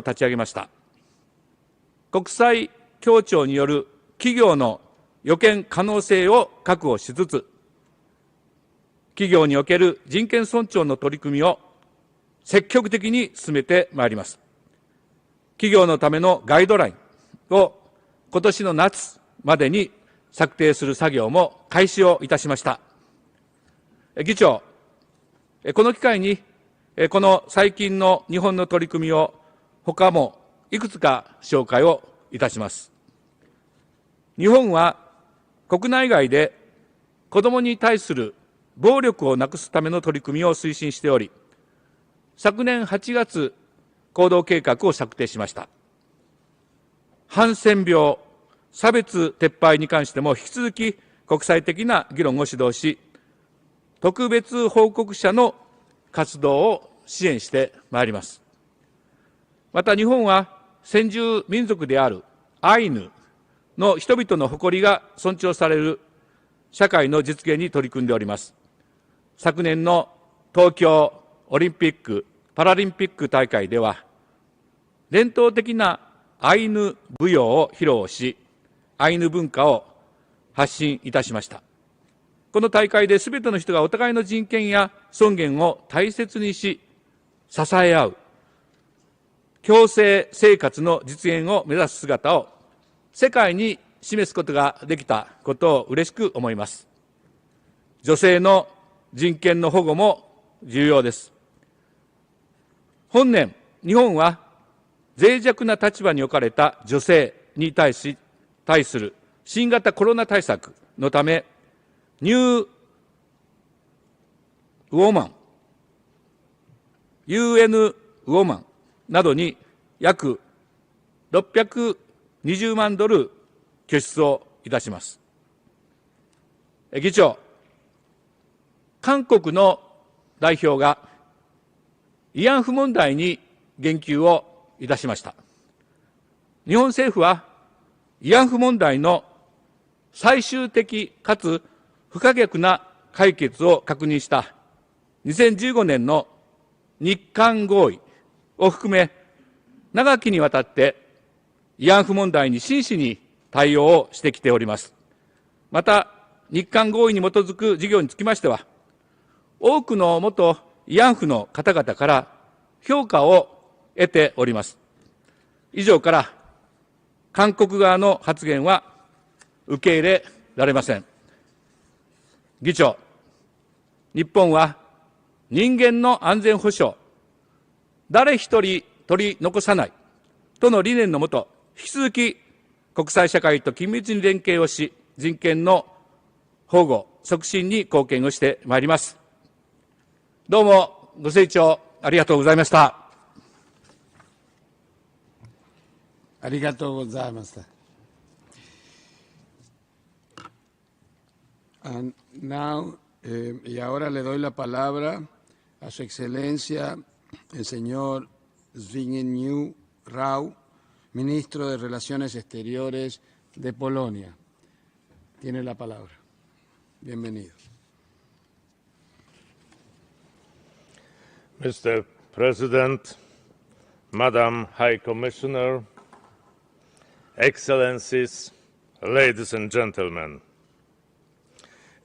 立ち上げました。国際協調による企業の予見可能性を確保しつつ、企業における人権尊重の取り組みを積極的に進めてまいります。企業のためのガイドラインを今年の夏までに策定する作業も開始をいたしました。議長、この機会に、この最近の日本の取り組みを他もいくつか紹介をいたします。日本は国内外で子どもに対する暴力をなくすための取り組みを推進しており、昨年8月、行動計画を策定しました。ハンセン病、差別撤廃に関しても引き続き国際的な議論を主導し、特別報告者の活動を支援してまいります。また日本は先住民族であるアイヌの人々の誇りが尊重される社会の実現に取り組んでおります。昨年の東京オリンピック・パラリンピック大会では、伝統的なアイヌ舞踊を披露し、アイヌ文化を発信いたしました。この大会で全ての人がお互いの人権や尊厳を大切にし、支え合う、共生生活の実現を目指す姿を世界に示すことができたことを嬉しく思います。女性の人権の保護も重要です。本年、日本は脆弱な立場に置かれた女性に対する新型コロナ対策のため、ニューウォーマン、UN ウォーマンなどに約620万ドル拠出をいたします。議長、韓国の代表が慰安婦問題に言及をいたしました。日本政府は慰安婦問題の最終的かつ不可逆な解決を確認した2015年の日韓合意を含め、長きにわたって慰安婦問題に真摯に対応をしてきております。また、日韓合意に基づく事業につきましては、多くの元慰安婦の方々から評価を得ております。以上から韓国側の発言は受け入れられません。議長、日本は人間の安全保障、誰一人取り残さないとの理念のもと、引き続き国際社会と緊密に連携をし、人権の保護、促進に貢献をしてまいります。どうもご清聴ありがとうございました。ありがとうございました。Y ahora le doy la palabra a su excelencia, el señor Zbigniew Rau, ministro de Relaciones Exteriores de Polonia. Tiene la palabra. Bienvenido. Mr. President, Madam High Commissioner, Excellencies, ladies and gentlemen,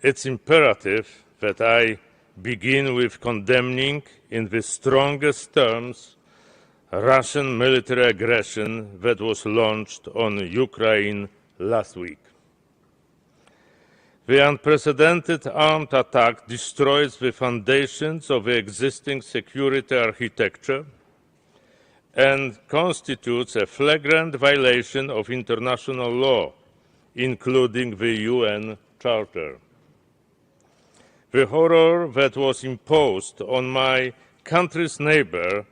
it's imperative that I begin with condemning in the strongest terms Russian military aggression that was launched on Ukraine last week. The unprecedented armed attack destroys the foundations of the existing security architecture and constitutes a flagrant violation of international law, including the UN Charter. The horror that was imposed on my country's neighbor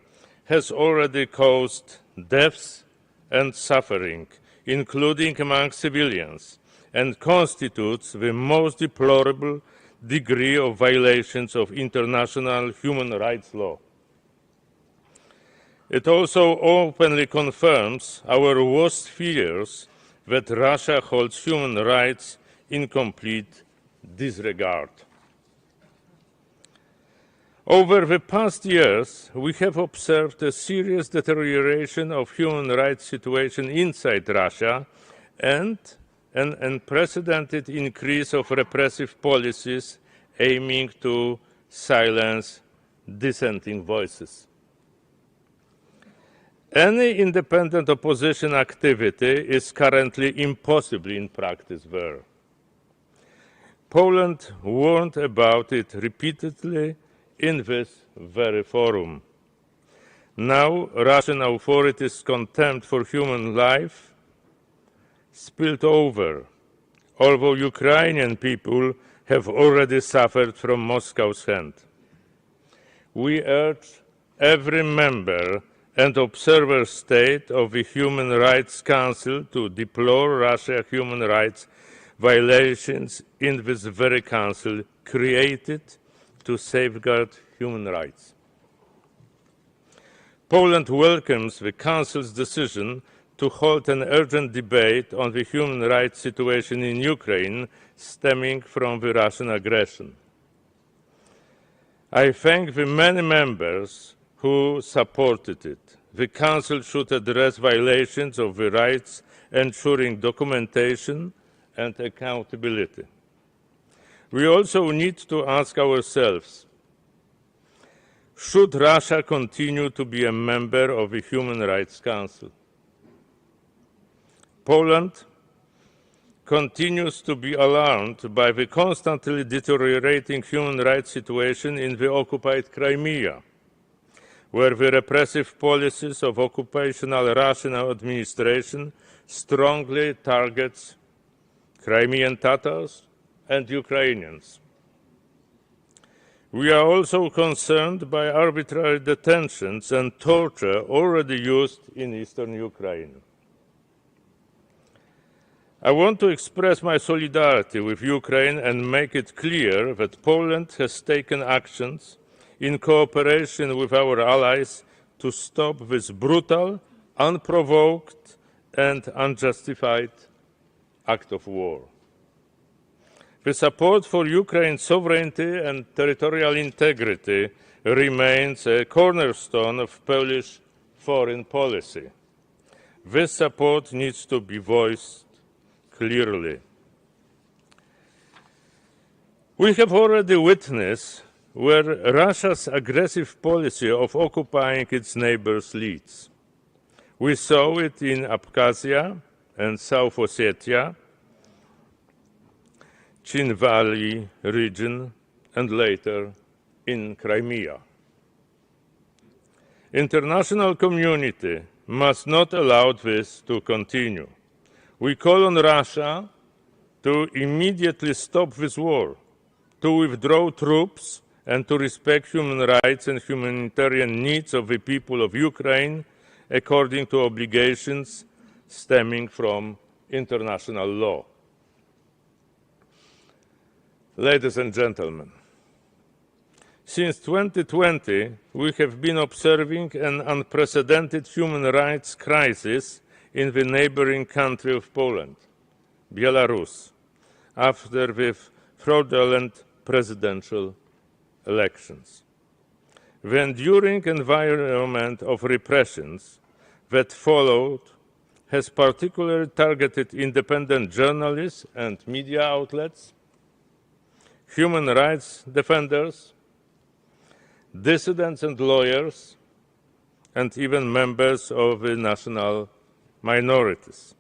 has already caused deaths and suffering, including among civilians, and constitutes the most deplorable degree of violations of international human rights law. It also openly confirms our worst fears that Russia holds human rights in complete disregard. Over the past years, we have observed a serious deterioration of human rights situation inside Russia and an unprecedented increase of repressive policies aiming to silence dissenting voices. Any independent opposition activity is currently impossible in practice there. Poland warned about it repeatedly in this very forum. Now, Russian authorities' contempt for human life spilled over, although Ukrainian people have already suffered from Moscow's hand. We urge every member and observer state of the Human Rights Council to deplore Russia's human rights violations in this very council created to safeguard human rights. Poland welcomes the Council's decision to hold an urgent debate on the human rights situation in Ukraine stemming from the Russian aggression. I thank the many members who supported it. The Council should address violations of the rights, ensuring documentation and accountability. We also need to ask ourselves, should Russia continue to be a member of the Human Rights Council? Poland continues to be alarmed by the constantly deteriorating human rights situation in the occupied Crimea, where the repressive policies of occupational Russian administration strongly targets Crimean Tatars and Ukrainians. We are also concerned by arbitrary detentions and torture already used in eastern Ukraine. I want to express my solidarity with Ukraine and make it clear that Poland has taken actions in cooperation with our allies to stop this brutal, unprovoked, and unjustified act of war. The support for Ukraine's sovereignty and territorial integrity remains a cornerstone of Polish foreign policy. This support needs to be voiced clearly. We have already witnessed where Russia's aggressive policy of occupying its neighbors leads. We saw it in Abkhazia and South Ossetia, Chin Valley region, and later in Crimea. International community must not allow this to continue. We call on Russia to immediately stop this war, to withdraw troops, and to respect human rights and humanitarian needs of the people of Ukraine according to obligations stemming from international law. Ladies and gentlemen, since 2020, we have been observing an unprecedented human rights crisis in the neighboring country of Poland, Belarus, after the fraudulent presidential elections. The enduring environment of repressions that followed has particularly targeted independent journalists and media outlets, human rights defenders, dissidents and lawyers, and even members of the national minorities.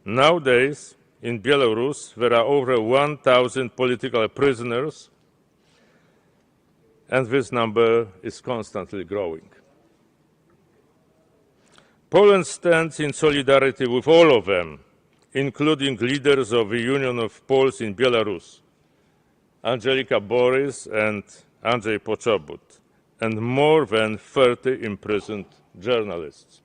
Nowadays, in Belarus, there are over 1,000 political prisoners, and this number is constantly growing. Poland stands in solidarity with all of them, including leaders of the Union of Poles in Belarus, Angelika Borys and Andrzej Poczobut, and more than 30 imprisoned journalists.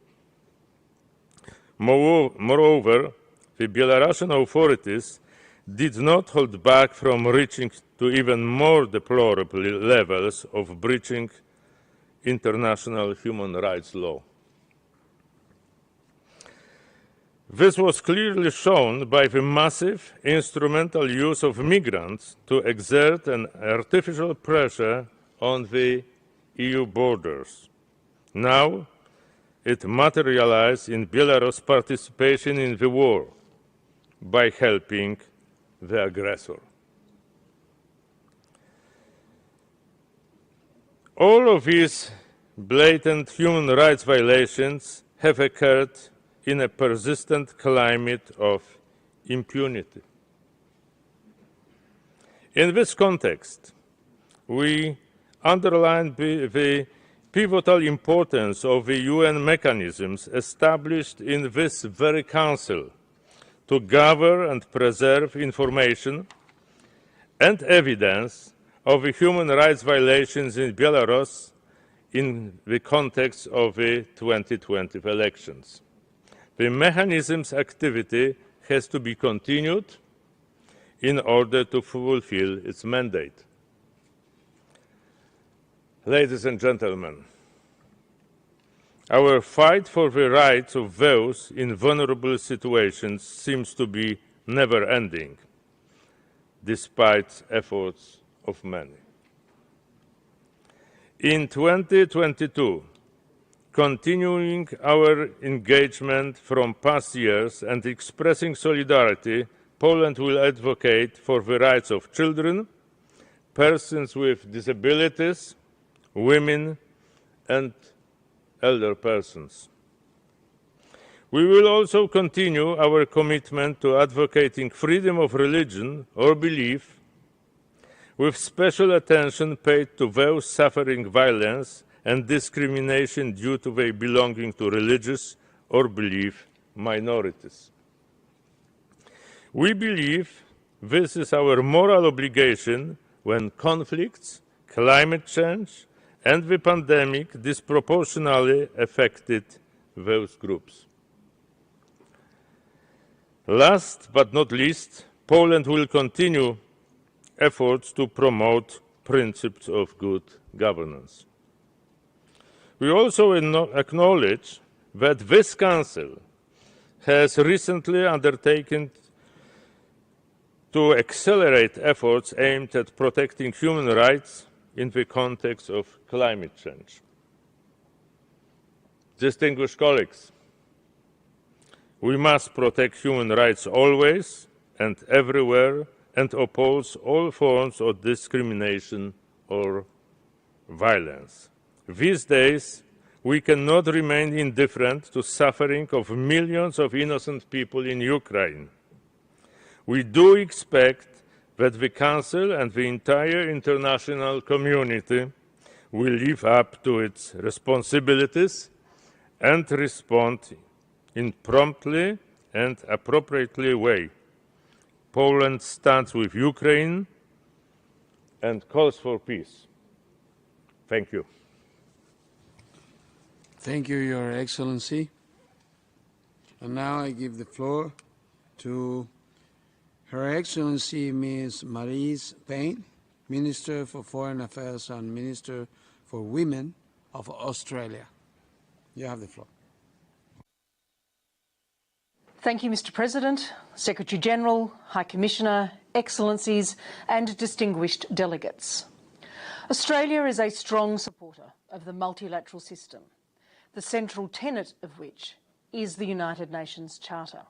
Moreover, the Belarusian authorities did not hold back from reaching to even more deplorable levels of breaching international human rights law. This was clearly shown by the massive instrumental use of migrants to exert an artificial pressure on the EU borders. Now, it materialized in Belarus' participation in the war by helping the aggressor. All of these blatant human rights violations have occurred in a persistent climate of impunity. In this context, we underline the pivotal importance of the UN mechanisms established in this very Council to gather and preserve information and evidence of the human rights violations in Belarus in the context of the 2020 elections. The mechanism's activity has to be continued in order to fulfill its mandate. Ladies and gentlemen, our fight for the rights of those in vulnerable situations seems to be never-ending, despite efforts of many. In 2022, continuing our engagement from past years and expressing solidarity, Poland will advocate for the rights of children, persons with disabilities, women, and elder persons. We will also continue our commitment to advocating freedom of religion or belief, with special attention paid to those suffering violence and discrimination due to their belonging to religious or belief minorities. We believe this is our moral obligation when conflicts, climate change, and the pandemic disproportionately affected those groups. Last but not least, Poland will continue efforts to promote principles of good governance. We also acknowledge that this Council has recently undertaken to accelerate efforts aimed at protecting human rights in the context of climate change. Distinguished colleagues, we must protect human rights always and everywhere and oppose all forms of discrimination or violence. These days, we cannot remain indifferent to suffering of millions of innocent people in Ukraine. We do expect that the Council and the entire international community will live up to its responsibilities and respond in promptly and appropriately way. Poland stands with Ukraine and calls for peace. Thank you. Thank you, Your Excellency. And now I give the floor to Her Excellency Ms. Marise Payne, Minister for Foreign Affairs and Minister for Women of Australia. You have the floor. Thank you, Mr. President, Secretary-General, High Commissioner, Excellencies and distinguished delegates. Australia is a strong supporter of the multilateral system, the central tenet of which is the United Nations Charter.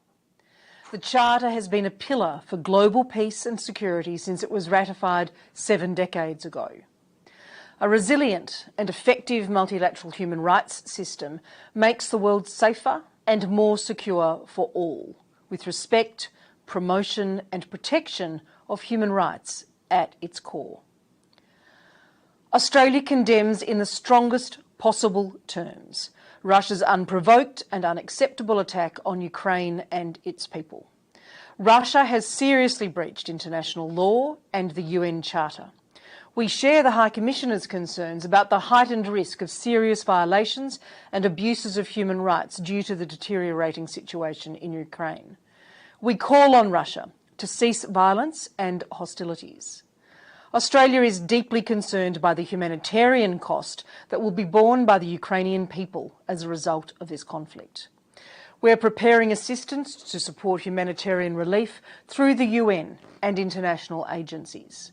The Charter has been a pillar for global peace and security since it was ratified 7 decades ago. A resilient and effective multilateral human rights system makes the world safer and more secure for all, with respect, promotion and protection of human rights at its core. Australia condemns in the strongest possible terms Russia's unprovoked and unacceptable attack on Ukraine and its people. Russia has seriously breached international law and the UN Charter. We share the High Commissioner's concerns about the heightened risk of serious violations and abuses of human rights due to the deteriorating situation in Ukraine. We call on Russia to cease violence and hostilities. Australia is deeply concerned by the humanitarian cost that will be borne by the Ukrainian people as a result of this conflict. We are preparing assistance to support humanitarian relief through the UN and international agencies.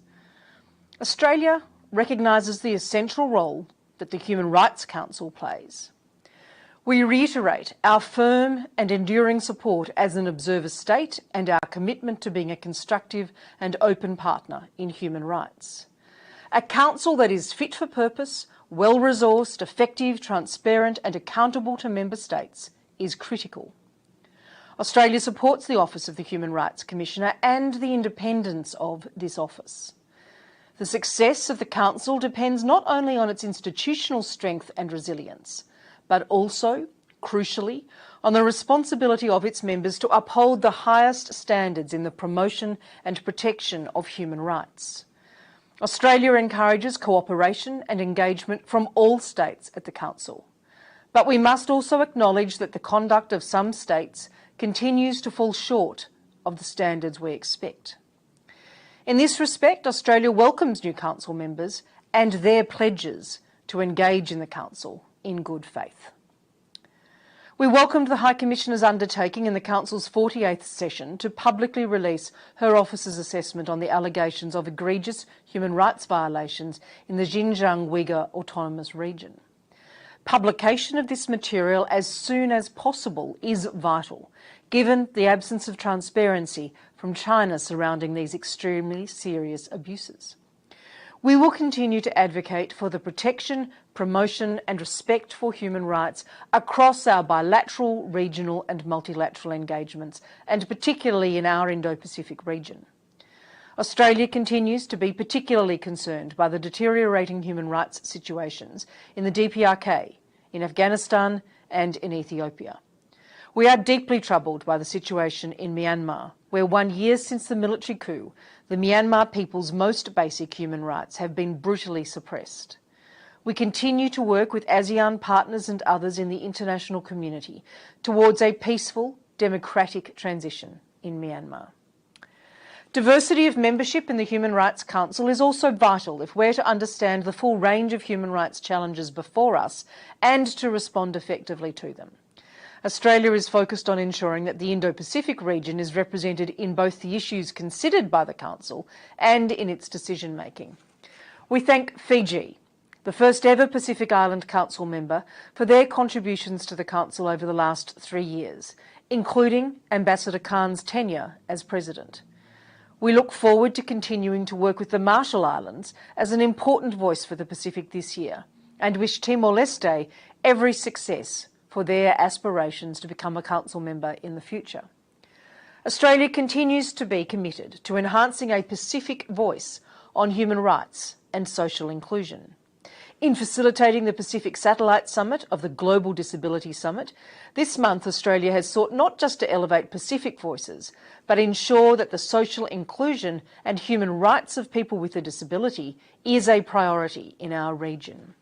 Australia recognises the essential role that the Human Rights Council plays. We reiterate our firm and enduring support as an observer state and our commitment to being a constructive and open partner in human rights. A council that is fit for purpose, well-resourced, effective, transparent and accountable to member states is critical. Australia supports the Office of the Human Rights Commissioner and the independence of this office. The success of the Council depends not only on its institutional strength and resilience, but also, crucially, on the responsibility of its members to uphold the highest standards in the promotion and protection of human rights. Australia encourages cooperation and engagement from all states at the Council, but we must also acknowledge that the conduct of some states continues to fall short of the standards we expect. In this respect, Australia welcomes new Council members and their pledges to engage in the Council in good faith. We welcomed the High Commissioner's undertaking in the Council's 48th session to publicly release her office's assessment on the allegations of egregious human rights violations in the Xinjiang Uyghur Autonomous Region. Publication of this material as soon as possible is vital, given the absence of transparency from China surrounding these extremely serious abuses. We will continue to advocate for the protection, promotion and respect for human rights across our bilateral, regional and multilateral engagements, and particularly in our Indo-Pacific region. Australia continues to be particularly concerned by the deteriorating human rights situations in the DPRK, in Afghanistan and in Ethiopia. We are deeply troubled by the situation in Myanmar, where 1 year since the military coup, the Myanmar people's most basic human rights have been brutally suppressed. We continue to work with ASEAN partners and others in the international community towards a peaceful, democratic transition in Myanmar. Diversity of membership in the Human Rights Council is also vital if we're to understand the full range of human rights challenges before us and to respond effectively to them. Australia is focused on ensuring that the Indo-Pacific region is represented in both the issues considered by the Council and in its decision-making. We thank Fiji, the first ever Pacific Island Council member, for their contributions to the Council over the last 3 years, including Ambassador Khan's tenure as President. We look forward to continuing to work with the Marshall Islands as an important voice for the Pacific this year and wish Timor-Leste every success for their aspirations to become a Council member in the future. Australia continues to be committed to enhancing a Pacific voice on human rights and social inclusion. In facilitating the Pacific Satellite Summit of the Global Disability Summit, this month Australia has sought not just to elevate Pacific voices, but ensure that the social inclusion and human rights of people with a disability is a priority in our region.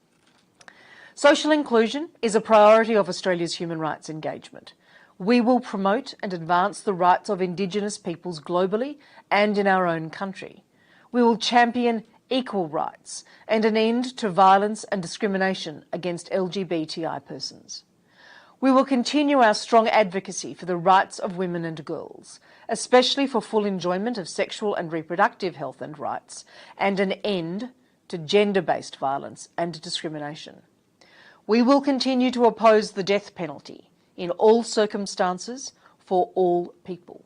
Social inclusion is a priority of Australia's human rights engagement. We will promote and advance the rights of Indigenous peoples globally and in our own country. We will champion equal rights and an end to violence and discrimination against LGBTI persons. We will continue our strong advocacy for the rights of women and girls, especially for full enjoyment of sexual and reproductive health and rights, and an end to gender-based violence and discrimination. We will continue to oppose the death penalty in all circumstances for all people.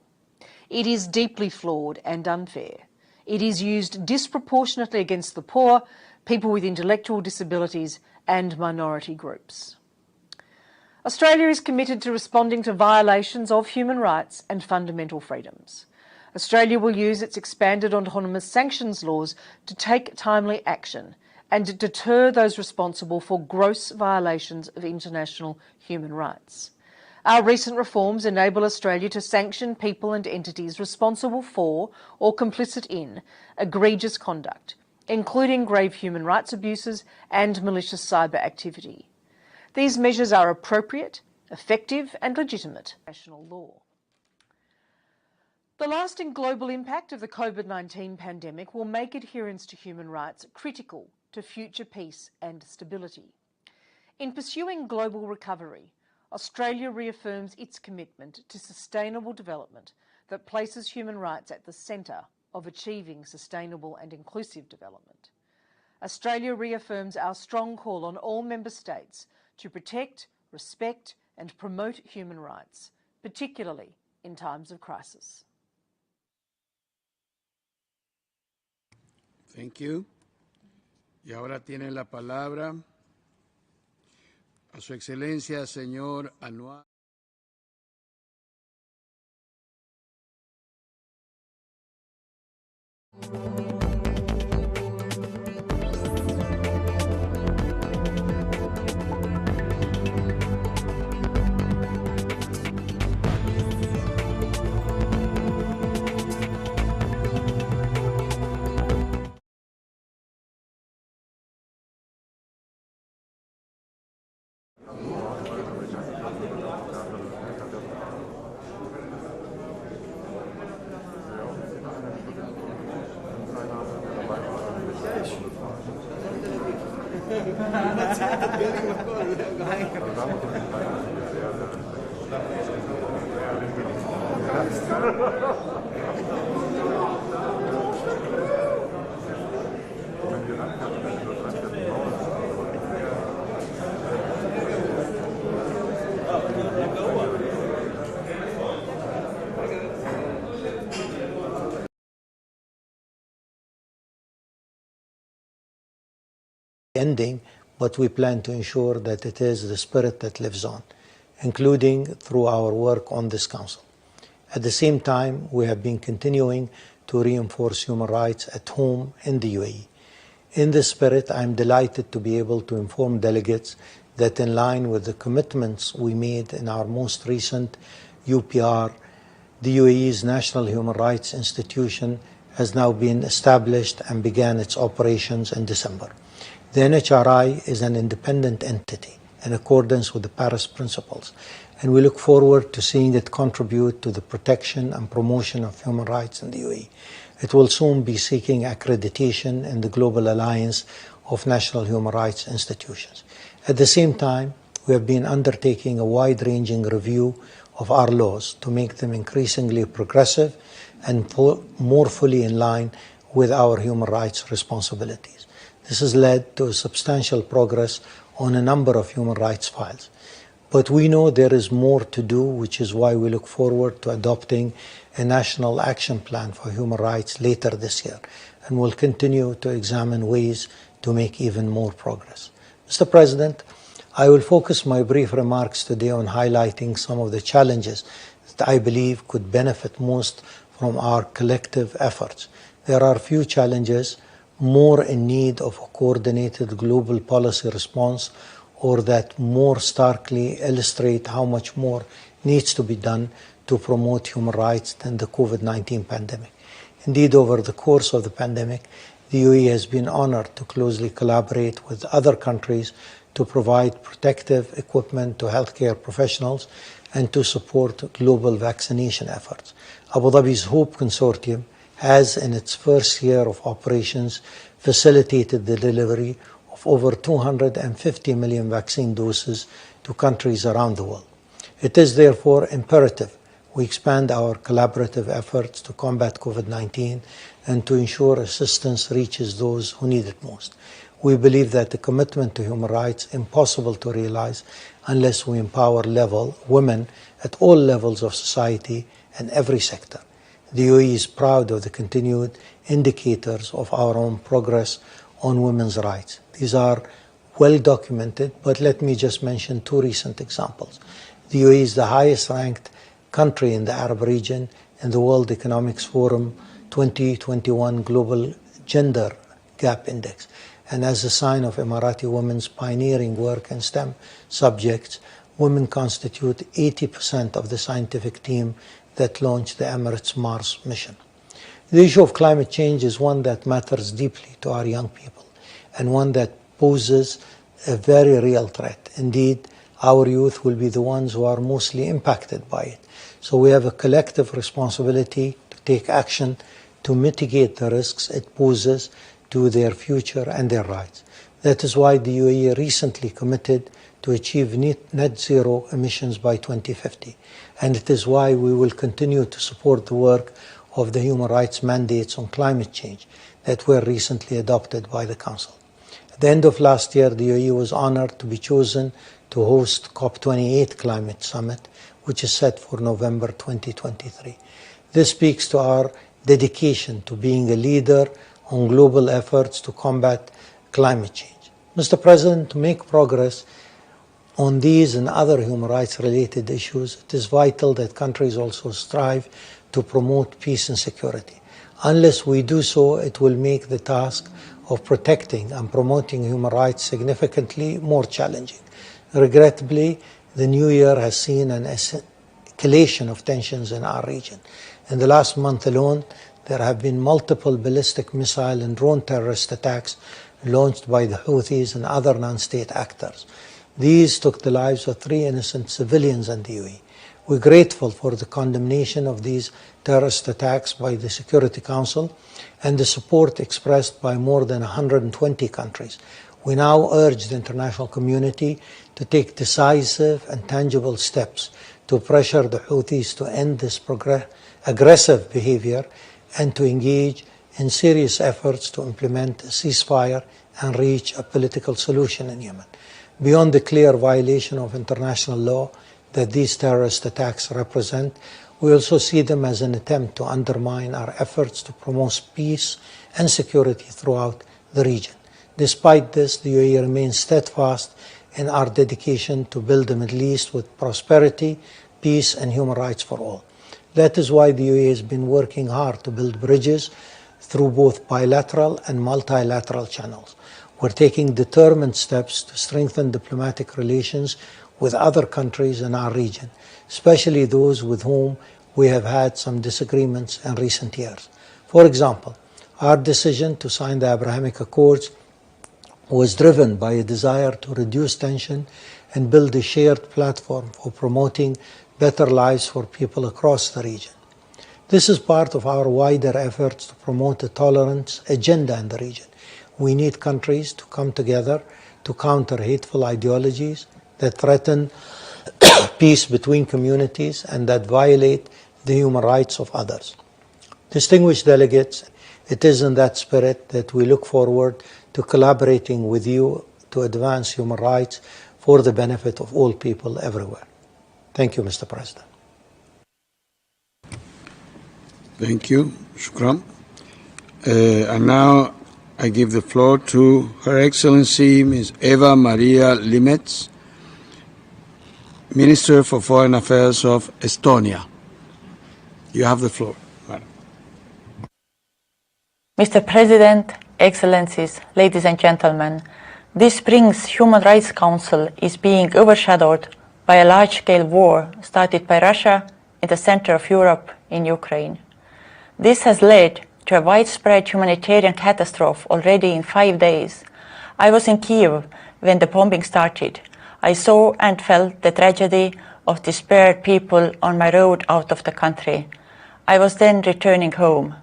It is deeply flawed and unfair. It is used disproportionately against the poor, people with intellectual disabilities and minority groups. Australia is committed to responding to violations of human rights and fundamental freedoms. Australia will use its expanded autonomous sanctions laws to take timely action and deter those responsible for gross violations of international human rights. Our recent reforms enable Australia to sanction people and entities responsible for or complicit in egregious conduct, including grave human rights abuses and malicious cyber activity. These measures are appropriate, effective and legitimate national law. The lasting global impact of the COVID-19 pandemic will make adherence to human rights critical to future peace and stability. In pursuing global recovery, Australia reaffirms its commitment to sustainable development that places human rights at the centre of achieving sustainable and inclusive development. Australia reaffirms our strong call on all member states to protect, respect and promote human rights, particularly in times of crisis. Thank you. Y ahora tiene la palabra a Su Excelencia, señor Anwar. Ending, but we plan to ensure that it is the spirit that lives on, including through our work on this Council. At the same time, we have been continuing to reinforce human rights at home in the UAE. In this spirit, I am delighted to be able to inform delegates that in line with the commitments we made in our most recent UPR, the UAE's National Human Rights Institution has now been established and began its operations in December. The NHRI is an independent entity in accordance with the Paris Principles, and we look forward to seeing it contribute to the protection and promotion of human rights in the UAE. It will soon be seeking accreditation in the Global Alliance of National Human Rights Institutions. At the same time, we have been undertaking a wide-ranging review of our laws to make them increasingly progressive and more fully in line with our human rights responsibilities. This has led to substantial progress on a number of human rights files. But we know there is more to do, which is why we look forward to adopting a national action plan for human rights later this year, and will continue to examine ways to make even more progress. Mr. President, I will focus my brief remarks today on highlighting some of the challenges that I believe could benefit most from our collective efforts. There are few challenges more in need of a coordinated global policy response, or that more starkly illustrate how much more needs to be done to promote human rights than the COVID-19 pandemic. Indeed, over the course of the pandemic, the UAE has been honored to closely collaborate with other countries to provide protective equipment to healthcare professionals and to support global vaccination efforts. Abu Dhabi's HOPE Consortium has, in its first year of operations, facilitated the delivery of over 250 million vaccine doses to countries around the world. It is therefore imperative we expand our collaborative efforts to combat COVID-19 and to ensure assistance reaches those who need it most. We believe that the commitment to human rights is impossible to realize unless we empower women at all levels of society and every sector. The UAE is proud of the continued indicators of our own progress on women's rights. These are well documented, but let me just mention two recent examples. The UAE is the highest ranked country in the Arab region in the World Economic Forum 2021 Global Gender Gap Index. And as a sign of Emirati women's pioneering work in STEM subjects, women constitute 80% of the scientific team that launched the Emirates Mars mission. The issue of climate change is one that matters deeply to our young people, and one that poses a very real threat. Indeed, our youth will be the ones who are mostly impacted by it. So we have a collective responsibility to take action to mitigate the risks it poses to their future and their rights. That is why the UAE recently committed to achieve net zero emissions by 2050. And it is why we will continue to support the work of the human rights mandates on climate change that were recently adopted by the Council. At the end of last year, the UAE was honored to be chosen to host COP28 Climate Summit, which is set for November 2023. This speaks to our dedication to being a leader on global efforts to combat climate change. Mr. President, to make progress on these and other human rights related issues, it is vital that countries also strive to promote peace and security. Unless we do so, it will make the task of protecting and promoting human rights significantly more challenging. Regrettably, the new year has seen an escalation of tensions in our region. In the last month alone, there have been multiple ballistic missile and drone terrorist attacks launched by the Houthis and other non-state actors. These took the lives of 3 innocent civilians in the UAE. We're grateful for the condemnation of these terrorist attacks by the Security Council and the support expressed by more than 120 countries. We now urge the international community to take decisive and tangible steps to pressure the Houthis to end this aggressive behavior and to engage in serious efforts to implement a ceasefire and reach a political solution in Yemen. Beyond the clear violation of international law that these terrorist attacks represent, we also see them as an attempt to undermine our efforts to promote peace and security throughout the region. Despite this, the UAE remains steadfast in our dedication to build the Middle East with prosperity, peace, and human rights for all. That is why the UAE has been working hard to build bridges through both bilateral and multilateral channels. We're taking determined steps to strengthen diplomatic relations with other countries in our region, especially those with whom we have had some disagreements in recent years. For example, our decision to sign the Abrahamic Accords was driven by a desire to reduce tension and build a shared platform for promoting better lives for people across the region. This is part of our wider efforts to promote a tolerance agenda in the region. We need countries to come together to counter hateful ideologies that threaten peace between communities and that violate the human rights of others. Distinguished delegates, it is in that spirit that we look forward to collaborating with you to advance human rights for the benefit of all people everywhere. Thank you, Mr. President. Thank you. Shukran. And now I give the floor to Her Excellency Ms. Eva Maria Limets, Minister for Foreign Affairs of Estonia. You have the floor, madam. Mr. President, Excellencies, ladies and gentlemen, this spring's Human Rights Council is being overshadowed by a large-scale war started by Russia in the center of Europe in Ukraine. This has led to a widespread humanitarian catastrophe already in 5 days. I was in Kiev when the bombing started. I saw and felt the tragedy of despaired people on my road out of the country. I was then returning home.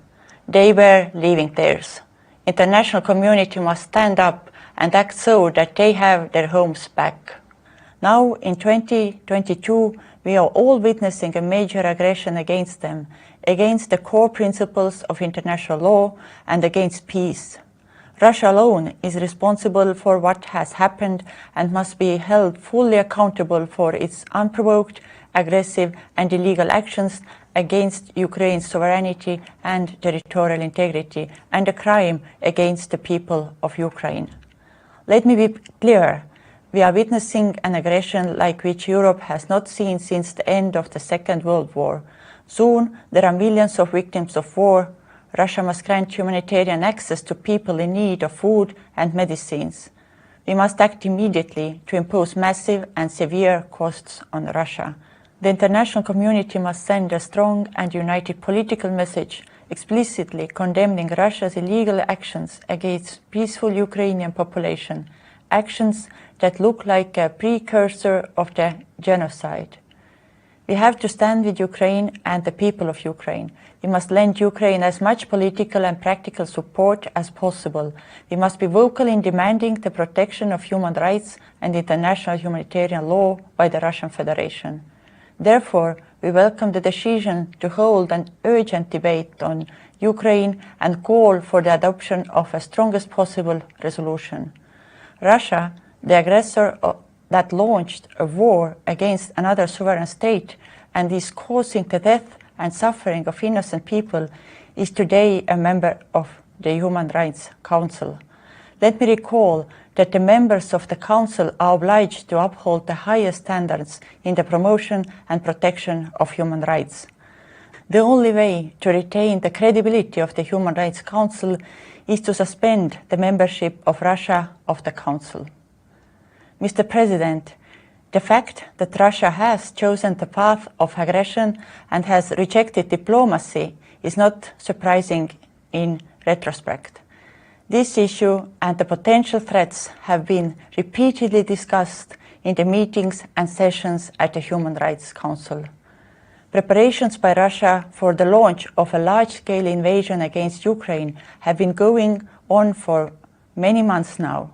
They were leaving theirs. International community must stand up and act so that they have their homes back. Now, in 2022, we are all witnessing a major aggression against them, against the core principles of international law and against peace. Russia alone is responsible for what has happened and must be held fully accountable for its unprovoked, aggressive and illegal actions against Ukraine's sovereignty and territorial integrity and a crime against the people of Ukraine. Let me be clear. We are witnessing an aggression like which Europe has not seen since the end of the Second World War. Soon, there are millions of victims of war. Russia must grant humanitarian access to people in need of food and medicines. We must act immediately to impose massive and severe costs on Russia. The international community must send a strong and united political message explicitly condemning Russia's illegal actions against peaceful Ukrainian population, actions that look like a precursor of the genocide. We have to stand with Ukraine and the people of Ukraine. We must lend Ukraine as much political and practical support as possible. We must be vocal in demanding the protection of human rights and international humanitarian law by the Russian Federation. Therefore, we welcome the decision to hold an urgent debate on Ukraine and call for the adoption of a strongest possible resolution. Russia, the aggressor that launched a war against another sovereign state and is causing the death and suffering of innocent people, is today a member of the Human Rights Council. Let me recall that the members of the Council are obliged to uphold the highest standards in the promotion and protection of human rights. The only way to retain the credibility of the Human Rights Council is to suspend the membership of Russia of the Council. Mr. President, the fact that Russia has chosen the path of aggression and has rejected diplomacy is not surprising in retrospect. This issue and the potential threats have been repeatedly discussed in the meetings and sessions at the Human Rights Council. Preparations by Russia for the launch of a large-scale invasion against Ukraine have been going on for many months now.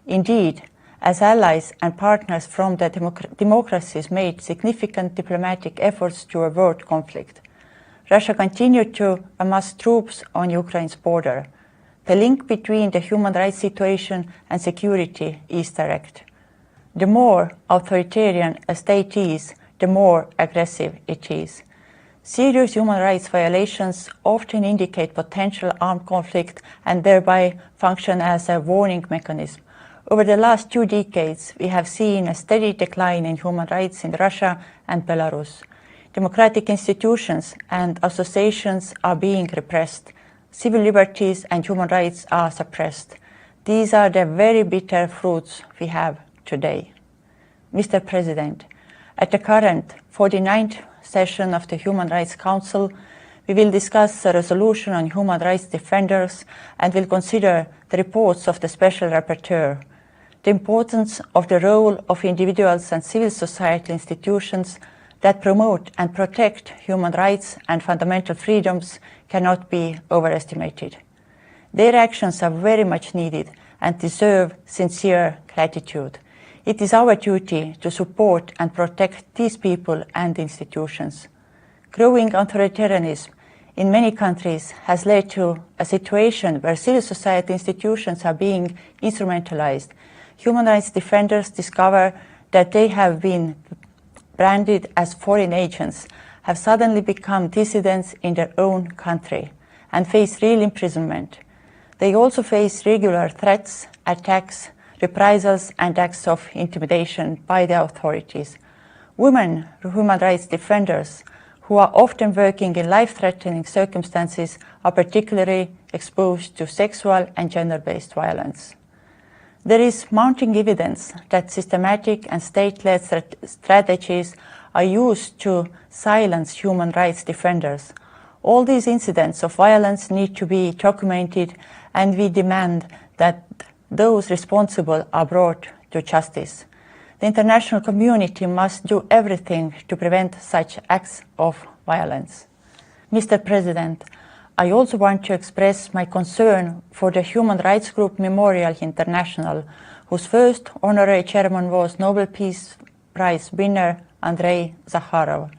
Indeed, as allies and partners from the democracies made significant diplomatic efforts to avert conflict, Russia continued to amass troops on Ukraine's border. The link between the human rights situation and security is direct. The more authoritarian a state is, the more aggressive it is. Serious human rights violations often indicate potential armed conflict and thereby function as a warning mechanism. Over the last 2 decades, we have seen a steady decline in human rights in Russia and Belarus. Democratic institutions and associations are being repressed. Civil liberties and human rights are suppressed. These are the very bitter fruits we have today. Mr. President, at the current 49th session of the Human Rights Council, we will discuss a resolution on human rights defenders and will consider the reports of the Special Rapporteur. The importance of the role of individuals and civil society institutions that promote and protect human rights and fundamental freedoms cannot be overestimated. Their actions are very much needed and deserve sincere gratitude. It is our duty to support and protect these people and institutions. Growing authoritarianism in many countries has led to a situation where civil society institutions are being instrumentalized. Human rights defenders discover that they have been branded as foreign agents, have suddenly become dissidents in their own country, and face real imprisonment. They also face regular threats, attacks, reprisals, and acts of intimidation by the authorities. Women human rights defenders, who are often working in life-threatening circumstances, are particularly exposed to sexual and gender-based violence. There is mounting evidence that systematic and state-led strategies are used to silence human rights defenders. All these incidents of violence need to be documented, and we demand that those responsible are brought to justice. The international community must do everything to prevent such acts of violence. Mr. President, I also want to express my concern for the human rights group Memorial International, whose first honorary chairman was Nobel Peace Prize winner Andrei Sakharov,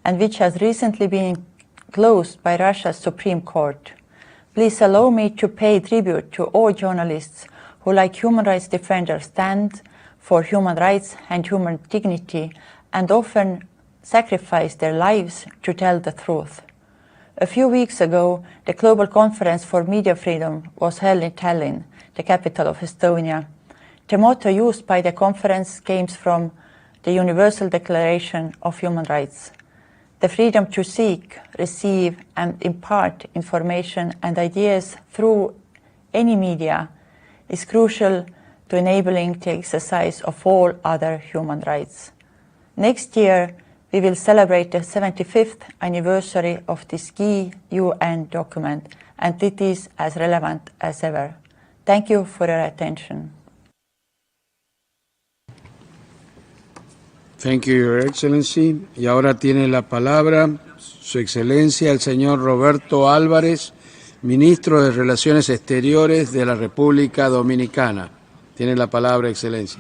and which has recently been closed by Russia's Supreme Court. Please allow me to pay tribute to all journalists who, like human rights defenders, stand for human rights and human dignity and often sacrifice their lives to tell the truth. A few weeks ago, the Global Conference for Media Freedom was held in Tallinn, the capital of Estonia. The motto used by the conference came from the Universal Declaration of Human Rights. The freedom to seek, receive, and impart information and ideas through any media is crucial to enabling the exercise of all other human rights. Next year, we will celebrate the 75th anniversary of this key UN document, and it is as relevant as ever. Thank you for your attention. Thank you, Your Excellency. Y ahora tiene la palabra Su Excelencia el señor Roberto Álvarez, Ministro de Relaciones Exteriores de la República Dominicana. Tiene la palabra, Excelencia.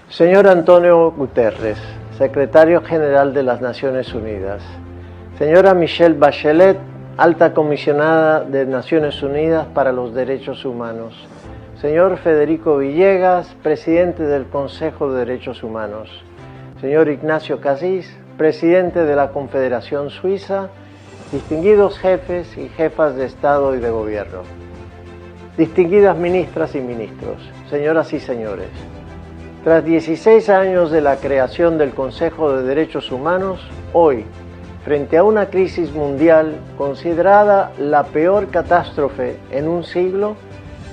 Señor Antonio Guterres, Secretario General de las Naciones Unidas. Señora Michelle Bachelet, Alta Comisionada de Naciones Unidas para los Derechos Humanos, señor Federico Villegas, presidente del Consejo de Derechos Humanos, señor Ignacio Casís, presidente de la Confederación Suiza, distinguidos jefes y jefas de Estado y de Gobierno, distinguidas ministras y ministros, señoras y señores. Tras 16 años de la creación del Consejo de Derechos Humanos, hoy, frente a una crisis mundial considerada la peor catástrofe en un siglo,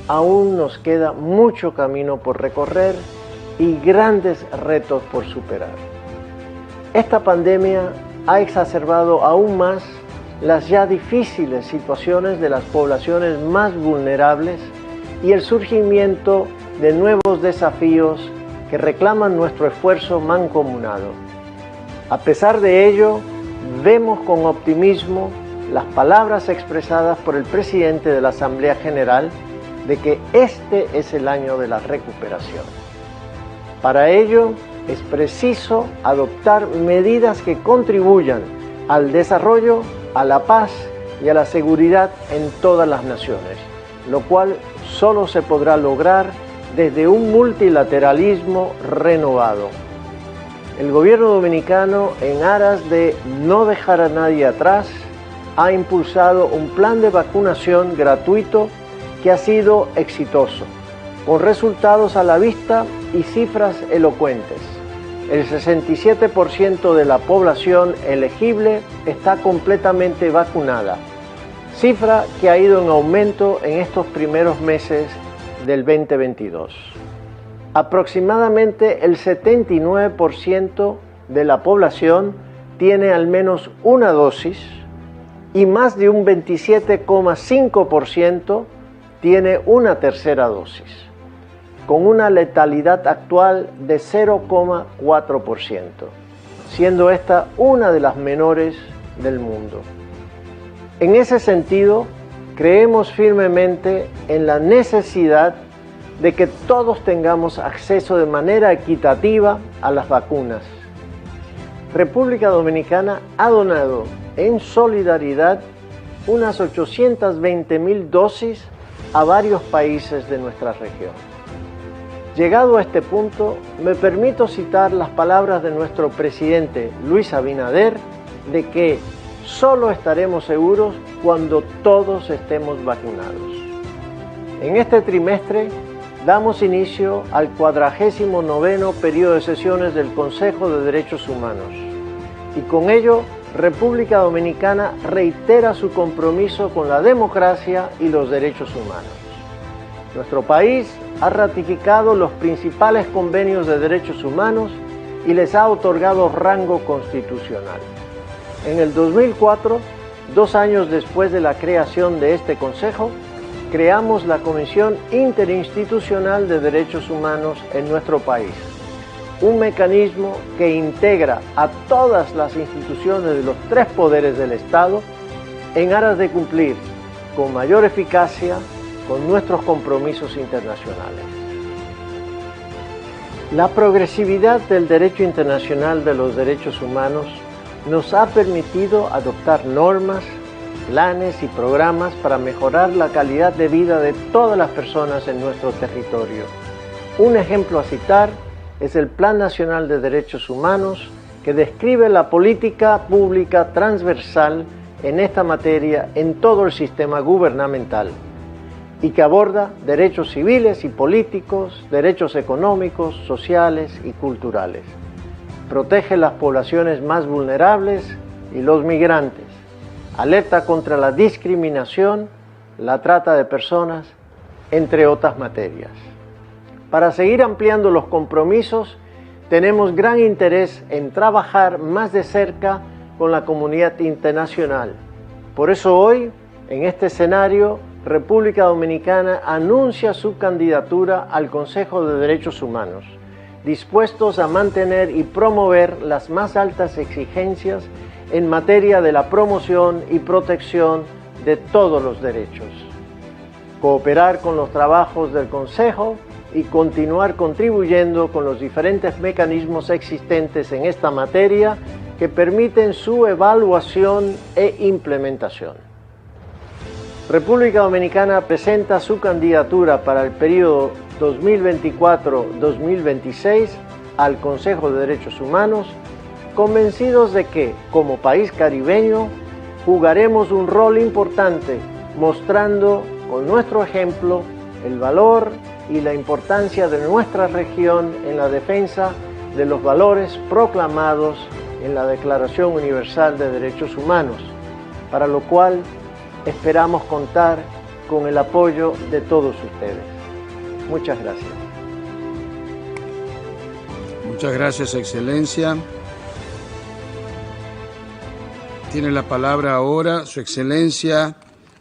aún nos queda mucho camino por recorrer y grandes retos por superar. Esta pandemia ha exacerbado aún más las ya difíciles situaciones de las poblaciones más vulnerables y el surgimiento de nuevos desafíos que reclaman nuestro esfuerzo mancomunado. A pesar de ello, vemos con optimismo las palabras expresadas por el presidente de la Asamblea General de que este es el año de la recuperación. Para ello, es preciso adoptar medidas que contribuyan al desarrollo, a la paz y a la seguridad en todas las naciones, lo cual solo se podrá lograr desde un multilateralismo renovado. El gobierno dominicano, en aras de no dejar a nadie atrás, ha impulsado un plan de vacunación gratuito que ha sido exitoso, con resultados a la vista y cifras elocuentes. El 67% de la población elegible está completamente vacunada, cifra que ha ido en aumento en estos primeros meses del 2022. Aproximadamente el 79% de la población tiene al menos una dosis y más de un 27,5% tiene una tercera dosis, con una letalidad actual de 0,4%, siendo esta una de las menores del mundo. En ese sentido, creemos firmemente en la necesidad de que todos tengamos acceso de manera equitativa a las vacunas. República Dominicana ha donado en solidaridad unas 820,000 dosis a varios países de nuestra región. Llegado a este punto, me permito citar las palabras de nuestro presidente Luis Abinader de que solo estaremos seguros cuando todos estemos vacunados. En este trimestre damos inicio al 49º periodo de sesiones del Consejo de Derechos Humanos y con ello República Dominicana reitera su compromiso con la democracia y los derechos humanos. Nuestro país ha ratificado los principales convenios de derechos humanos y les ha otorgado rango constitucional. En el 2004, 2 años después de la creación de este Consejo, creamos la Comisión Interinstitucional de Derechos Humanos en nuestro país, un mecanismo que integra a todas las instituciones de los 3 poderes del Estado en aras de cumplir con mayor eficacia con nuestros compromisos internacionales. La progresividad del derecho internacional de los derechos humanos nos ha permitido adoptar normas, planes y programas para mejorar la calidad de vida de todas las personas en nuestro territorio. Un ejemplo a citar es el Plan Nacional de Derechos Humanos, que describe la política pública transversal en esta materia en todo el sistema gubernamental y que aborda derechos civiles y políticos, derechos económicos, sociales y culturales. Protege las poblaciones más vulnerables y los migrantes. Alerta contra la discriminación, la trata de personas, entre otras materias. Para seguir ampliando los compromisos, tenemos gran interés en trabajar más de cerca con la comunidad internacional. Por eso hoy, en este escenario, República Dominicana anuncia su candidatura al Consejo de Derechos Humanos, dispuestos a mantener y promover las más altas exigencias en materia de la promoción y protección de todos los derechos. Cooperar con los trabajos del Consejo y continuar contribuyendo con los diferentes mecanismos existentes en esta materia que permiten su evaluación e implementación. República Dominicana presenta su candidatura para el periodo 2024-2026 al Consejo de Derechos Humanos, convencidos de que, como país caribeño, jugaremos un rol importante, mostrando con nuestro ejemplo el valor y la importancia de nuestra región en la defensa de los valores proclamados en la Declaración Universal de Derechos Humanos, para lo cual esperamos contar con el apoyo de todos ustedes. Muchas gracias. Muchas gracias, Excelencia. Tiene la palabra ahora Su Excelencia,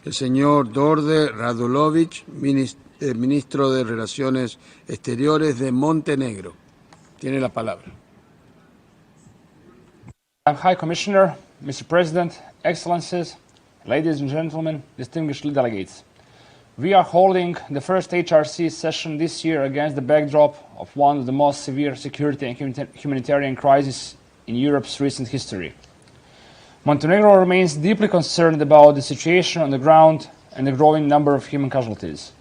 el señor Đorđe Radulović, ministro de Relaciones Exteriores de Montenegro. Tiene la palabra. High Commissioner, Mr. President, Excellencies, ladies and gentlemen, distinguished delegates. We are holding the first HRC session this year against the backdrop of one of the most severe security and humanitarian crises in Europe's recent history. Montenegro remains deeply concerned about the situation on the ground and the growing number of human casualties.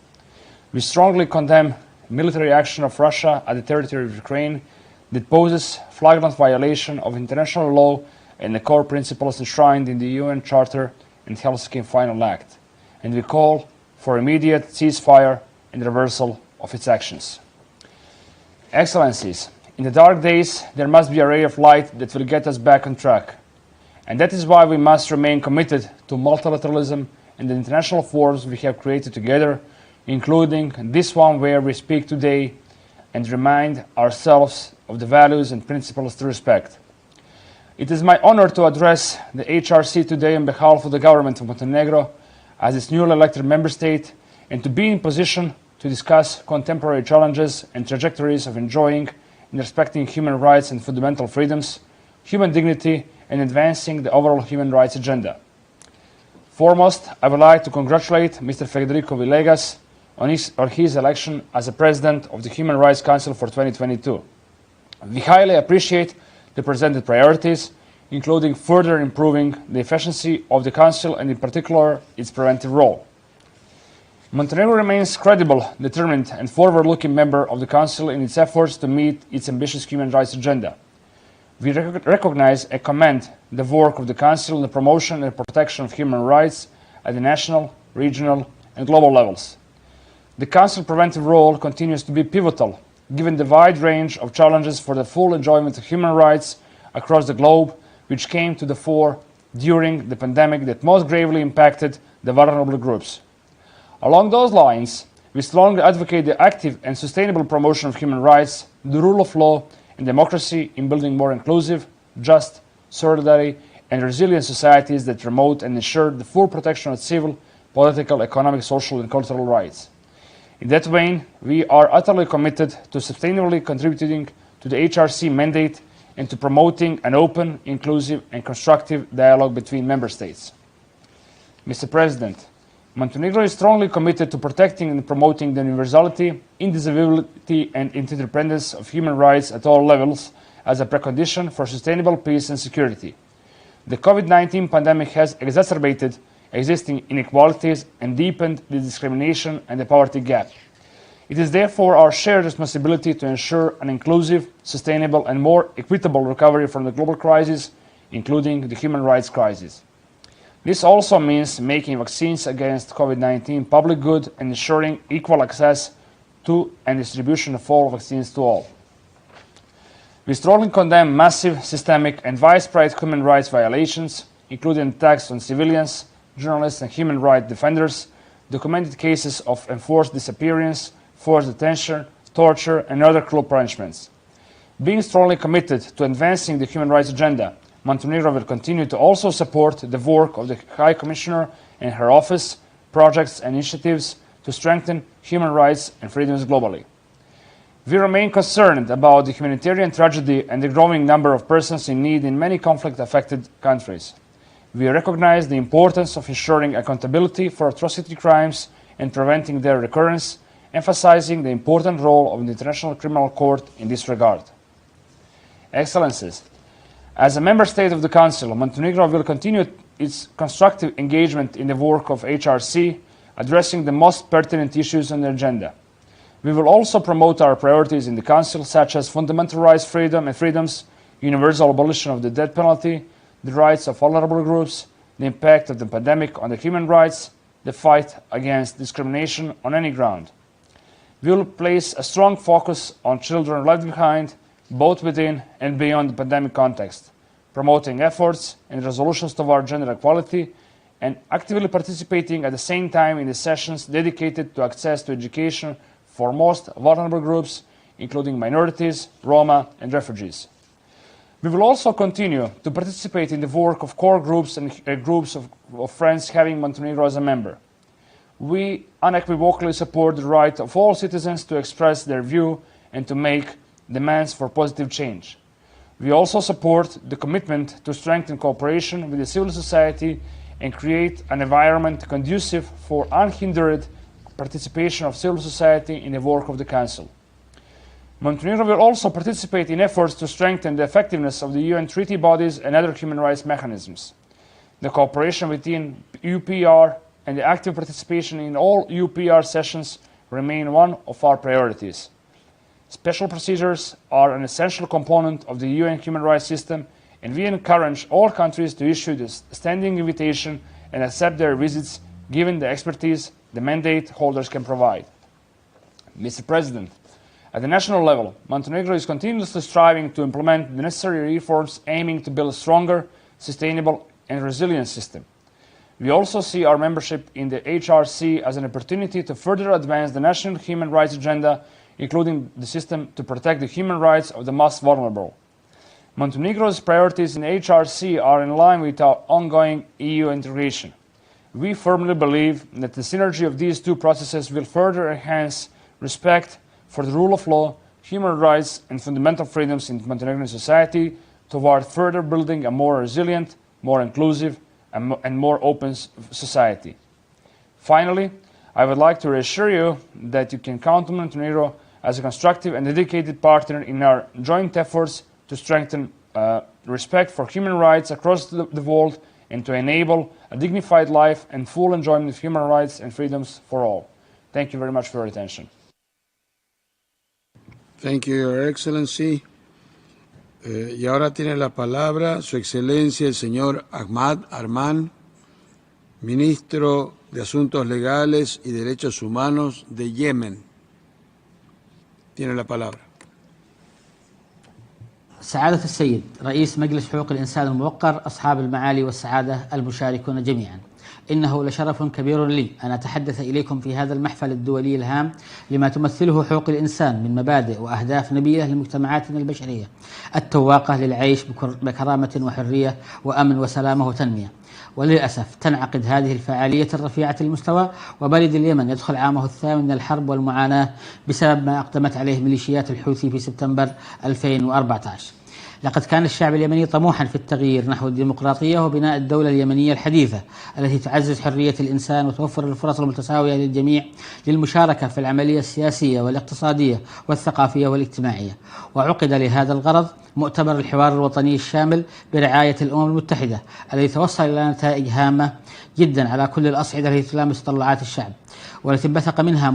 We strongly condemn military action of Russia at the territory of Ukraine that poses flagrant violation of international law and the core principles enshrined in the UN Charter and Helsinki Final Act, and we call for immediate ceasefire and reversal of its actions. Excellencies, in the dark days there must be a ray of light that will get us back on track, and that is why we must remain committed to multilateralism and the international forums we have created together, including this one where we speak today, and remind ourselves of the values and principles to respect. It is my honor to address the HRC today on behalf of the government of Montenegro as its newly elected member state, and to be in position to discuss contemporary challenges and trajectories of enjoying and respecting human rights and fundamental freedoms, human dignity, and advancing the overall human rights agenda. Foremost, I would like to congratulate Mr. Federico Villegas on his election as the President of the Human Rights Council for 2022. We highly appreciate the presented priorities, including further improving the efficiency of the Council and in particular its preventive role. Montenegro remains a credible, determined and forward-looking member of the Council in its efforts to meet its ambitious human rights agenda. We recognize and commend the work of the Council in the promotion and protection of human rights at the national, regional and global levels. The Council's preventive role continues to be pivotal, given the wide range of challenges for the full enjoyment of human rights across the globe, which came to the fore during the pandemic that most gravely impacted the vulnerable groups. Along those lines, we strongly advocate the active and sustainable promotion of human rights, the rule of law, and democracy in building more inclusive, just, solidary, and resilient societies that promote and ensure the full protection of civil, political, economic, social, and cultural rights. In that vein, we are utterly committed to sustainably contributing to the HRC mandate and to promoting an open, inclusive, and constructive dialogue between member states. Mr. President, Montenegro is strongly committed to protecting and promoting the universality, indivisibility, and interdependence of human rights at all levels as a precondition for sustainable peace and security. The COVID-19 pandemic has exacerbated existing inequalities and deepened the discrimination and the poverty gap. It is therefore our shared responsibility to ensure an inclusive, sustainable, and more equitable recovery from the global crisis, including the human rights crisis. This also means making vaccines against COVID-19 public good and ensuring equal access to and distribution of all vaccines to all. We strongly condemn massive, systemic, and widespread human rights violations, including attacks on civilians, journalists, and human rights defenders, documented cases of enforced disappearance, forced detention, torture, and other cruel punishments. Being strongly committed to advancing the human rights agenda, Montenegro will continue to also support the work of the High Commissioner and her office, projects and initiatives to strengthen human rights and freedoms globally. We remain concerned about the humanitarian tragedy and the growing number of persons in need in many conflict-affected countries. We recognize the importance of ensuring accountability for atrocity crimes and preventing their recurrence, emphasizing the important role of the International Criminal Court in this regard. Excellencies, as a member state of the Council, Montenegro will continue its constructive engagement in the work of HRC, addressing the most pertinent issues on the agenda. We will also promote our priorities in the Council, such as fundamental rights, freedoms, universal abolition of the death penalty, the rights of vulnerable groups, the impact of the pandemic on the human rights, the fight against discrimination on any ground. We will place a strong focus on children left behind, both within and beyond the pandemic context, promoting efforts and resolutions toward gender equality, and actively participating at the same time in the sessions dedicated to access to education for most vulnerable groups, including minorities, Roma, and refugees. We will also continue to participate in the work of core groups and groups of friends having Montenegro as a member. We unequivocally support the right of all citizens to express their view and to make demands for positive change. We also support the commitment to strengthen cooperation with the civil society and create an environment conducive for unhindered participation of civil society in the work of the Council. Montenegro will also participate in efforts to strengthen the effectiveness of the UN treaty bodies and other human rights mechanisms. The cooperation within UPR and the active participation in all UPR sessions remain one of our priorities. Special procedures are an essential component of the UN human rights system, and we encourage all countries to issue this standing invitation and accept their visits given the expertise the mandate holders can provide. Mr. President, at the national level, Montenegro is continuously striving to implement the necessary reforms aiming to build a stronger, sustainable, and resilient system. We also see our membership in the HRC as an opportunity to further advance the national human rights agenda, including the system to protect the human rights of the most vulnerable. Montenegro's priorities in HRC are in line with our ongoing EU integration. We firmly believe that the synergy of these two processes will further enhance respect for the rule of law, human rights, and fundamental freedoms in Montenegrin society toward further building a more resilient, more inclusive, and more open society. Finally, I would like to reassure you that you can count on Montenegro as a constructive and dedicated partner in our joint efforts to strengthen respect for human rights across the world and to enable a dignified life and full enjoyment of human rights and freedoms for all. Thank you very much for your attention. Thank you, Your Excellency. Y ahora tiene la palabra Su Excelencia el señor Ahmad Arman, Ministro de Asuntos Legales y Derechos Humanos de Yemen. Tiene la palabra. سعادة السيد رئيس مجلس حقوق الإنسان الموقر، أصحاب المعالي والسعادة المشاركون جميعا، إنه لشرف كبير لي أن أتحدث إليكم في هذا المحفل الدولي الهام لما تمثله حقوق الإنسان من مبادئ وأهداف نبيلة لمجتمعاتنا البشرية التواقة للعيش بكرامة وحرية وأمن وسلامة وتنمية. وللأسف تنعقد هذه الفعالية الرفيعة المستوى وبلد اليمن يدخل عامه الثامن من الحرب والمعاناة بسبب ما أقدمت عليه ميليشيات الحوثي في سبتمبر 2014. لقد كان الشعب اليمني طموحا في التغيير نحو الديمقراطية وبناء الدولة اليمنية الحديثة التي تعزز حرية الإنسان وتوفر الفرص المتساوية للجميع للمشاركة في العملية السياسية والاقتصادية والثقافية والاجتماعية. وعقد لهذا الغرض مؤتمر الحوار الوطني الشامل برعاية الأمم المتحدة الذي توصل إلى نتائج هامة جدا على كل الأصعدة التي تلامس تطلعات الشعب، والتي انبثق منها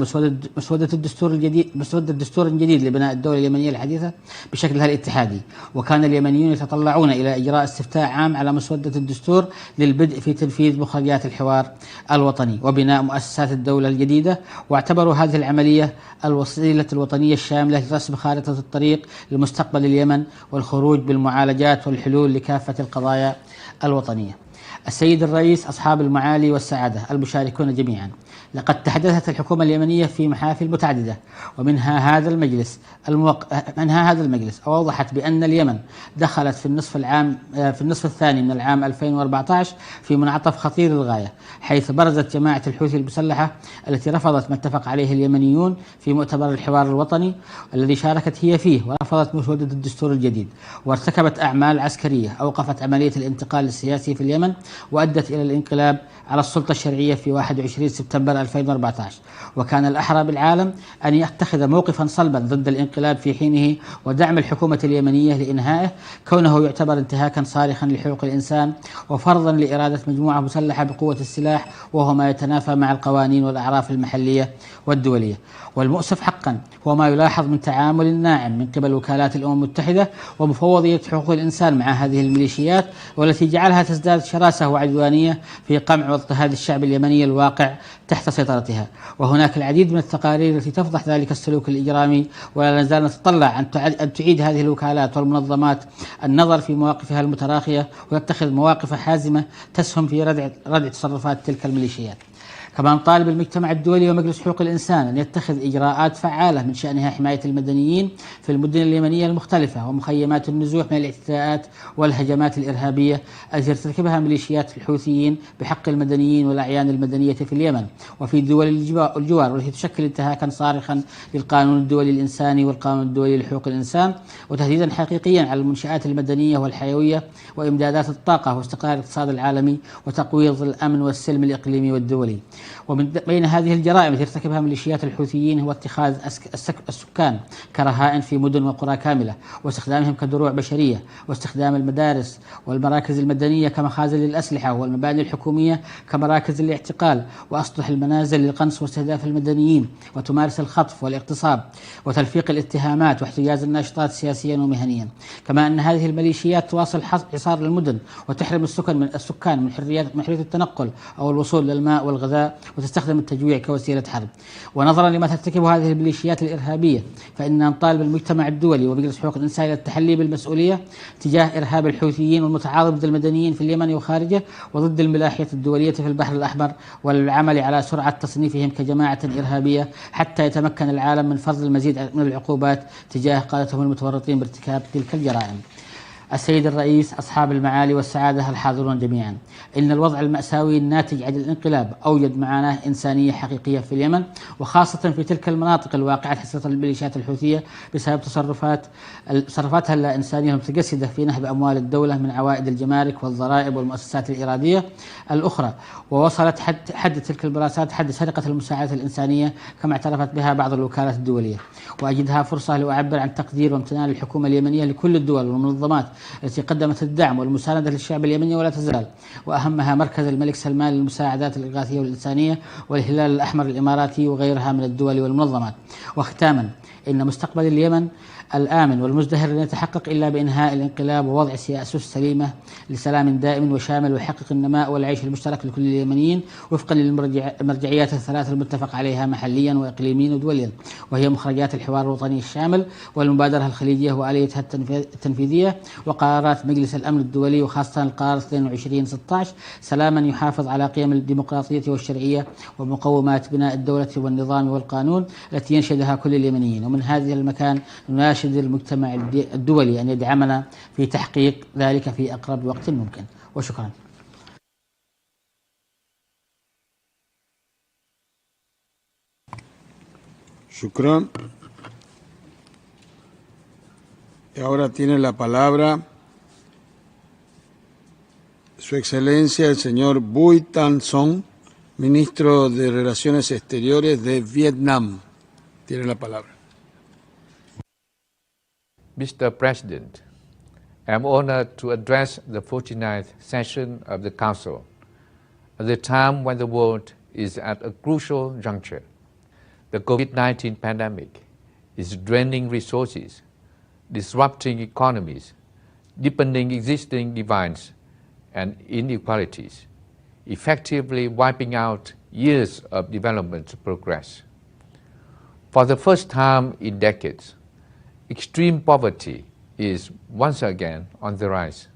مسودة الدستور الجديد لبناء الدولة اليمنية الحديثة بشكلها الاتحادي. وكان اليمنيون يتطلعون إلى إجراء استفتاء عام على مسودة الدستور للبدء في تنفيذ مخرجات الحوار الوطني وبناء مؤسسات الدولة الجديدة، واعتبروا هذه العملية الوسيلة الوطنية الشاملة لرسم خارطة الطريق لمستقبل اليمن والخروج بالمعالجات والحلول لكافة القضايا الوطنية. السيد الرئيس، أصحاب المعالي والسعادة المشاركون جميعا، لقد تحدثت الحكومة اليمنية في محافل متعددة ومنها هذا المجلس أوضحت بأن اليمن دخلت في النصف الثاني من العام 2014 في منعطف خطير للغاية، حيث برزت جماعة الحوثي المسلحة التي رفضت ما اتفق عليه اليمنيون في مؤتمر الحوار الوطني الذي شاركت هي فيه، ورفضت مسودة الدستور الجديد، وارتكبت أعمال عسكرية أوقفت عملية الانتقال السياسي في اليمن وأدت إلى الانقلاب على السلطة الشرعية في 21 سبتمبر 2014. وكان الأحرى بالعالم أن يتخذ موقفا صلبا ضد الانقلاب في حينه ودعم الحكومة اليمنية لإنهائه، كونه يعتبر انتهاكا صارخا لحقوق الإنسان وفرضا لإرادة مجموعة مسلحة بقوة السلاح، وهو ما يتنافى مع القوانين والأعراف المحلية والدولية. والمؤسف حقا هو ما يلاحظ من تعامل ناعم من قبل وكالات الأمم المتحدة ومفوضية حقوق الإنسان مع هذه الميليشيات، والتي جعلها تزداد شراسة وعدوانية في قمع واضطهاد الشعب اليمني الواقع تحت سيطرتها. وهناك العديد من التقارير التي تفضح ذلك السلوك الإجرامي، ولا نزال نتطلع أن تعيد هذه الوكالات والمنظمات النظر في مواقفها المتراخية وتتخذ مواقف حازمة تسهم في ردع تصرفات تلك الميليشيات. كما نطالب المجتمع الدولي ومجلس حقوق الإنسان أن يتخذ إجراءات فعالة من شأنها حماية المدنيين في المدن اليمنية المختلفة ومخيمات النزوح من الاعتداءات والهجمات الإرهابية التي ترتكبها ميليشيات الحوثيين بحق المدنيين والأعيان المدنية في اليمن وفي دول الجوار، والتي تشكل انتهاكا صارخا للقانون الدولي الإنساني والقانون الدولي لحقوق الإنسان، وتهديدا حقيقيا على المنشآت المدنية والحيوية وإمدادات الطاقة واستقرار الاقتصاد العالمي وتقويض الأمن والسلم الإقليمي والدولي. ومن بين هذه الجرائم التي ارتكبها ميليشيات الحوثيين هو اتخاذ السكان كرهائن في مدن وقرى كاملة، واستخدامهم كدروع بشرية، واستخدام المدارس والمراكز المدنية كمخازن للأسلحة، والمباني الحكومية كمراكز للاعتقال، وأسطح المنازل للقنص واستهداف المدنيين، وتمارس الخطف والاغتصاب وتلفيق الاتهامات واحتجاز الناشطات سياسيا ومهنيا. كما أن هذه الميليشيات تواصل حصار المدن وتحرم السكان من حرية التنقل أو الوصول للماء والغذاء، وتستخدم التجويع كوسيلة حرب. ونظرا لما ترتكبه هذه الميليشيات الإرهابية، فإننا نطالب المجتمع الدولي ومجلس حقوق الإنسان التحلي بالمسؤولية تجاه إرهاب الحوثيين والمتعاظم ضد المدنيين في اليمن وخارجه، وضد الملاحية الدولية في البحر الأحمر، والعمل على سرعة تصنيفهم كجماعة إرهابية حتى يتمكن العالم من فرض المزيد من العقوبات تجاه قادتهم المتورطين بارتكاب تلك الجرائم. السيد الرئيس، أصحاب المعالي والسعادة الحاضرون جميعا، إن الوضع المأساوي الناتج عن الانقلاب أوجد معاناة إنسانية حقيقية في اليمن، وخاصة في تلك المناطق الواقعة تحت سيطرة الميليشيات الحوثية بسبب تصرفاتها اللا إنسانية المتجسدة في نهب أموال الدولة من عوائد الجمارك والضرائب والمؤسسات الإرادية الأخرى. ووصلت حد تلك الممارسات حد سرقة المساعدة الإنسانية كما اعترفت بها بعض الوكالات الدولية. وأجدها فرصة لأعبر عن تقدير وامتنان الحكومة اليمنية لكل الدول والمنظمات التي قدمت الدعم والمساندة للشعب اليمني ولا تزال، وأهمها مركز الملك سلمان للمساعدات الإغاثية والإنسانية، والهلال الأحمر الإماراتي، وغيرها من الدول والمنظمات. وختاما، إن مستقبل اليمن الآمن والمزدهر لن يتحقق إلا بإنهاء الانقلاب ووضع سياسة سليمة لسلام دائم وشامل ويحقق النماء والعيش المشترك لكل اليمنيين وفقا للمرجعيات الثلاث المتفق عليها محليا وإقليميا ودوليا، وهي مخرجات الحوار الوطني الشامل والمبادرة الخليجية وآليتها التنفيذية وقرارات مجلس الأمن الدولي، وخاصة القرار 22/16 سلاما يحافظ على قيم الديمقراطية والشرعية ومقومات بناء الدولة والنظام والقانون التي ينشدها كل اليمنيين. ومن هذه المكان نناشد المجتمع الدولي أن يدعمنا في تحقيق ذلك في أقرب وقت ممكن. وشكرا. Shukran. Y ahora tiene la palabra Su Excelencia el señor Bui Tan Son, Ministro de Relaciones Exteriores de Vietnam. Tiene la palabra. Mr. President, I am honored to address the 49th session of the Council at the time when the world is at a crucial juncture. The COVID-19 pandemic is draining resources, disrupting economies, deepening existing divides and inequalities, effectively wiping out years of development progress. For the first time in decades, extreme poverty is once again on the rise.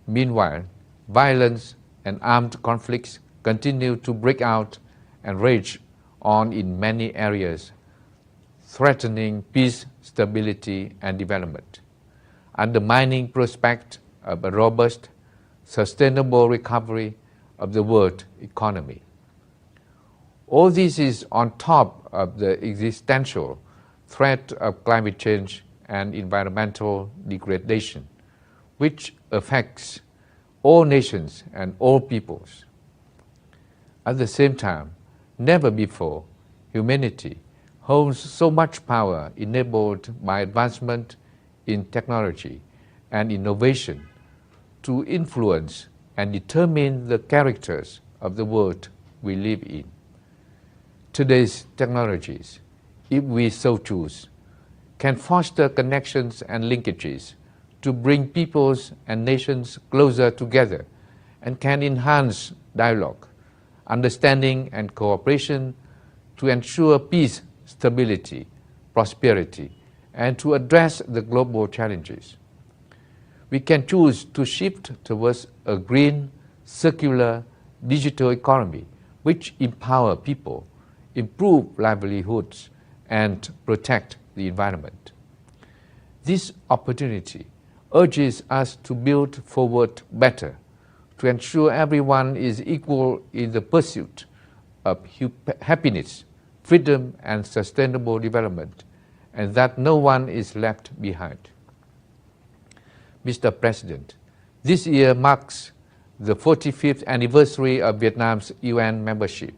Meanwhile, violence and armed conflicts continue to break out and rage on in many areas, threatening peace, stability, and development, undermining prospect of a robust, sustainable recovery of the world economy. All this is on top of the existential threat of climate change and environmental degradation, which affects all nations and all peoples. At the same time, Never before, humanity holds so much power enabled by advancement in technology and innovation to influence and determine the characters of the world we live in. Today's technologies, if we so choose, can foster connections and linkages to bring peoples and nations closer together and can enhance dialogue, understanding and cooperation to ensure peace, stability, prosperity, and to address the global challenges. We can choose to shift towards a green, circular, digital economy which empower people, improve livelihoods, and protect the environment. This opportunity urges us to build forward better, to ensure everyone is equal in the pursuit of happiness, freedom, and sustainable development, and that no one is left behind. Mr. President, this year marks the 45th anniversary of Vietnam's UN membership.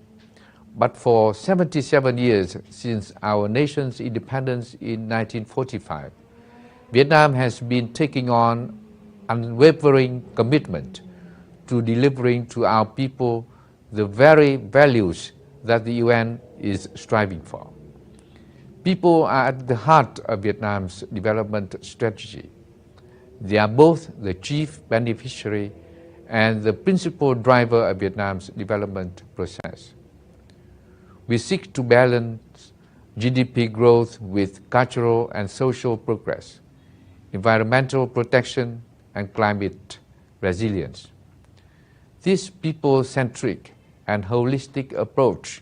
But for 77 years since our nation's independence in 1945, Vietnam has been taking on unwavering commitment to delivering to our people the very values that the UN is striving for. People are at the heart of Vietnam's development strategy. They are both the chief beneficiary and the principal driver of Vietnam's development process. We seek to balance GDP growth with cultural and social progress, environmental protection, and climate resilience. This people-centric and holistic approach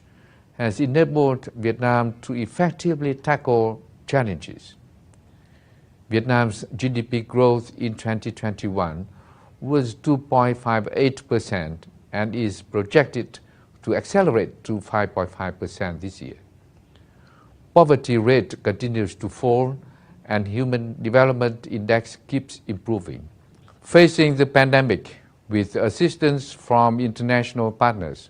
has enabled Vietnam to effectively tackle challenges. Vietnam's GDP growth in 2021 was 2.58% and is projected to accelerate to 5.5% this year. Poverty rate continues to fall and Human Development Index keeps improving. Facing the pandemic with assistance from international partners,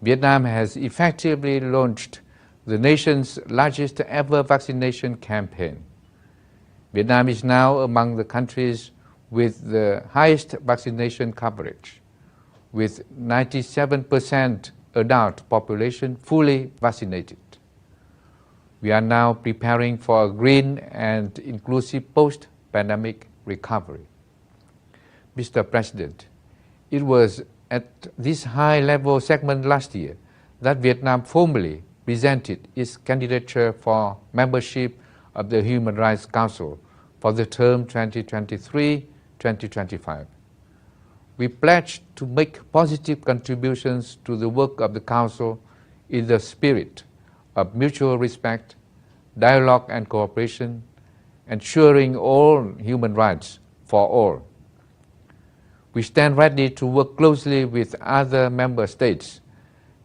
Vietnam has effectively launched the nation's largest ever vaccination campaign. Vietnam is now among the countries with the highest vaccination coverage, with 97% adult population fully vaccinated. We are now preparing for a green and inclusive post-pandemic recovery. Mr. President, it was at this high-level segment last year that Vietnam formally presented its candidature for membership of the Human Rights Council for the term 2023-2025. We pledged to make positive contributions to the work of the Council in the spirit of mutual respect, dialogue and cooperation, ensuring all human rights for all. We stand ready to work closely with other member states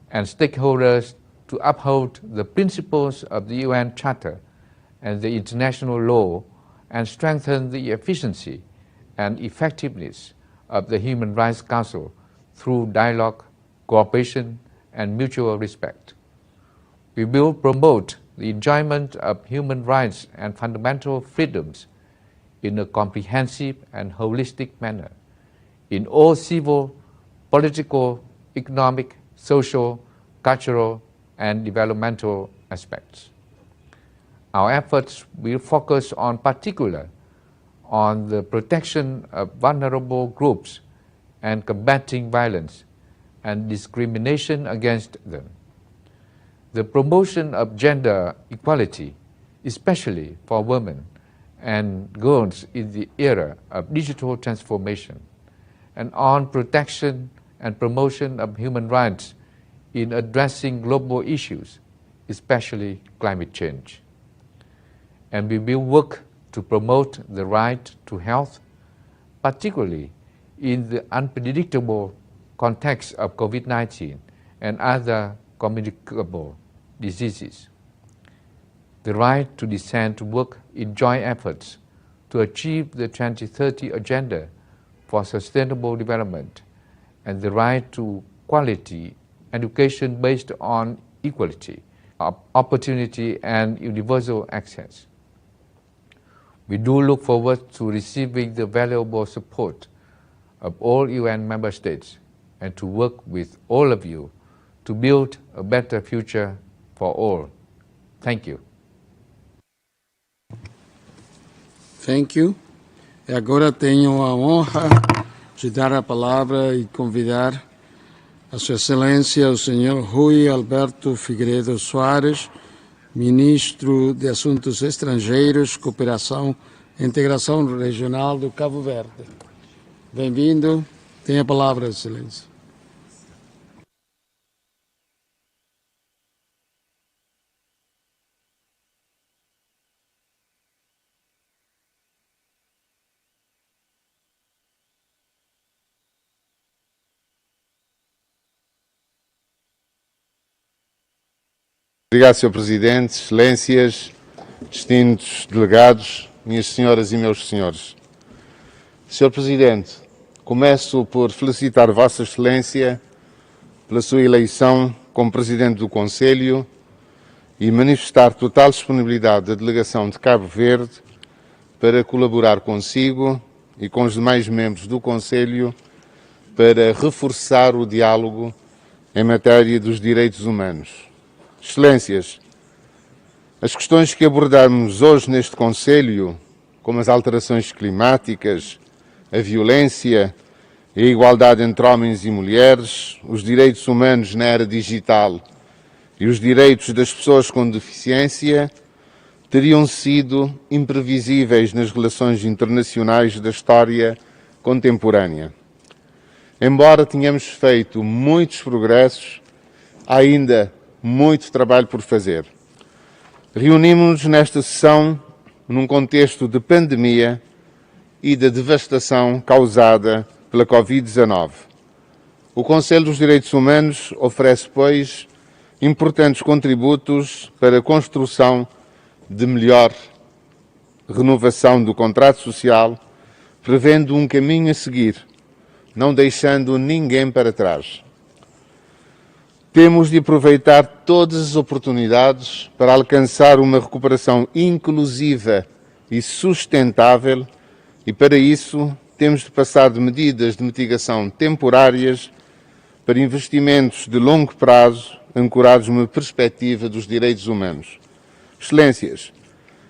and stakeholders to uphold the principles of the UN Charter and the international law and strengthen the efficiency and effectiveness of the Human Rights Council through dialogue, cooperation, and mutual respect. We will promote the enjoyment of human rights and fundamental freedoms in a comprehensive and holistic manner in all civil, political, economic, social, cultural, and developmental aspects. Our efforts will focus on particular on the protection of vulnerable groups and combating violence and discrimination against them. The promotion of gender equality, especially for women and girls in the era of digital transformation, and on protection and promotion of human rights in addressing global issues, especially climate change. And we will work to promote the right to health, particularly in the unpredictable context of COVID-19 and other communicable diseases. The right to decent work in joint efforts to achieve the 2030 Agenda for Sustainable Development, and the right to quality education based on equality, opportunity and universal access. We do look forward to receiving the valuable support of all UN member states and to work with all of you to build a better future for all. Thank you. Thank you. E agora tenho a honra de dar a palavra e convidar a Sua Excelência o Sr. Rui Alberto Figueiredo Soares, Ministro de Assuntos Estrangeiros, Cooperação e Integração Regional do Cabo Verde. Bem-vindo. Tem a palavra, Excelência. Obrigado, Sr. Presidente, Excelências, distintos delegados, minhas senhoras e meus senhores. Sr. Presidente, começo por felicitar Vossa Excelência pela sua eleição como Presidente do Conselho e manifestar total disponibilidade da delegação de Cabo Verde para colaborar consigo e com os demais membros do Conselho para reforçar o diálogo em matéria dos direitos humanos. Excelências, as questões que abordamos hoje neste Conselho, como as alterações climáticas, a violência e a igualdade entre homens e mulheres, os direitos humanos na era digital e os direitos das pessoas com deficiência, teriam sido imprevisíveis nas relações internacionais da história contemporânea. Embora tenhamos feito muitos progressos, há ainda muito trabalho por fazer. Reunimos-nos nesta sessão num contexto de pandemia e da devastação causada pela Covid-19. O Conselho dos Direitos Humanos oferece, pois, importantes contributos para a construção de melhor renovação do contrato social, prevendo um caminho a seguir, não deixando ninguém para trás. Temos de aproveitar todas as oportunidades para alcançar uma recuperação inclusiva e sustentável e, para isso, temos de passar de medidas de mitigação temporárias para investimentos de longo prazo ancorados numa perspectiva dos direitos humanos. Excelências,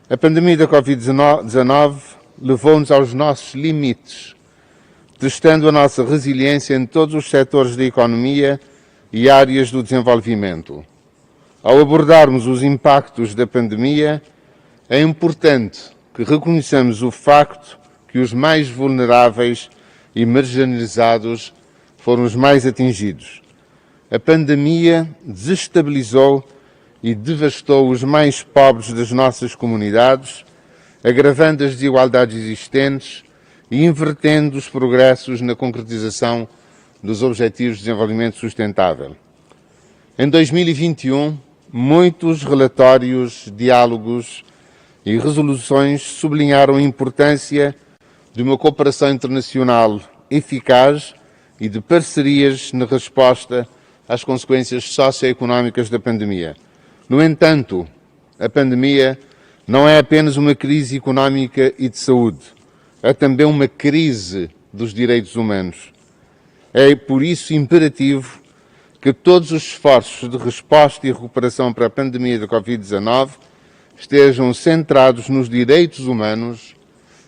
a pandemia da Covid-19 levou-nos aos nossos limites, testando a nossa resiliência em todos os setores da economia e áreas do desenvolvimento. Ao abordarmos os impactos da pandemia, é importante que reconheçamos o facto que os mais vulneráveis e marginalizados foram os mais atingidos. A pandemia desestabilizou e devastou os mais pobres das nossas comunidades, agravando as desigualdades existentes e invertendo os progressos na concretização dos Objetivos de Desenvolvimento Sustentável. Em 2021, muitos relatórios, diálogos e resoluções sublinharam a importância de uma cooperação internacional eficaz e de parcerias na resposta às consequências socioeconómicas da pandemia. No entanto, a pandemia não é apenas uma crise económica e de saúde, é também uma crise dos direitos humanos. É, por isso, imperativo que todos os esforços de resposta e recuperação para a pandemia da Covid-19 estejam centrados nos direitos humanos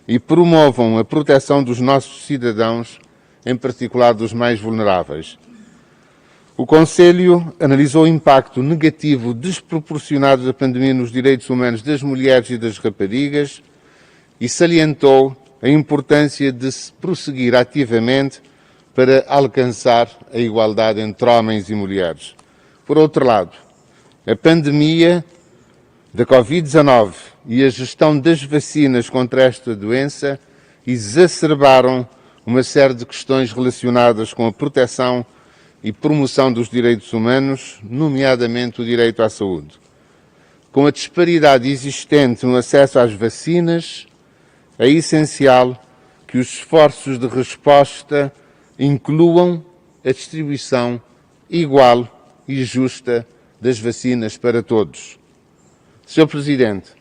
e promovam a proteção dos nossos cidadãos, em particular dos mais vulneráveis. O Conselho analisou o impacto negativo desproporcionado da pandemia nos direitos humanos das mulheres e das raparigas e salientou a importância de se prosseguir ativamente para alcançar a igualdade entre homens e mulheres. Por outro lado, a pandemia da Covid-19 e a gestão das vacinas contra esta doença exacerbaram uma série de questões relacionadas com a proteção e promoção dos direitos humanos, nomeadamente o direito à saúde. Com a disparidade existente no acesso às vacinas, é essencial que os esforços de resposta incluam a distribuição igual e justa das vacinas para todos. Sr. Presidente,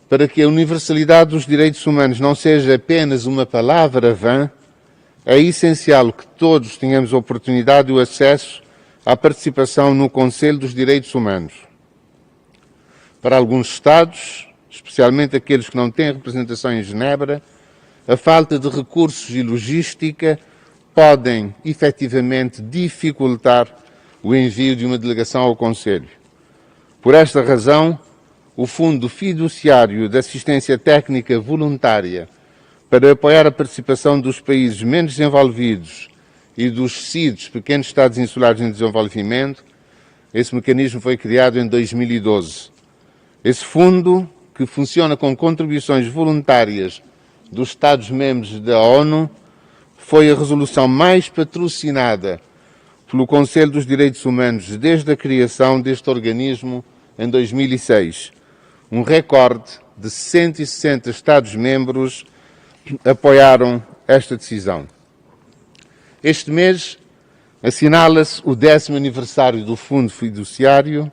para que a universalidade dos direitos humanos não seja apenas uma palavra vã, é essencial que todos tenhamos a oportunidade e o acesso à participação no Conselho dos Direitos Humanos. Para alguns Estados, especialmente aqueles que não têm representação em Genebra, a falta de recursos e logística podem, efetivamente, dificultar o envio de uma delegação ao Conselho. Por esta razão, o Fundo Fiduciário de Assistência Técnica Voluntária para apoiar a participação dos países menos desenvolvidos e dos CIDs, Pequenos Estados Insulares em Desenvolvimento, esse mecanismo foi criado em 2012. Esse fundo, que funciona com contribuições voluntárias dos Estados-membros da ONU, foi a resolução mais patrocinada pelo Conselho dos Direitos Humanos desde a criação deste organismo em 2006. Um recorde de 160 Estados-membros apoiaram esta decisão. Este mês assinala-se o 10º aniversário do Fundo Fiduciário,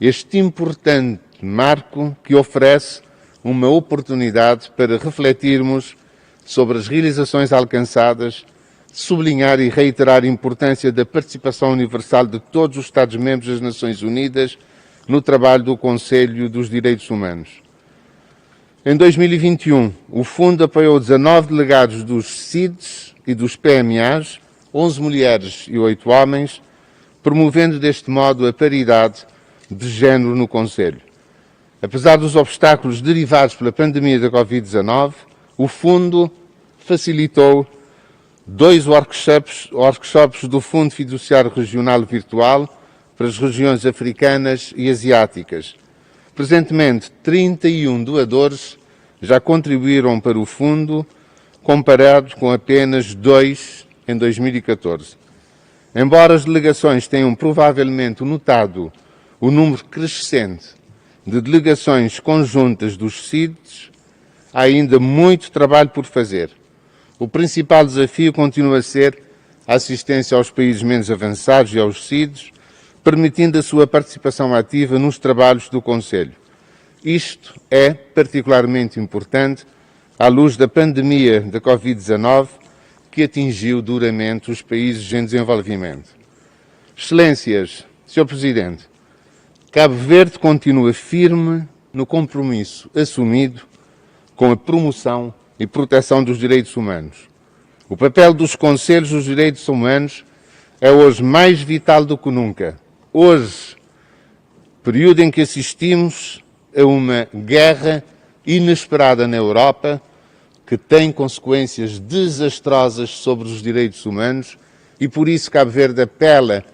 este importante marco que oferece uma oportunidade para refletirmos sobre as realizações alcançadas, sublinhar e reiterar a importância da participação universal de todos os Estados-membros das Nações Unidas no trabalho do Conselho dos Direitos Humanos. Em 2021, o Fundo apoiou 19 delegados dos CIDs e dos PMAs, 11 mulheres e 8 homens, promovendo deste modo a paridade de género no Conselho. Apesar dos obstáculos derivados pela pandemia da Covid-19, o Fundo facilitou 2 workshops do Fundo Fiduciário Regional Virtual para as regiões africanas e asiáticas. Presentemente, 31 doadores já contribuíram para o Fundo, comparado com apenas 2 em 2014. Embora as delegações tenham provavelmente notado o número crescente de delegações conjuntas dos CIDs, há ainda muito trabalho por fazer. O principal desafio continua a ser a assistência aos países menos avançados e aos CIDs, permitindo a sua participação ativa nos trabalhos do Conselho. Isto é particularmente importante à luz da pandemia da Covid-19, que atingiu duramente os países em desenvolvimento. Excelências, Sr. Presidente, Cabo Verde continua firme no compromisso assumido com a promoção e proteção dos direitos humanos. O papel dos Conselhos dos Direitos Humanos é hoje mais vital do que nunca. Hoje, período em que assistimos a uma guerra inesperada na Europa, que tem consequências desastrosas sobre os direitos humanos, e por isso Cabo Verde apela,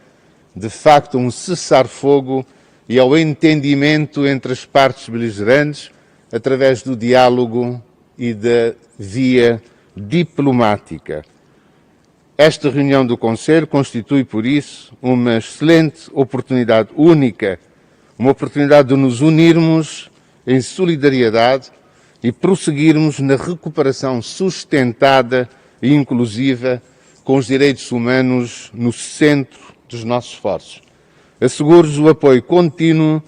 de facto, a um cessar-fogo e ao entendimento entre as partes beligerantes através do diálogo e da via diplomática. Esta reunião do Conselho constitui, por isso, uma excelente oportunidade única, uma oportunidade de nos unirmos em solidariedade e prosseguirmos na recuperação sustentada e inclusiva com os direitos humanos no centro dos nossos esforços. Asseguro-vos o apoio contínuo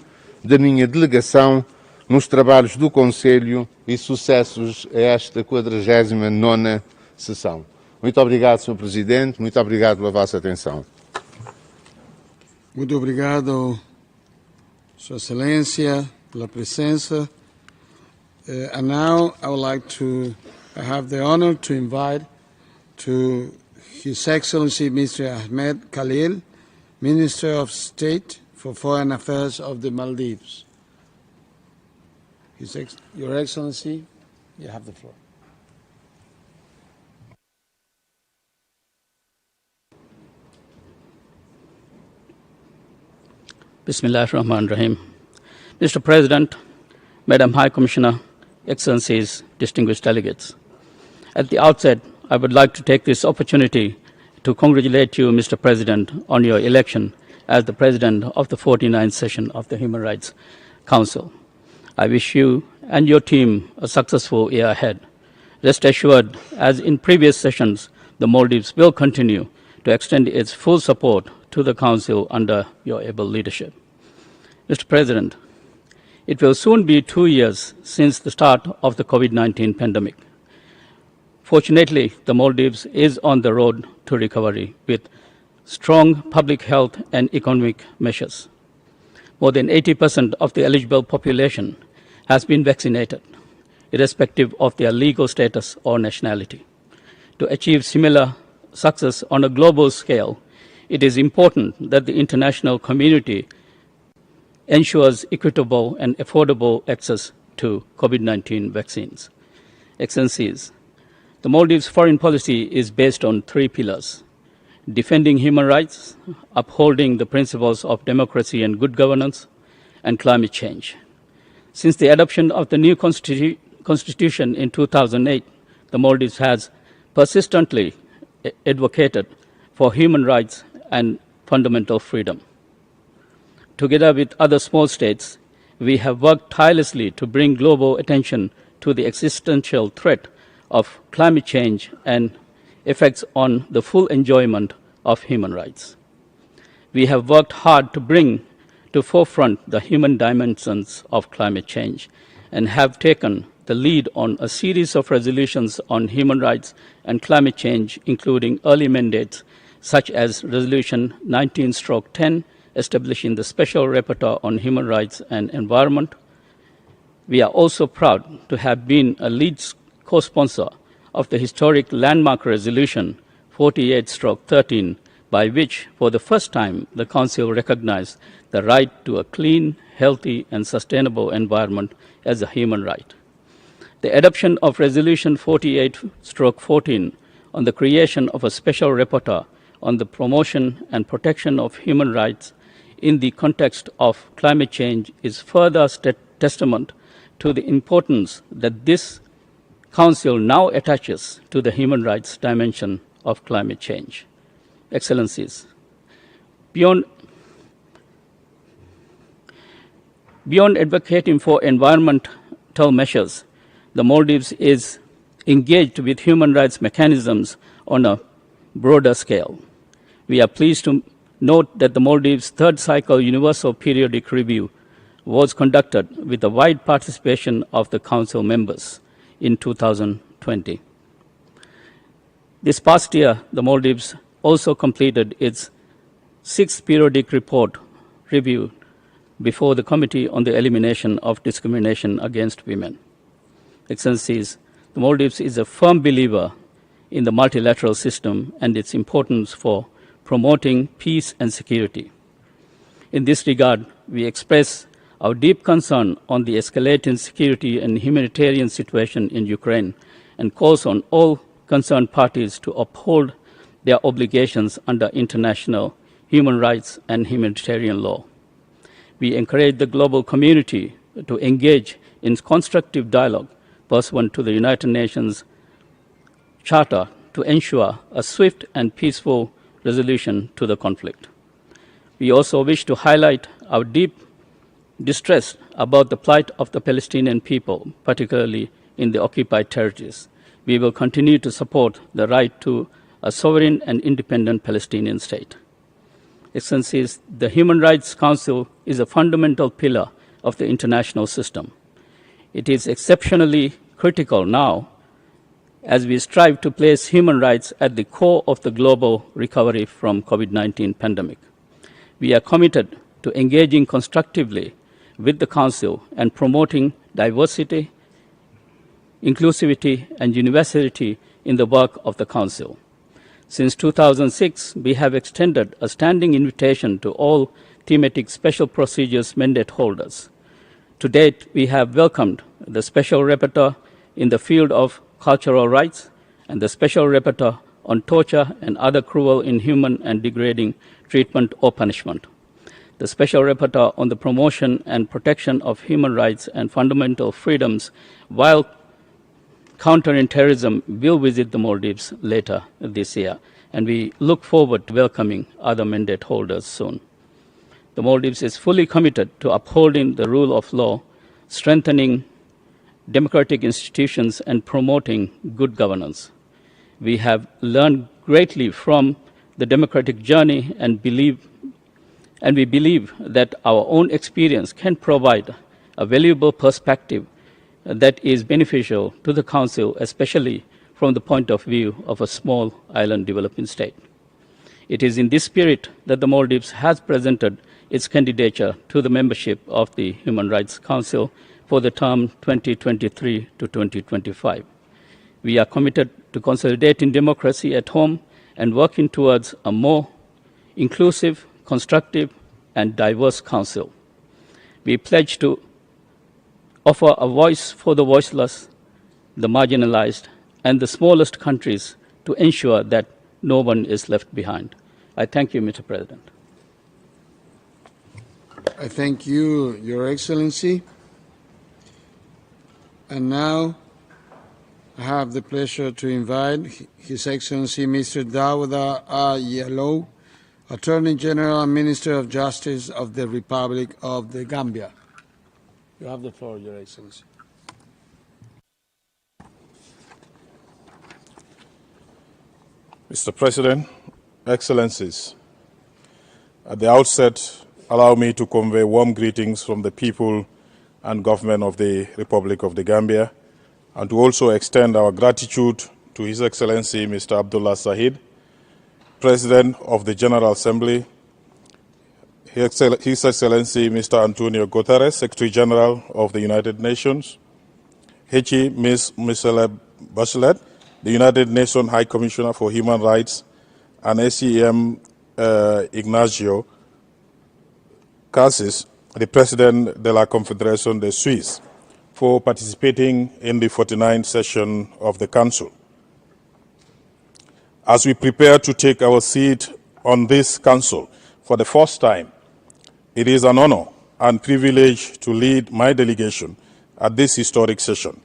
da minha delegação nos trabalhos do Conselho e sucessos a esta 49ª sessão. Muito obrigado, Sr. Presidente. Muito obrigado pela vossa atenção. Muito obrigado, Sua Excelência, pela presença. And now I would like to have the honor to invite to His Excellency Mr. Ahmed Khalil, Minister of State for Foreign Affairs of the Maldives. Your Excellency, you have the floor. Bismillah ar-Rahman ar-Rahim. Mr. President, Madam High Commissioner, Excellencies, distinguished delegates. At the outset, I would like to take this opportunity to congratulate you, Mr. President, on your election as the President of the 49th session of the Human Rights Council. I wish you and your team a successful year ahead. Rest assured, as in previous sessions, the Maldives will continue to extend its full support to to the Council under your able leadership. Mr. President, it will soon be 2 years since the start of the COVID-19 pandemic. Fortunately, the Maldives is on the road to recovery with strong public health and economic measures. More than 80% of the eligible population has been vaccinated, irrespective of their legal status or nationality. To achieve similar success on a global scale, it is important that the international community ensures equitable and affordable access to COVID-19 vaccines. Excellencies, the Maldives' foreign policy is based on 3 pillars: defending human rights, upholding the principles of democracy and good governance, and climate change. Since the adoption of the new constitution in 2008, the Maldives has persistently advocated for human rights and fundamental freedom. Together with other small states, we have worked tirelessly to bring global attention to the existential threat of climate change and effects on the full enjoyment of human rights. We have worked hard to bring to forefront the human dimensions of climate change and have taken the lead on a series of resolutions on human rights and climate change, including early mandates such as Resolution 19/10, establishing the Special Rapporteur on Human Rights and Environment. We are also proud to have been a lead co-sponsor of the historic landmark Resolution 48/13, by which, for the first time, the Council recognized the right to a clean, healthy, and sustainable environment as a human right. The adoption of Resolution 48/14 on the creation of a Special Rapporteur on the promotion and protection of human rights in the context of climate change is further testament to the importance that this Council now attaches to the human rights dimension of climate change. Excellencies, beyond advocating for environmental measures, the Maldives is engaged with human rights mechanisms on a broader scale. We are pleased to note that the Maldives' third cycle Universal Periodic Review was conducted with the wide participation of the Council members in 2020. This past year, the Maldives also completed its 6th periodic report review before the Committee on the Elimination of Discrimination Against Women. Excellencies, the Maldives is a firm believer in the multilateral system and its importance for promoting peace and security. In this regard, we express our deep concern on the escalating security and humanitarian situation in Ukraine and calls on all concerned parties to uphold their obligations under international human rights and humanitarian law. We encourage the global community to engage in constructive dialogue pursuant to the United Nations Charter to ensure a swift and peaceful resolution to the conflict. We also wish to highlight our deep distress about the plight of the Palestinian people, particularly in the occupied territories. We will continue to support the right to a sovereign and independent Palestinian state. Excellencies, the Human Rights Council is a fundamental pillar of the international system. It is exceptionally critical now as we strive to place human rights at the core of the global recovery from COVID-19 pandemic. We are committed to engaging constructively with the Council and promoting diversity, inclusivity, and universality in the work of the Council. Since 2006, we have extended a standing invitation to all thematic special procedures mandate holders. To date, we have welcomed the Special Rapporteur in the field of cultural rights and the Special Rapporteur on torture and other cruel, inhuman, and degrading treatment or punishment. The Special Rapporteur on the promotion and protection of human rights and fundamental freedoms while countering terrorism will visit the Maldives later this year, and we look forward to welcoming other mandate holders soon. The Maldives is fully committed to upholding the rule of law, strengthening democratic institutions, and promoting good governance. We have learned greatly from the democratic journey and we believe that our own experience can provide a valuable perspective that is beneficial to the Council, especially from the point of view of a small island developing state. It is in this spirit that the Maldives has presented its candidature to the membership of the Human Rights Council for the term 2023 to 2025. We are committed to consolidating democracy at home and working towards a more inclusive, constructive, and diverse council. We pledge to offer a voice for the voiceless, the marginalized, and the smallest countries to ensure that no one is left behind. I thank you, Mr. President. I thank you, Your Excellency. And now I have the pleasure to invite His Excellency Mr. Dawda Ayalo, Attorney General and Minister of Justice of the Republic of the Gambia. You have the floor, Your Excellency. Mr. President, Excellencies, at the outset, allow me to convey warm greetings from the people and government of the Republic of the Gambia, and to also extend our gratitude to His Excellency Mr. Abdullah Sahid, President of the General Assembly, His Excellency Mr. Antonio Guterres, Secretary General of the United Nations, H.E. Ms. Michelle Bachelet, the United Nations High Commissioner for Human Rights, and SEM Ignacio Cassis, the President de la Confederación de Suisse, for participating in the 49th session of the Council. As we prepare to take our seat on this Council for the first time, it is an honor and privilege to lead my delegation at this historic session.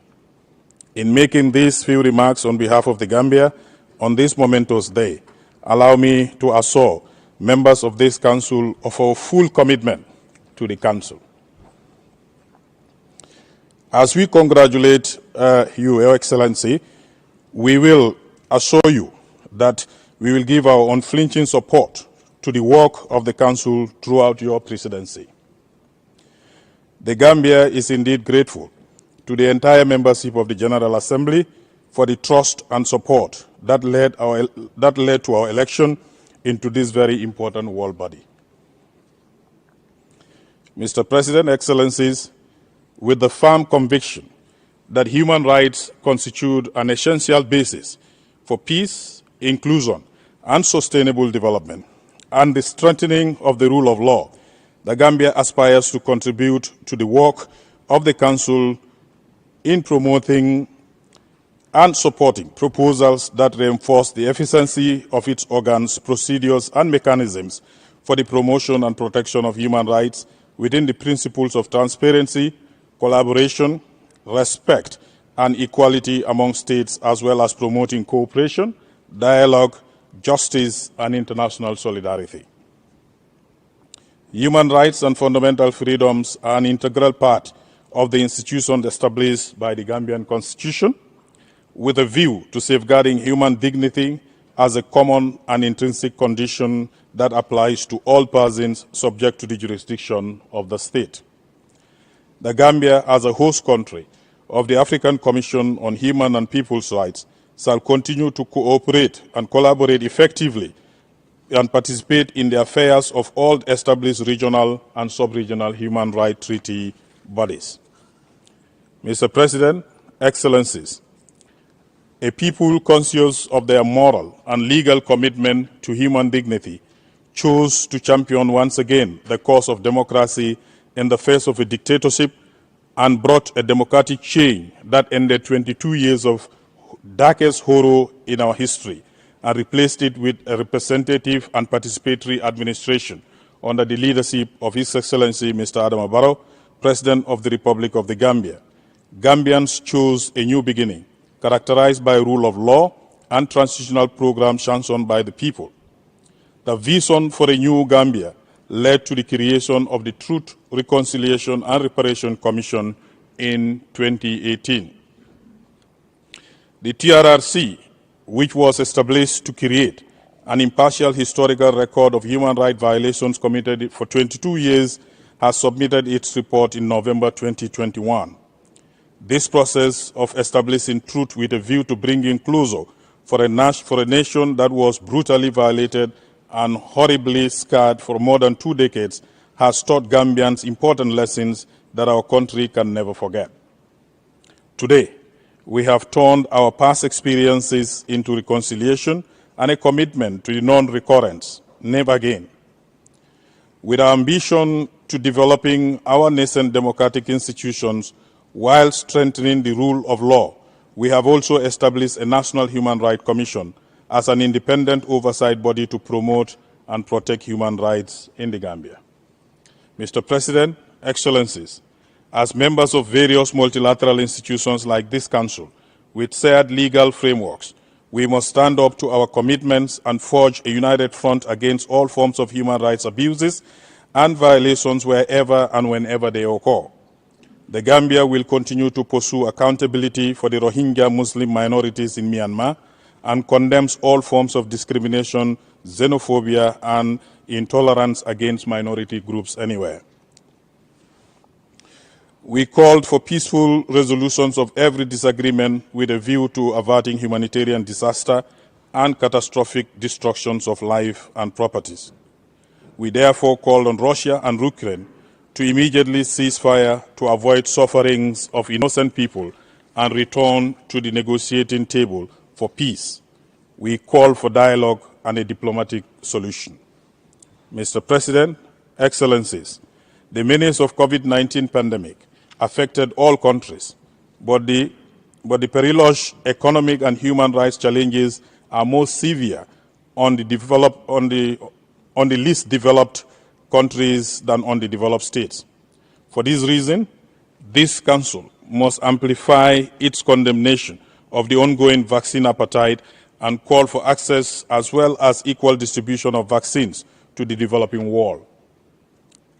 In making these few remarks on behalf of the Gambia on this momentous day, allow me to assure members of this Council of our full commitment to the Council. As we congratulate you, Your Excellency, we will assure you that we will give our unflinching support to the work of the Council throughout your presidency. The Gambia is indeed grateful to the entire membership of the General Assembly for the trust and support that led to our election into this very important world body. Mr. President, Excellencies, with the firm conviction that human rights constitute an essential basis for peace, inclusion, and sustainable development, and the strengthening of the rule of law, the Gambia aspires to contribute to the work of the Council in promoting and supporting proposals that reinforce the efficiency of its organs, procedures, and mechanisms for the promotion and protection of human rights within the principles of transparency, collaboration, respect, and equality among states, as well as promoting cooperation, dialogue, justice, and international solidarity. Human rights and fundamental freedoms are an integral part of the institutions established by the Gambian Constitution, with a view to safeguarding human dignity as a common and intrinsic condition that applies to all persons subject to the jurisdiction of the state. The Gambia, as a host country of the African Commission on Human and People's Rights, shall continue to cooperate and collaborate effectively and participate in the affairs of all established regional and sub-regional human rights treaty bodies. Mr. President, Excellencies, a people conscious of their moral and legal commitment to human dignity chose to champion once again the cause of democracy in the face of a dictatorship and brought a democratic change that ended 22 years of darkest horror in our history and replaced it with a representative and participatory administration under the leadership of His Excellency Mr. Adama Barrow, President of the Republic of the Gambia. Gambians chose a new beginning, characterized by rule of law and transitional program sanctioned by the people. The vision for a new Gambia led to the creation of the Truth, Reconciliation and Reparation Commission in 2018. The TRRC, which was established to create an impartial historical record of human rights violations committed for 22 years, has submitted its report in November 2021. This process of establishing truth with a view to bringing closure for a nation that was brutally violated and horribly scarred for more than 2 decades has taught Gambians important lessons that our country can never forget. Today, we have turned our past experiences into reconciliation and a commitment to non-recurrence, never again. With our ambition to developing our nascent democratic institutions while strengthening the rule of law, we have also established a National Human Rights Commission as an independent oversight body to promote and protect human rights in the Gambia. Mr. President, Excellencies, as members of various multilateral institutions like this Council, with shared legal frameworks, we must stand up to our commitments and forge a united front against all forms of human rights abuses and violations wherever and whenever they occur. The Gambia will continue to pursue accountability for the Rohingya Muslim minorities in Myanmar and condemns all forms of discrimination, xenophobia, and intolerance against minority groups anywhere. We called for peaceful resolutions of every disagreement with a view to averting humanitarian disaster and catastrophic destructions of life and properties. We therefore called on Russia and Ukraine to immediately cease fire to avoid sufferings of innocent people and return to the negotiating table for peace. We call for dialogue and a diplomatic solution. Mr. President, Excellencies, the menace of COVID-19 pandemic affected all countries, but the perilous economic and human rights challenges are more severe on the least developed countries than on the developed states. For this reason, this Council must amplify its condemnation of the ongoing vaccine appetite and call for access as well as equal distribution of vaccines to the developing world.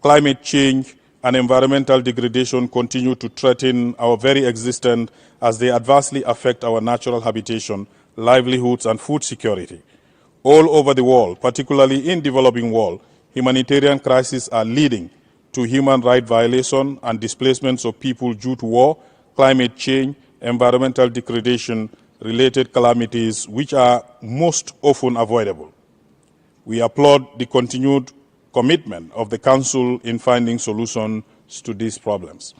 Climate change and environmental degradation continue to threaten our very existence as they adversely affect our natural habitation, livelihoods, and food security. All over the world, particularly in the developing world, humanitarian crises are leading to human rights violations and displacements of people due to war, climate change, environmental degradation, related calamities, which are most often avoidable. We applaud the continued commitment of the Council in finding solutions to these problems.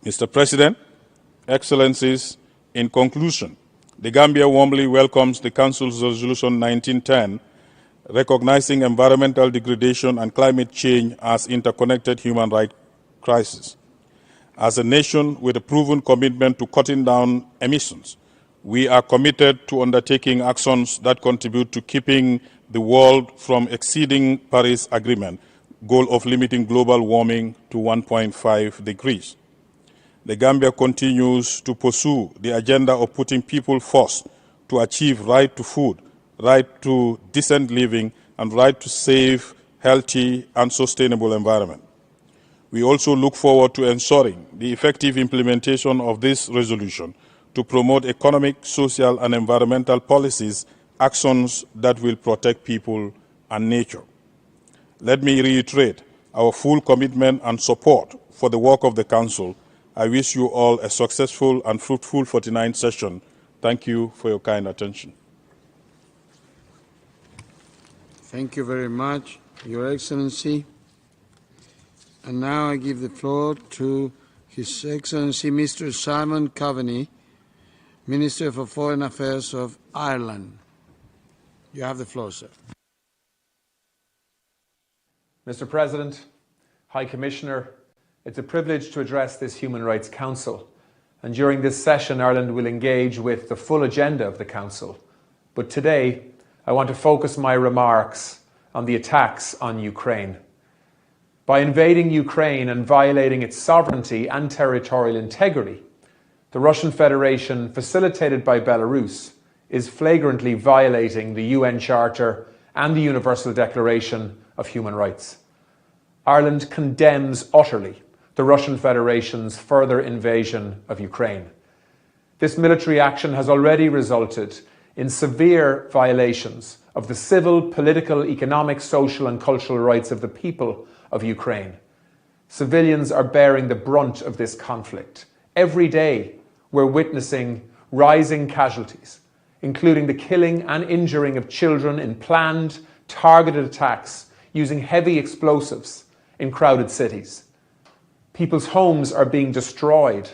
Mr. President, Excellencies, in conclusion, the Gambia warmly welcomes the Council's Resolution 1910, recognizing environmental degradation and climate change as interconnected human rights crises. As a nation with a proven commitment to cutting down emissions, we are committed to undertaking actions that contribute to keeping the world from exceeding Paris Agreement goal of limiting global warming to 1.5 degrees. The Gambia continues to pursue the agenda of putting people first to achieve right to food, right to decent living, and right to safe, healthy, and sustainable environment. We also look forward to ensuring the effective implementation of this resolution to promote economic, social, and environmental policies, actions that will protect people and nature. Let me reiterate our full commitment and support for the work of the Council. I wish you all a successful and fruitful 49th session. Thank you for your kind attention. Thank you very much, Your Excellency. And now I give the floor to His Excellency Mr. Simon Cavani, Minister for Foreign Affairs of Ireland. You have the floor, sir. Mr. President, High Commissioner, it's a privilege to address this Human Rights Council. And during this session, Ireland will engage with the full agenda of the Council. But today, I want to focus my remarks on the attacks on Ukraine. By invading Ukraine and violating its sovereignty and territorial integrity, the Russian Federation, facilitated by Belarus, is flagrantly violating the UN Charter and the Universal Declaration of Human Rights. Ireland condemns utterly the Russian Federation's further invasion of Ukraine. This military action has already resulted in severe violations of the civil, political, economic, social and cultural rights of the people of Ukraine. Civilians are bearing the brunt of this conflict. Every day we're witnessing rising casualties, including the killing and injuring of children in planned, targeted attacks using heavy explosives in crowded cities. People's homes are being destroyed.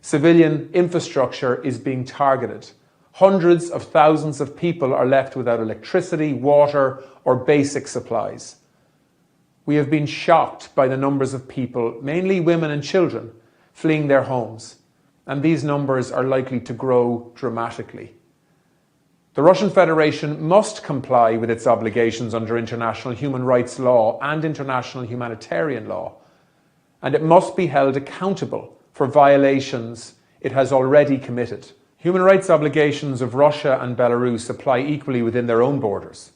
Civilian infrastructure is being targeted. Hundreds of thousands of people are left without electricity, water, or basic supplies. We have been shocked by the numbers of people, mainly women and children, fleeing their homes, and these numbers are likely to grow dramatically. The Russian Federation must comply with its obligations under international human rights law and international humanitarian law, and it must be held accountable for violations it has already committed. Human rights obligations of Russia and Belarus apply equally within their own borders.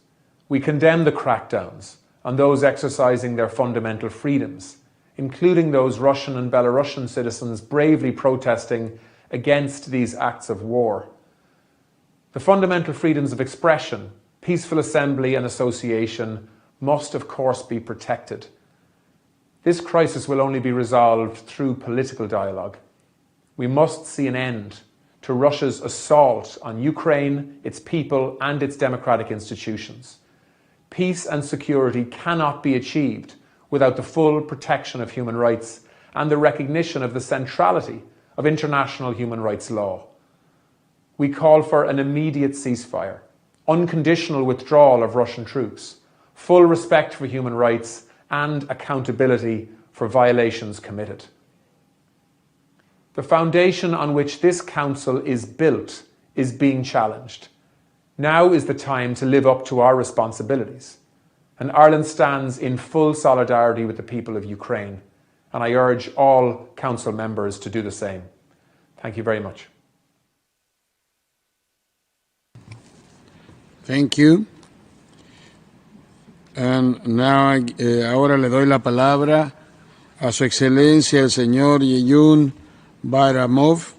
We condemn the crackdowns on those exercising their fundamental freedoms, including those Russian and Belarusian citizens bravely protesting against these acts of war. The fundamental freedoms of expression, peaceful assembly and association must of course be protected. This crisis will only be resolved through political dialogue. We must see an end to Russia's assault on Ukraine, its people and its democratic institutions. Peace and security cannot be achieved without the full protection of human rights and the recognition of the centrality of international human rights law. We call for an immediate ceasefire, unconditional withdrawal of Russian troops, full respect for human rights and accountability for violations committed. The foundation on which this Council is built is being challenged. Now is the time to live up to our responsibilities, and Ireland stands in full solidarity with the people of Ukraine, and I urge all Council members to do the same. Thank you very much. Thank you. And now, ahora le doy la palabra a Su Excelencia el señor Yeyun Bayramov,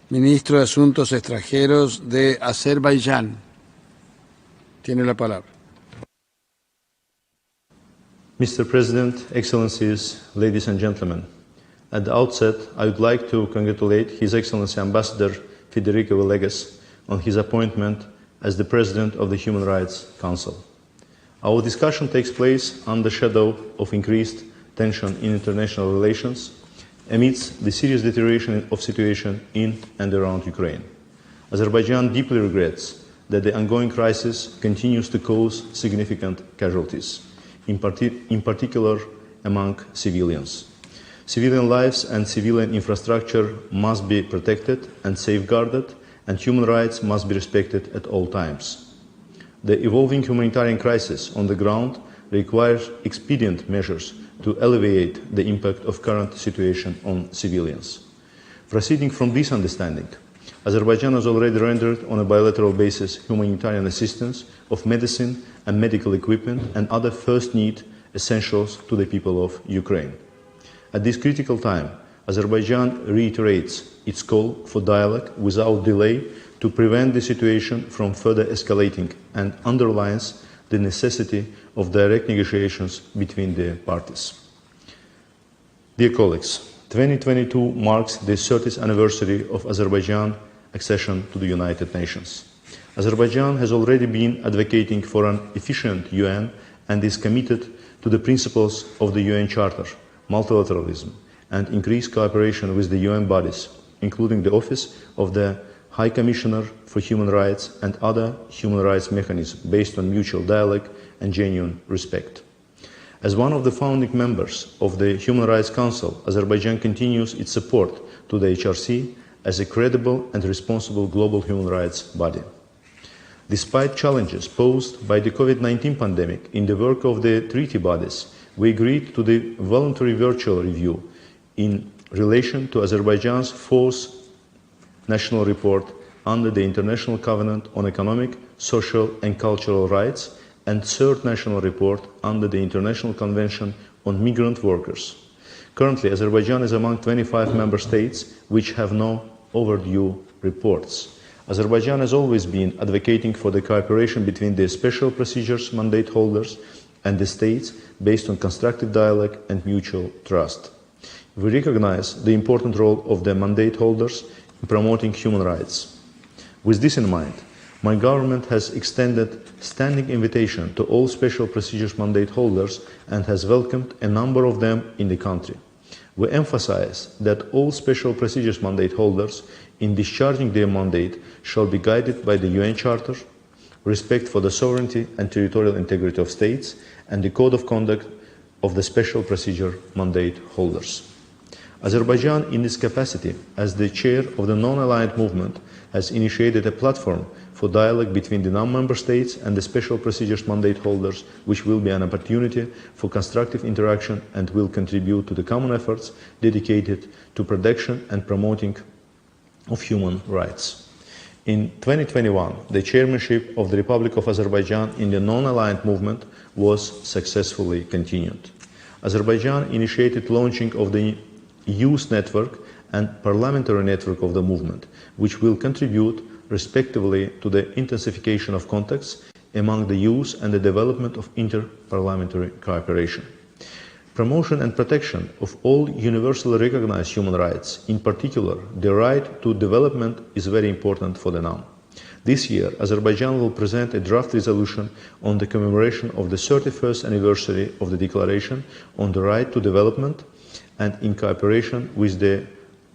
Ministro de Asuntos Extranjeros de Azerbaiyán. Tiene la palabra. Mr. President, Excellencies, ladies and gentlemen, at the outset, I would like to congratulate His Excellency Ambassador Federico Villegas on his appointment as the President of the Human Rights Council. Our discussion takes place under the shadow of increased tension in international relations amidst the serious deterioration of situation in and around Ukraine. Azerbaijan deeply regrets that the ongoing crisis continues to cause significant casualties, in particular among civilians. Civilian lives and civilian infrastructure must be protected and safeguarded, and human rights must be respected at all times. The evolving humanitarian crisis on the ground requires expedient measures to alleviate the impact of current situation on civilians. Proceeding from this understanding, Azerbaijan has already rendered on a bilateral basis humanitarian assistance of medicine and medical equipment and other first need essentials to the people of Ukraine. At this critical time, Azerbaijan reiterates its call for dialogue without delay to prevent the situation from further escalating and underlines the necessity of direct negotiations between the parties. Dear colleagues, 2022 marks the 30th anniversary of Azerbaijan's accession to the United Nations. Azerbaijan has already been advocating for an efficient UN and is committed to the principles of the UN Charter, multilateralism, and increased cooperation with the UN bodies, including the Office of the High Commissioner for Human Rights and other human rights mechanisms based on mutual dialogue and genuine respect. As one of the founding members of the Human Rights Council, Azerbaijan continues its support to the HRC as a credible and responsible global human rights body. Despite challenges posed by the COVID-19 pandemic in the work of the treaty bodies, we agreed to the voluntary virtual review in relation to Azerbaijan's fourth national report under the International Covenant on Economic, Social and Cultural Rights and third national report under the International Convention on Migrant Workers. Currently, Azerbaijan is among 25 member states which have no overdue reports. Azerbaijan has always been advocating for the cooperation between the special procedures mandate holders and the states based on constructive dialogue and mutual trust. We recognize the important role of the mandate holders in promoting human rights. With this in mind, my government has extended standing invitation to all special procedures mandate holders and has welcomed a number of them in the country. We emphasize that all special procedures mandate holders in discharging their mandate shall be guided by the UN Charter, respect for the sovereignty and territorial integrity of states, and the code of conduct of the special procedure mandate holders. Azerbaijan, in its capacity as the chair of the non-aligned movement, has initiated a platform for dialogue between the non-member states and the special procedures mandate holders, which will be an opportunity for constructive interaction and will contribute to the common efforts dedicated to protection and promoting of human rights. In 2021, the chairmanship of the Republic of Azerbaijan in the non-aligned movement was successfully continued. Azerbaijan initiated launching of the youth network and parliamentary network of the movement, which will contribute respectively to the intensification of contacts among the youth and the development of inter-parliamentary cooperation. Promotion and protection of all universally recognized human rights, in particular the right to development, is very important for the NAM. This year, Azerbaijan will present a draft resolution on the commemoration of the 31st anniversary of the Declaration on the Right to Development, and in cooperation with the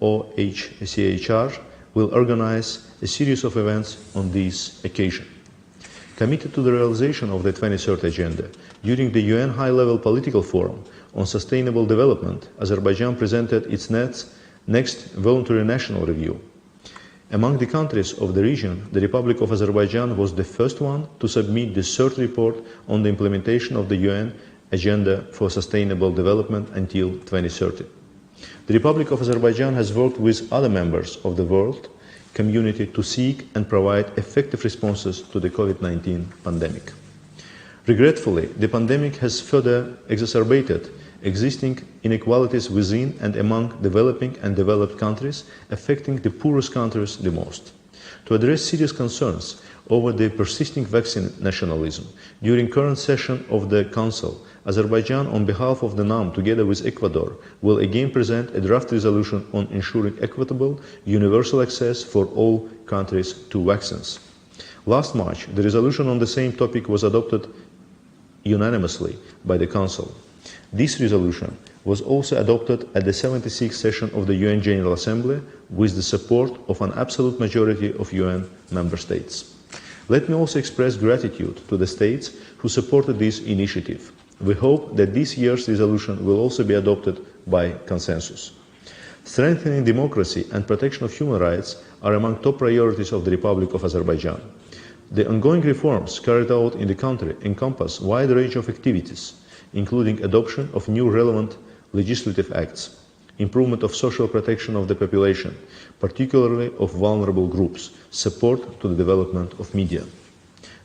OHCHR will organize a series of events on this occasion. Committed to the realization of the 23rd Agenda, during the UN High-Level Political Forum on Sustainable Development, Azerbaijan presented its next voluntary national review. Among the countries of the region, the Republic of Azerbaijan was the first one to submit the third report on the implementation of the UN Agenda for Sustainable Development until 2030. The Republic of Azerbaijan has worked with other members of the world community to seek and provide effective responses to the COVID-19 pandemic. Regretfully, the pandemic has further exacerbated existing inequalities within and among developing and developed countries, affecting the poorest countries the most. To address serious concerns over the persisting vaccine nationalism, during current session of the Council, Azerbaijan, on behalf of the NAM, together with Ecuador, will again present a draft resolution on ensuring equitable, universal access for all countries to vaccines. Last March, the resolution on the same topic was adopted unanimously by the Council. This resolution was also adopted at the 76th session of the UN General Assembly with the support of an absolute majority of UN member states. Let me also express gratitude to the states who supported this initiative. We hope that this year's resolution will also be adopted by consensus. Strengthening democracy and protection of human rights are among top priorities of the Republic of Azerbaijan. The ongoing reforms carried out in the country encompass a wide range of activities, including adoption of new relevant legislative acts, improvement of social protection of the population, particularly of vulnerable groups, support to the development of media.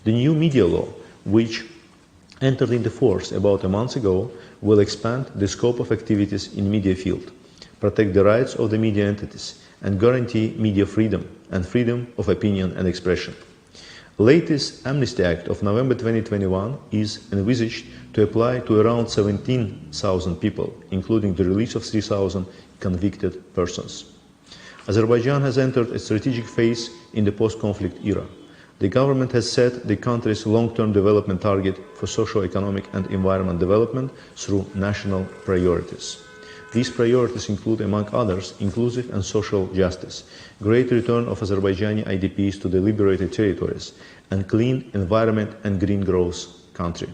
The new media law, which entered into force about a month ago, will expand the scope of activities in media field, protect the rights of the media entities, and guarantee media freedom and freedom of opinion and expression. The latest Amnesty Act of November 2021 is envisaged to apply to around 17,000 people, including the release of 3,000 convicted persons. Azerbaijan has entered a strategic phase in the post-conflict era. The government has set the country's long-term development target for socio-economic and environment development through national priorities. These priorities include, among others, inclusive and social justice, great return of Azerbaijani IDPs to the liberated territories, and clean environment and green growth country.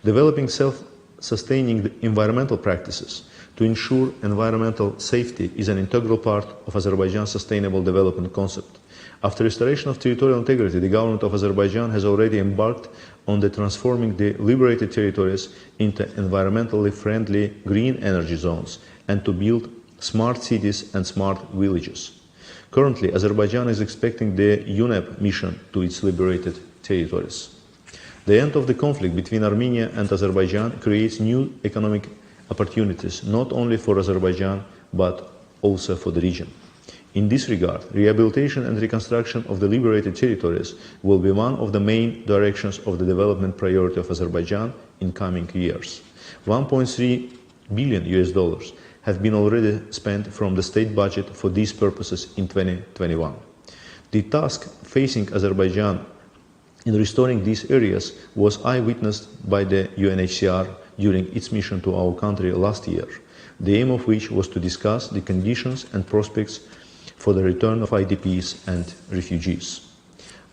Developing self-sustaining environmental practices to ensure environmental safety is an integral part of Azerbaijan's sustainable development concept. After restoration of territorial integrity, the government of Azerbaijan has already embarked on the transforming the liberated territories into environmentally friendly green energy zones and to build smart cities and smart villages. Currently, Azerbaijan is expecting the UNEP mission to its liberated territories. The end of the conflict between Armenia and Azerbaijan creates new economic opportunities, not only for Azerbaijan, but also for the region. In this regard, rehabilitation and reconstruction of the liberated territories will be one of the main directions of the development priority of Azerbaijan in coming years. $1.3 billion have been already spent from the state budget for these purposes in 2021. The task facing Azerbaijan in restoring these areas was eyewitnessed by the UNHCR during its mission to our country last year, the aim of which was to discuss the conditions and prospects for the return of IDPs and refugees.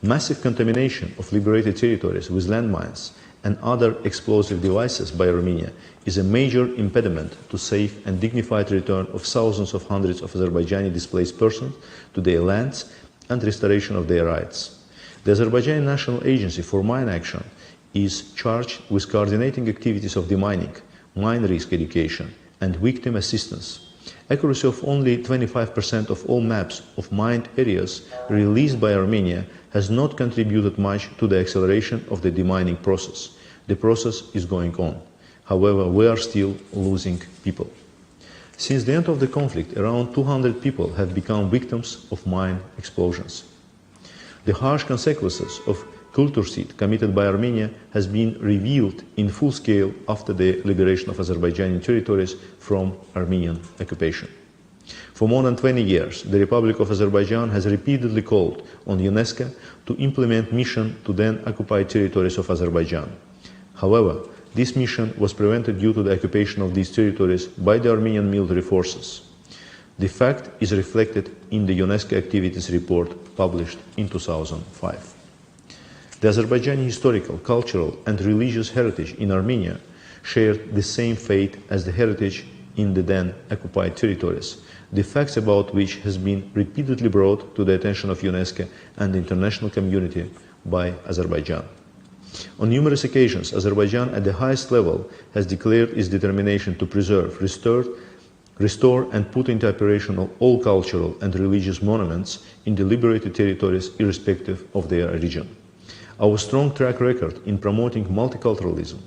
Massive contamination of liberated territories with landmines and other explosive devices by Armenia is a major impediment to safe and dignified return of thousands of hundreds of Azerbaijani displaced persons to their lands and restoration of their rights. The Azerbaijani National Agency for Mine Action is charged with coordinating activities of demining, mine risk education, and victim assistance. Accuracy of only 25% of all maps of mined areas released by Armenia has not contributed much to the acceleration of the demining process. The process is going on. However, we are still losing people. Since the end of the conflict, around 200 people have become victims of mine explosions. The harsh consequences of culturcide committed by Armenia has been revealed in full scale after the liberation of Azerbaijani territories from Armenian occupation. For more than 20 years, the Republic of Azerbaijan has repeatedly called on UNESCO to implement mission to then occupied territories of Azerbaijan. However, this mission was prevented due to the occupation of these territories by the Armenian military forces. The fact is reflected in the UNESCO activities report published in 2005. The Azerbaijani historical, cultural and religious heritage in Armenia shared the same fate as the heritage in the then occupied territories, the facts about which has been repeatedly brought to the attention of UNESCO and the international community by Azerbaijan. On numerous occasions, Azerbaijan at the highest level has declared its determination to preserve, restore and put into operation all cultural and religious monuments in the liberated territories irrespective of their origin. Our strong track record in promoting multiculturalism,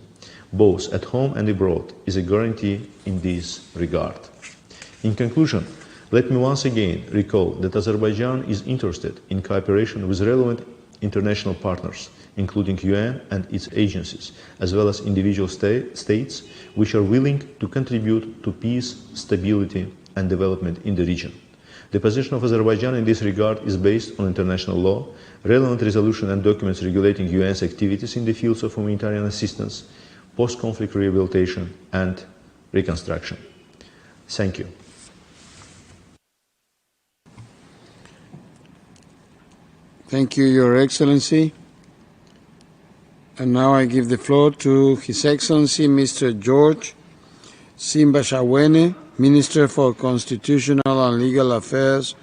both at home and abroad, is a guarantee in this regard. In conclusion, let me once again recall that Azerbaijan is interested in cooperation with relevant international partners, including UN and its agencies, as well as individual states which are willing to contribute to peace, stability and development in the region. The position of Azerbaijan in this regard is based on international law, relevant resolutions and documents regulating UN's activities in the fields of humanitarian assistance, post-conflict rehabilitation and reconstruction. Thank you. Thank you, Your Excellency. And now I give the floor to His Excellency Mr. George Simbachawene, Minister for Constitutional and Legal Affairs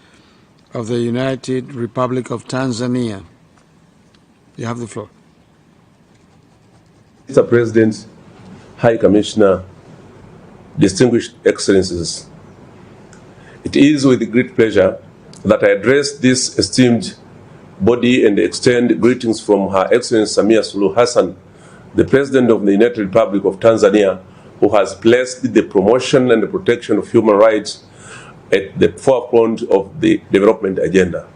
of the United Republic of Tanzania. You have the floor. Mr. President, High Commissioner, distinguished Excellencies, it is with great pleasure that I address this esteemed body and extend greetings from Her Excellency Samia Suluhu Hassan, the President of the United Republic of Tanzania, who has placed the promotion and the protection of human rights at the forefront of the development agenda.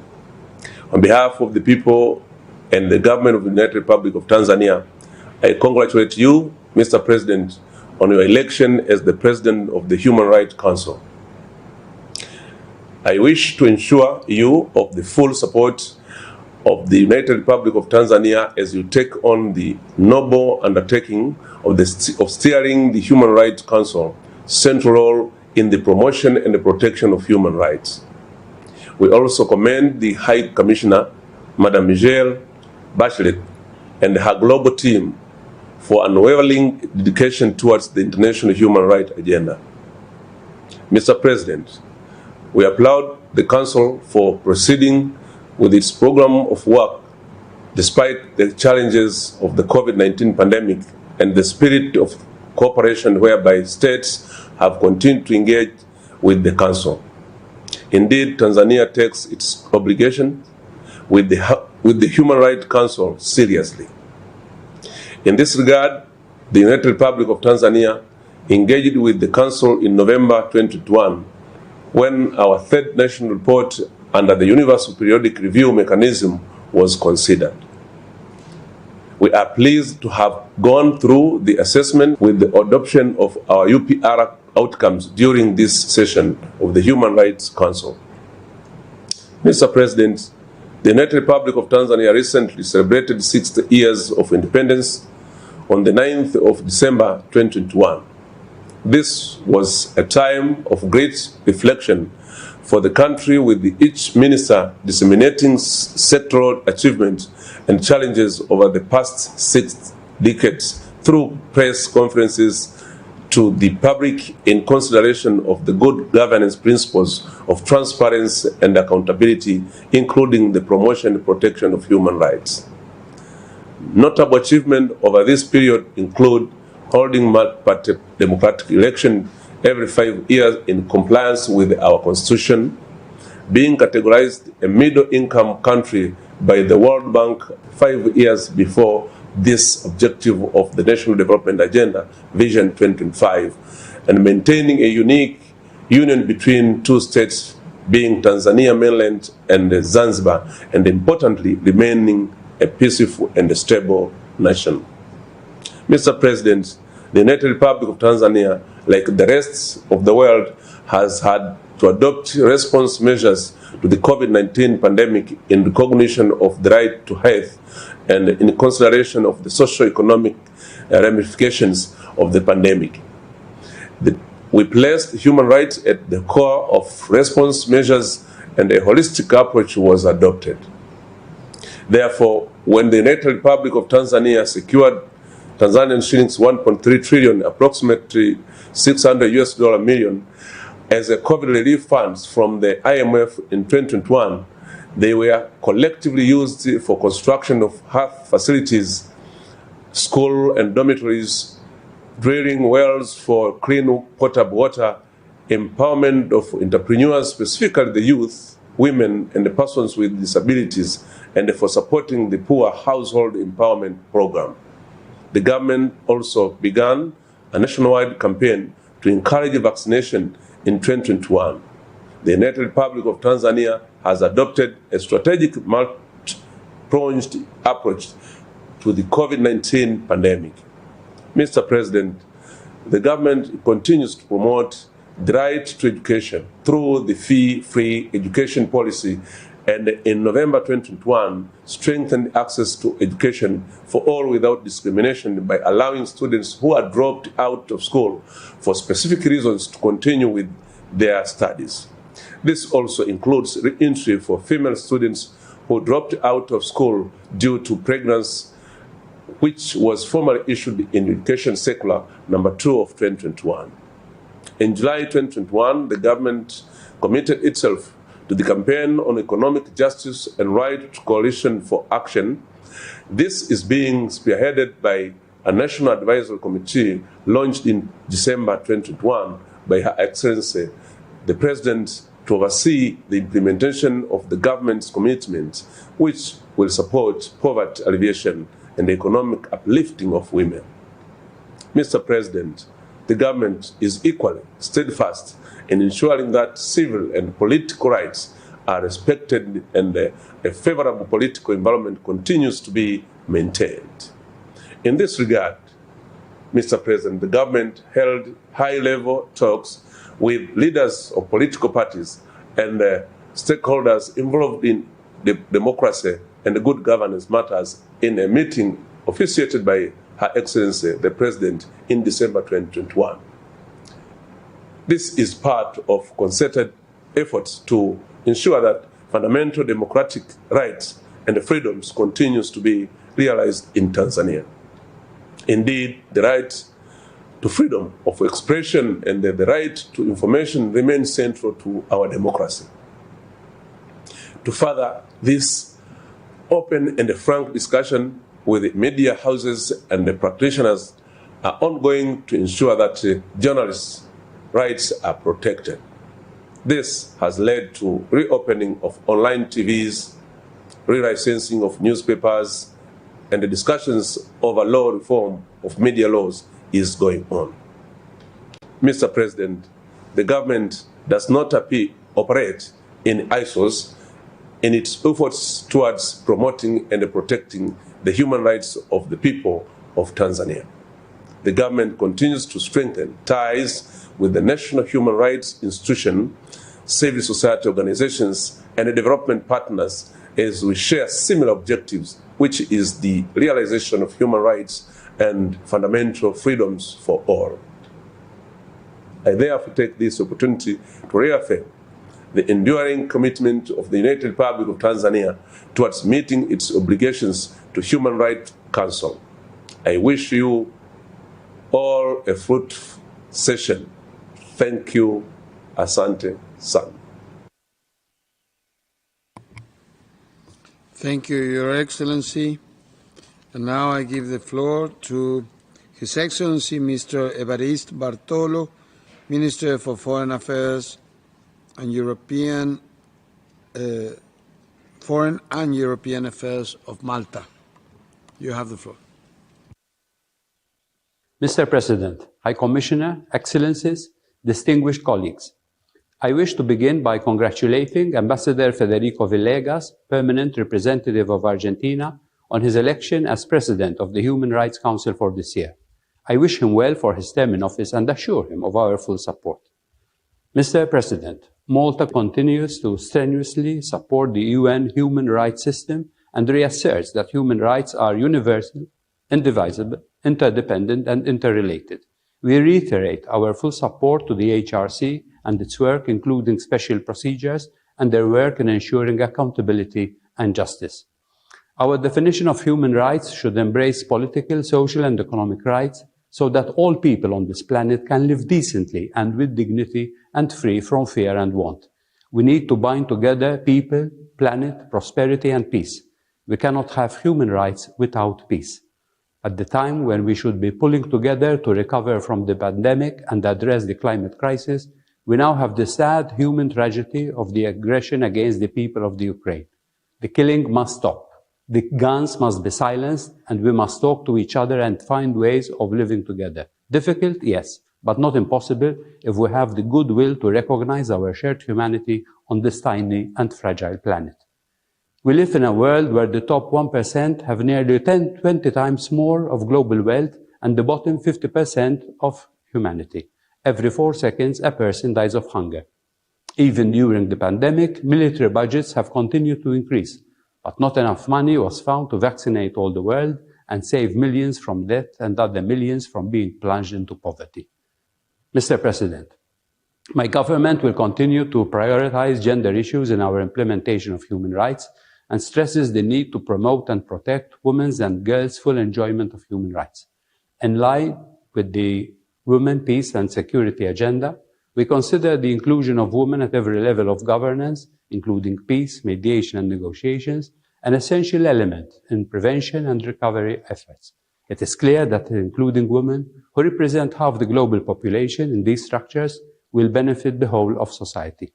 On behalf of the people and the government of the United Republic of Tanzania, I congratulate you, Mr. President, on your election as the President of the Human Rights Council. I wish to ensure you of the full support of the United Republic of Tanzania as you take on the noble undertaking of steering the Human Rights Council central role in the promotion and the protection of human rights. We also commend the High Commissioner, Madam Michelle Bachelet, and her global team for unwavering dedication towards the international human rights agenda. Mr. President, we applaud the Council for proceeding with its program of work despite the challenges of the COVID-19 pandemic and the spirit of cooperation whereby states have continued to engage with the Council. Indeed, Tanzania takes its obligation with the Human Rights Council seriously. In this regard, the United Republic of Tanzania engaged with the Council in November 2021 when our third national report under the Universal Periodic Review mechanism was considered. We are pleased to have gone through the assessment with the adoption of our UPR outcomes during this session of the Human Rights Council. Mr. President, the United Republic of Tanzania recently celebrated 60 years of independence on the 9th of December 2021. This was a time of great reflection for the country, with each minister disseminating sectoral achievements and challenges over the past 6 decades through press conferences to the public in consideration of the good governance principles of transparency and accountability, including the promotion and protection of human rights. Notable achievements over this period include holding multi-party democratic election every 5 years in compliance with our constitution, being categorized a middle-income country by the World Bank 5 years before this objective of the National Development Agenda, Vision 2025, and maintaining a unique union between two states, being Tanzania mainland and Zanzibar, and importantly, remaining a peaceful and stable nation. Mr. President, the United Republic of Tanzania, like the rest of the world, has had to adopt response measures to the COVID-19 pandemic in recognition of the right to health and in consideration of the socio-economic ramifications of the pandemic. We placed human rights at the core of response measures, and a holistic approach was adopted. Therefore, when the United Republic of Tanzania secured Tanzanian shillings 1.3 trillion, approximately $600 million, as a COVID relief funds from the IMF in 2021, they were collectively used for construction of health facilities, school and dormitories, drilling wells for clean potable water, empowerment of entrepreneurs, specifically the youth, women, and the persons with disabilities, and for supporting the poor household empowerment program. The government also began a nationwide campaign to encourage vaccination in 2021. The United Republic of Tanzania has adopted a strategic multi-pronged approach to the COVID-19 pandemic. Mr. President, the government continues to promote the right to education through the fee-free education policy, and in November 2021 strengthened access to education for all without discrimination by allowing students who are dropped out of school for specific reasons to continue with their studies. This also includes re-entry for female students who dropped out of school due to pregnancy, which was formally issued in Education Circular number 2 of 2021. In July 2021, the government committed itself to the campaign on economic justice and right to coalition for action. This is being spearheaded by a National Advisory Committee launched in December 2021 by Her Excellency, the President, to oversee the implementation of the government's commitments, which will support poverty alleviation and the economic uplifting of women. Mr. President, the government is equally steadfast in ensuring that civil and political rights are respected and a favorable political environment continues to be maintained. In this regard, Mr. President, the government held high-level talks with leaders of political parties and stakeholders involved in the democracy and the good governance matters in a meeting officiated by Her Excellency, the President, in December 2021. This is part of concerted efforts to ensure that fundamental democratic rights and freedoms continues to be realized in Tanzania. Indeed, the right to freedom of expression and the right to information remains central to our democracy. To further this open and frank discussion with the media houses and the practitioners are ongoing to ensure that journalists' rights are protected. This has led to reopening of online TVs, re-licensing of newspapers, and the discussions over law reform of media laws is going on. Mr. President, the government does not operate in ISOs in its efforts towards promoting and protecting the human rights of the people of Tanzania. The government continues to strengthen ties with the national human rights institution, civil society organizations, and development partners as we share similar objectives, which is the realization of human rights and fundamental freedoms for all. I therefore take this opportunity to reaffirm the enduring commitment of the United Republic of Tanzania towards meeting its obligations to Human Rights Council. I wish you all a fruitful session. Thank you. Asante sana. Thank you, Your Excellency. And now I give the floor to His Excellency Mr. Evariste Bartolo, Minister for Foreign Affairs and Foreign and European Affairs of Malta. You have the floor. Mr. President, High Commissioner, Excellencies, distinguished colleagues, I wish to begin by congratulating Ambassador Federico Villegas, Permanent Representative of Argentina, on his election as President of the Human Rights Council for this year. I wish him well for his term in office and assure him of our full support. Mr. President, Malta continues to strenuously support the UN human rights system and reasserts that human rights are universal, indivisible, interdependent, and interrelated. We reiterate our full support to the HRC and its work, including special procedures and their work in ensuring accountability and justice. Our definition of human rights should embrace political, social, and economic rights so that all people on this planet can live decently and with dignity and free from fear and want. We need to bind together people, planet, prosperity, and peace. We cannot have human rights without peace. At the time when we should be pulling together to recover from the pandemic and address the climate crisis, we now have the sad human tragedy of the aggression against the people of the Ukraine. The killing must stop. The guns must be silenced, and we must talk to each other and find ways of living together. Difficult, yes, but not impossible if we have the goodwill to recognize our shared humanity on this tiny and fragile planet. We live in a world where the top 1% have nearly 20 times more of global wealth and the bottom 50% of humanity. Every 4 seconds, a person dies of hunger. Even during the pandemic, military budgets have continued to increase, but not enough money was found to vaccinate all the world and save millions from death and other millions from being plunged into poverty. Mr. President, my government will continue to prioritize gender issues in our implementation of human rights and stresses the need to promote and protect women's and girls' full enjoyment of human rights. In line with the Women, Peace and Security agenda, we consider the inclusion of women at every level of governance, including peace, mediation and negotiations, an essential element in prevention and recovery efforts. It is clear that including women, who represent half the global population in these structures, will benefit the whole of society.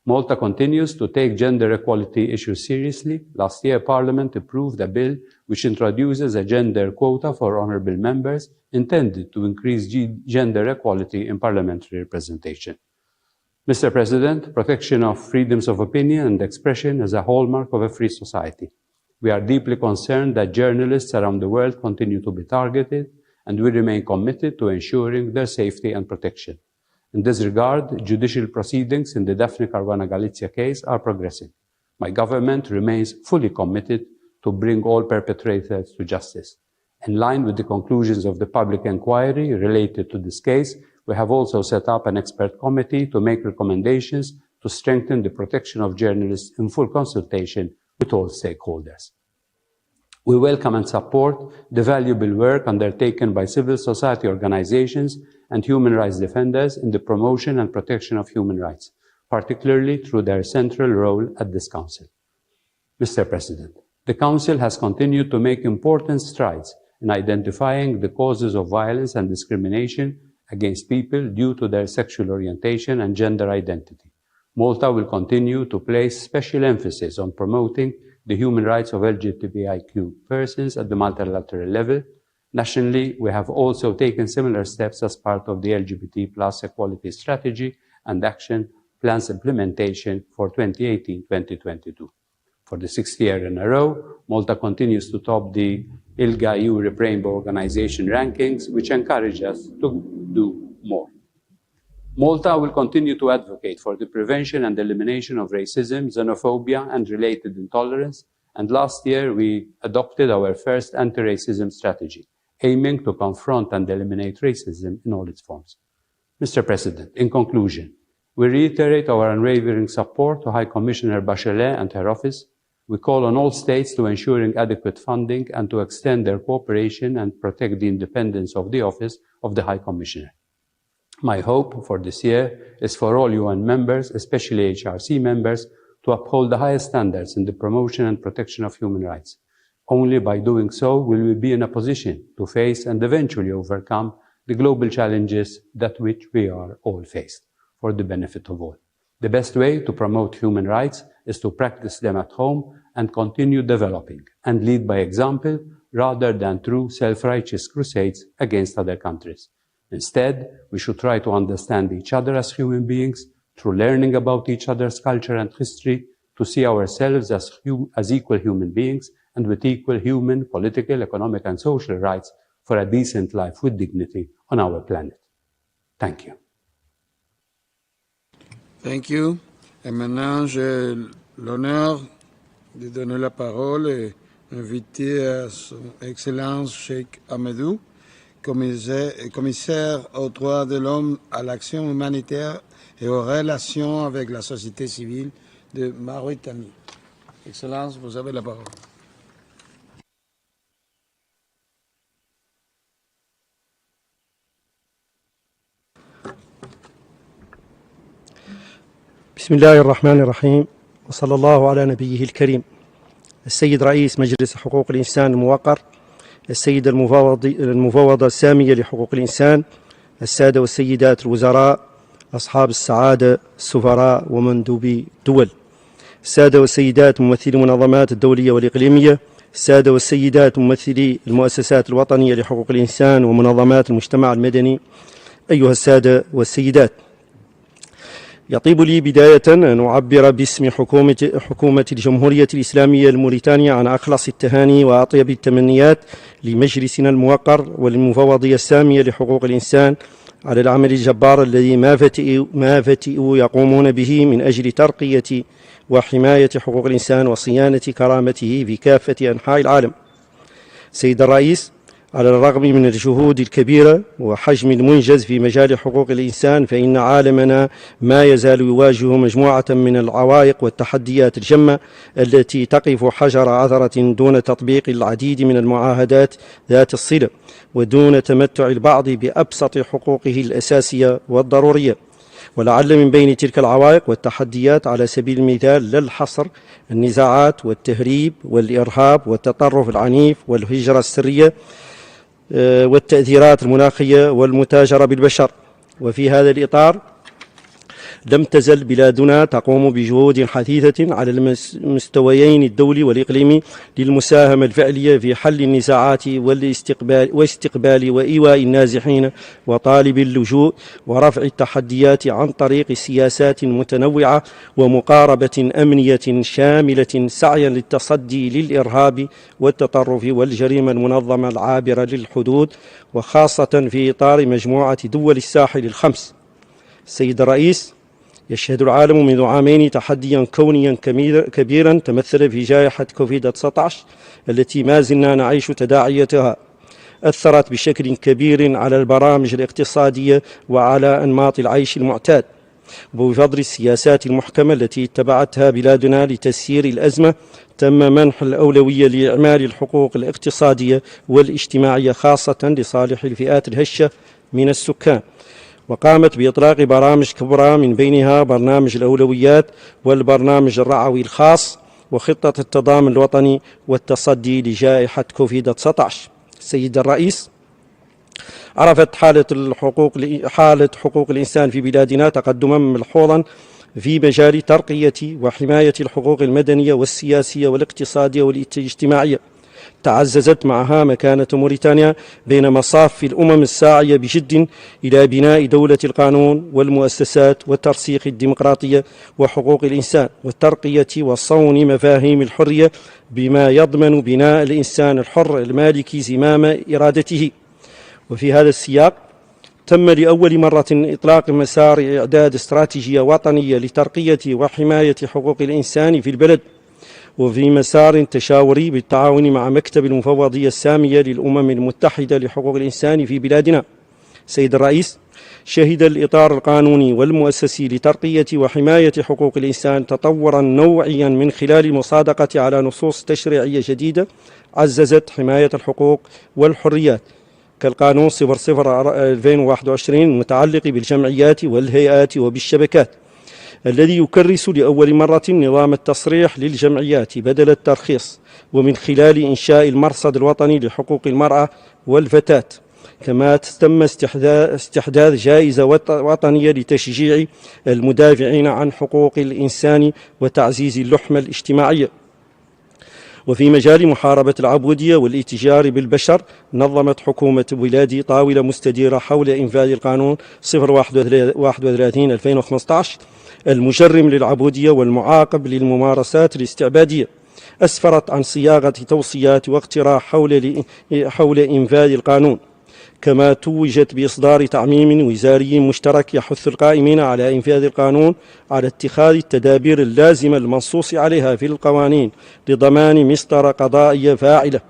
Malta continues to take gender equality issues seriously. Last year, Parliament approved a bill which introduces a gender quota for honourable members intended to increase gender equality in parliamentary representation. Mr. President, protection of freedoms of opinion and expression is a hallmark of a free society. We are deeply concerned that journalists around the world continue to be targeted, and we remain committed to ensuring their safety and protection. In this regard, judicial proceedings in the Daphne Caruana Galizia case are progressing. My government remains fully committed to bring all perpetrators to justice. In line with the conclusions of the public inquiry related to this case, we have also set up an expert committee to make recommendations to strengthen the protection of journalists in full consultation with all stakeholders. We welcome and support the valuable work undertaken by civil society organizations and human rights defenders in the promotion and protection of human rights, particularly through their central role at this Council. Mr. President, the Council has continued to make important strides in identifying the causes of violence and discrimination against people due to their sexual orientation and gender identity. Malta will continue to place special emphasis on promoting the human rights of LGBTIQ persons at the multilateral level. Nationally, we have also taken similar steps as part of the LGBT+ equality strategy and action plans implementation for 2018-2022. For the 6th year in a row, Malta continues to top the ILGA Europe Rainbow Organization rankings, which encourage us to do more. Malta will continue to advocate for the prevention and elimination of racism, xenophobia, and related intolerance. And last year, we adopted our first anti-racism strategy, aiming to confront and eliminate racism in all its forms. Mr. President, in conclusion, we reiterate our unwavering support to High Commissioner Bachelet and her office. We call on all states to ensuring adequate funding and to extend their cooperation and protect the independence of the office of the High Commissioner. My hope for this year is for all UN members, especially HRC members, to uphold the highest standards in the promotion and protection of human rights. Only by doing so will we be in a position to face and eventually overcome the global challenges that which we are all faced for the benefit of all. The best way to promote human rights is to practice them at home and continue developing and lead by example rather than through self-righteous crusades against other countries. Instead, we should try to understand each other as human beings through learning about each other's culture and history, to see ourselves as equal human beings and with equal human, political, economic, and social rights for a decent life with dignity on our planet. Thank you. Thank you. Et maintenant, j'ai l'honneur de donner la parole et inviter à son Excellence Cheikh Ahmedou, commissaire aux droits de l'homme, à l'action humanitaire et aux relations avec la société civile de Mauritanie. Excellence, vous avez la parole. بسم الله الرحمن الرحيم وصلى الله على نبيه الكريم. السيد رئيس مجلس حقوق الإنسان الموقر، السيد المفوضة السامية لحقوق الإنسان، السادة والسيدات الوزراء، أصحاب السعادة، السفراء ومندوبي الدول، السادة والسيدات ممثلي المنظمات الدولية والإقليمية، السادة والسيدات ممثلي المؤسسات الوطنية لحقوق الإنسان ومنظمات المجتمع المدني، أيها السادة والسيدات، يطيب لي بداية أن أعبر باسم حكومة الجمهورية الإسلامية الموريتانية عن أخلص التهاني وأطيب التمنيات لمجلسنا الموقر وللمفوضية السامية لحقوق الإنسان على العمل الجبار الذي ما فتئوا يقومون به من أجل ترقية وحماية حقوق الإنسان وصيانة كرامته في كافة أنحاء العالم. سيد الرئيس، على الرغم من الجهود الكبيرة وحجم المنجز في مجال حقوق الإنسان، فإن عالمنا ما يزال يواجه مجموعة من العوائق والتحديات الجمة التي تقف حجر عثرة دون تطبيق العديد من المعاهدات ذات الصلة ودون تمتع البعض بأبسط حقوقه الأساسية والضرورية. ولعل من بين تلك العوائق والتحديات على سبيل المثال لا الحصر النزاعات والتهريب والإرهاب والتطرف العنيف والهجرة السرية والتأثيرات المناخية والمتاجرة بالبشر. وفي هذا الإطار لم تزل بلادنا تقوم بجهود حثيثة على المستويين الدولي والإقليمي للمساهمة الفعلية في حل النزاعات واستقبال وإيواء النازحين وطالب اللجوء ورفع التحديات عن طريق سياسات متنوعة ومقاربة أمنية شاملة سعيا للتصدي للإرهاب والتطرف والجريمة المنظمة العابرة للحدود، وخاصة في إطار مجموعة دول الساحل الخمس. السيد الرئيس، يشهد العالم منذ عامين تحديا كونيا كبيرا تمثل في جائحة كوفيد-19 التي ما زلنا نعيش تداعياتها. أثرت بشكل كبير على البرامج الاقتصادية وعلى أنماط العيش المعتاد، وبفضل السياسات المحكمة التي اتبعتها بلادنا لتسيير الأزمة تم منح الأولوية لإعمال الحقوق الاقتصادية والاجتماعية خاصة لصالح الفئات الهشة من السكان، وقامت بإطلاق برامج كبرى من بينها برنامج الأولويات والبرنامج الرعوي الخاص وخطة التضامن الوطني والتصدي لجائحة كوفيد-19. السيد الرئيس، عرفت حالة حقوق الإنسان في بلادنا تقدما ملحوظا في مجال ترقية وحماية الحقوق المدنية والسياسية والاقتصادية والاجتماعية. تعززت معها مكانة موريتانيا بين مصاف الأمم الساعية بجد إلى بناء دولة القانون والمؤسسات وترسيخ الديمقراطية وحقوق الإنسان والترقية وصون مفاهيم الحرية بما يضمن بناء الإنسان الحر المالك زمام إرادته. وفي هذا السياق تم لأول مرة إطلاق مسار إعداد استراتيجية وطنية لترقية وحماية حقوق الإنسان في البلد، وفي مسار تشاوري بالتعاون مع مكتب المفوضية السامية للأمم المتحدة لحقوق الإنسان في بلادنا. سيد الرئيس، شهد الإطار القانوني والمؤسسي لترقية وحماية حقوق الإنسان تطورا نوعيا من خلال المصادقة على نصوص تشريعية جديدة عززت حماية الحقوق والحريات، كالقانون 00/2021 المتعلق بالجمعيات والهيئات وبالشبكات، الذي يكرس لأول مرة نظام التصريح للجمعيات بدل الترخيص، ومن خلال إنشاء المرصد الوطني لحقوق المرأة والفتاة. كما تم استحداث جائزة وطنية لتشجيع المدافعين عن حقوق الإنسان وتعزيز اللحمة الاجتماعية. وفي مجال محاربة العبودية والاتجار بالبشر نظمت حكومة بلادي طاولة مستديرة حول إنفاذ القانون 031/2015 المجرم للعبودية والمعاقب للممارسات الاستعبادية، أسفرت عن صياغة توصيات واقتراح حول إنفاذ القانون. كما توجت بإصدار تعميم وزاري مشترك يحث القائمين على إنفاذ القانون على اتخاذ التدابير اللازمة المنصوص عليها في القوانين لضمان مسطرة قضائية فاعلة،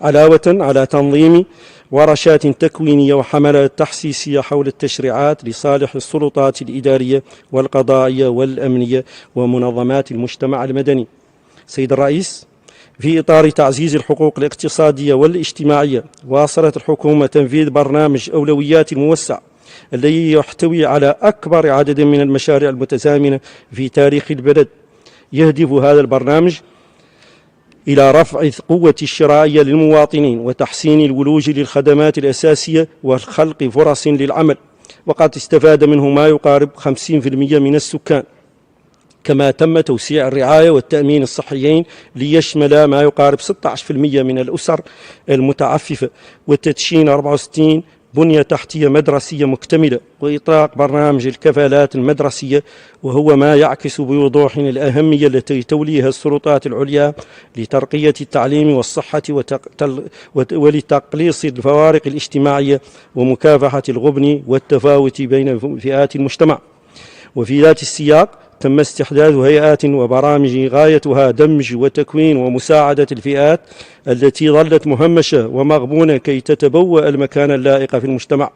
علاوة على تنظيم ورشات تكوينية وحملات تحسيسية حول التشريعات لصالح السلطات الإدارية والقضائية والأمنية ومنظمات المجتمع المدني. سيد الرئيس، في إطار تعزيز الحقوق الاقتصادية والاجتماعية، واصلت الحكومة تنفيذ برنامج أولويات موسع الذي يحتوي على أكبر عدد من المشاريع المتزامنة في تاريخ البلد. يهدف هذا البرنامج إلى رفع القوة الشرائية للمواطنين وتحسين الولوج للخدمات الأساسية وخلق فرص للعمل، وقد استفاد منه ما يقارب 50% من السكان. كما تم توسيع الرعاية والتأمين الصحيين ليشمل ما يقارب 16% من الأسر المتعففة، وتدشين 64 بنية تحتية مدرسية مكتملة، وإطلاق برنامج الكفالات المدرسية، وهو ما يعكس بوضوح الأهمية التي توليها السلطات العليا لترقية التعليم والصحة ولتقليص الفوارق الاجتماعية ومكافحة الغبن والتفاوت بين فئات المجتمع. وفي ذات السياق تم استحداث هيئات وبرامج غايتها دمج وتكوين ومساعدة الفئات التي ظلت مهمشة ومغبونة كي تتبوأ المكان اللائق في المجتمع،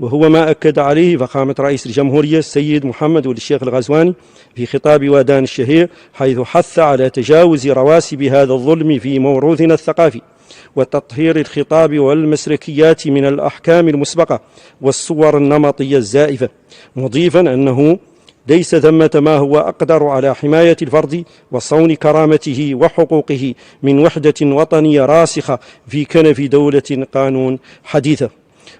وهو ما أكد عليه فخامة رئيس الجمهورية السيد محمد ولي الشيخ الغزواني في خطاب ودان الشهير، حيث حث على تجاوز رواسب هذا الظلم في موروثنا الثقافي وتطهير الخطاب والمسلكيات من الأحكام المسبقة والصور النمطية الزائفة، مضيفا أنه ليس ثمة ما هو أقدر على حماية الفرد وصون كرامته وحقوقه من وحدة وطنية راسخة في كنف دولة قانون حديثة.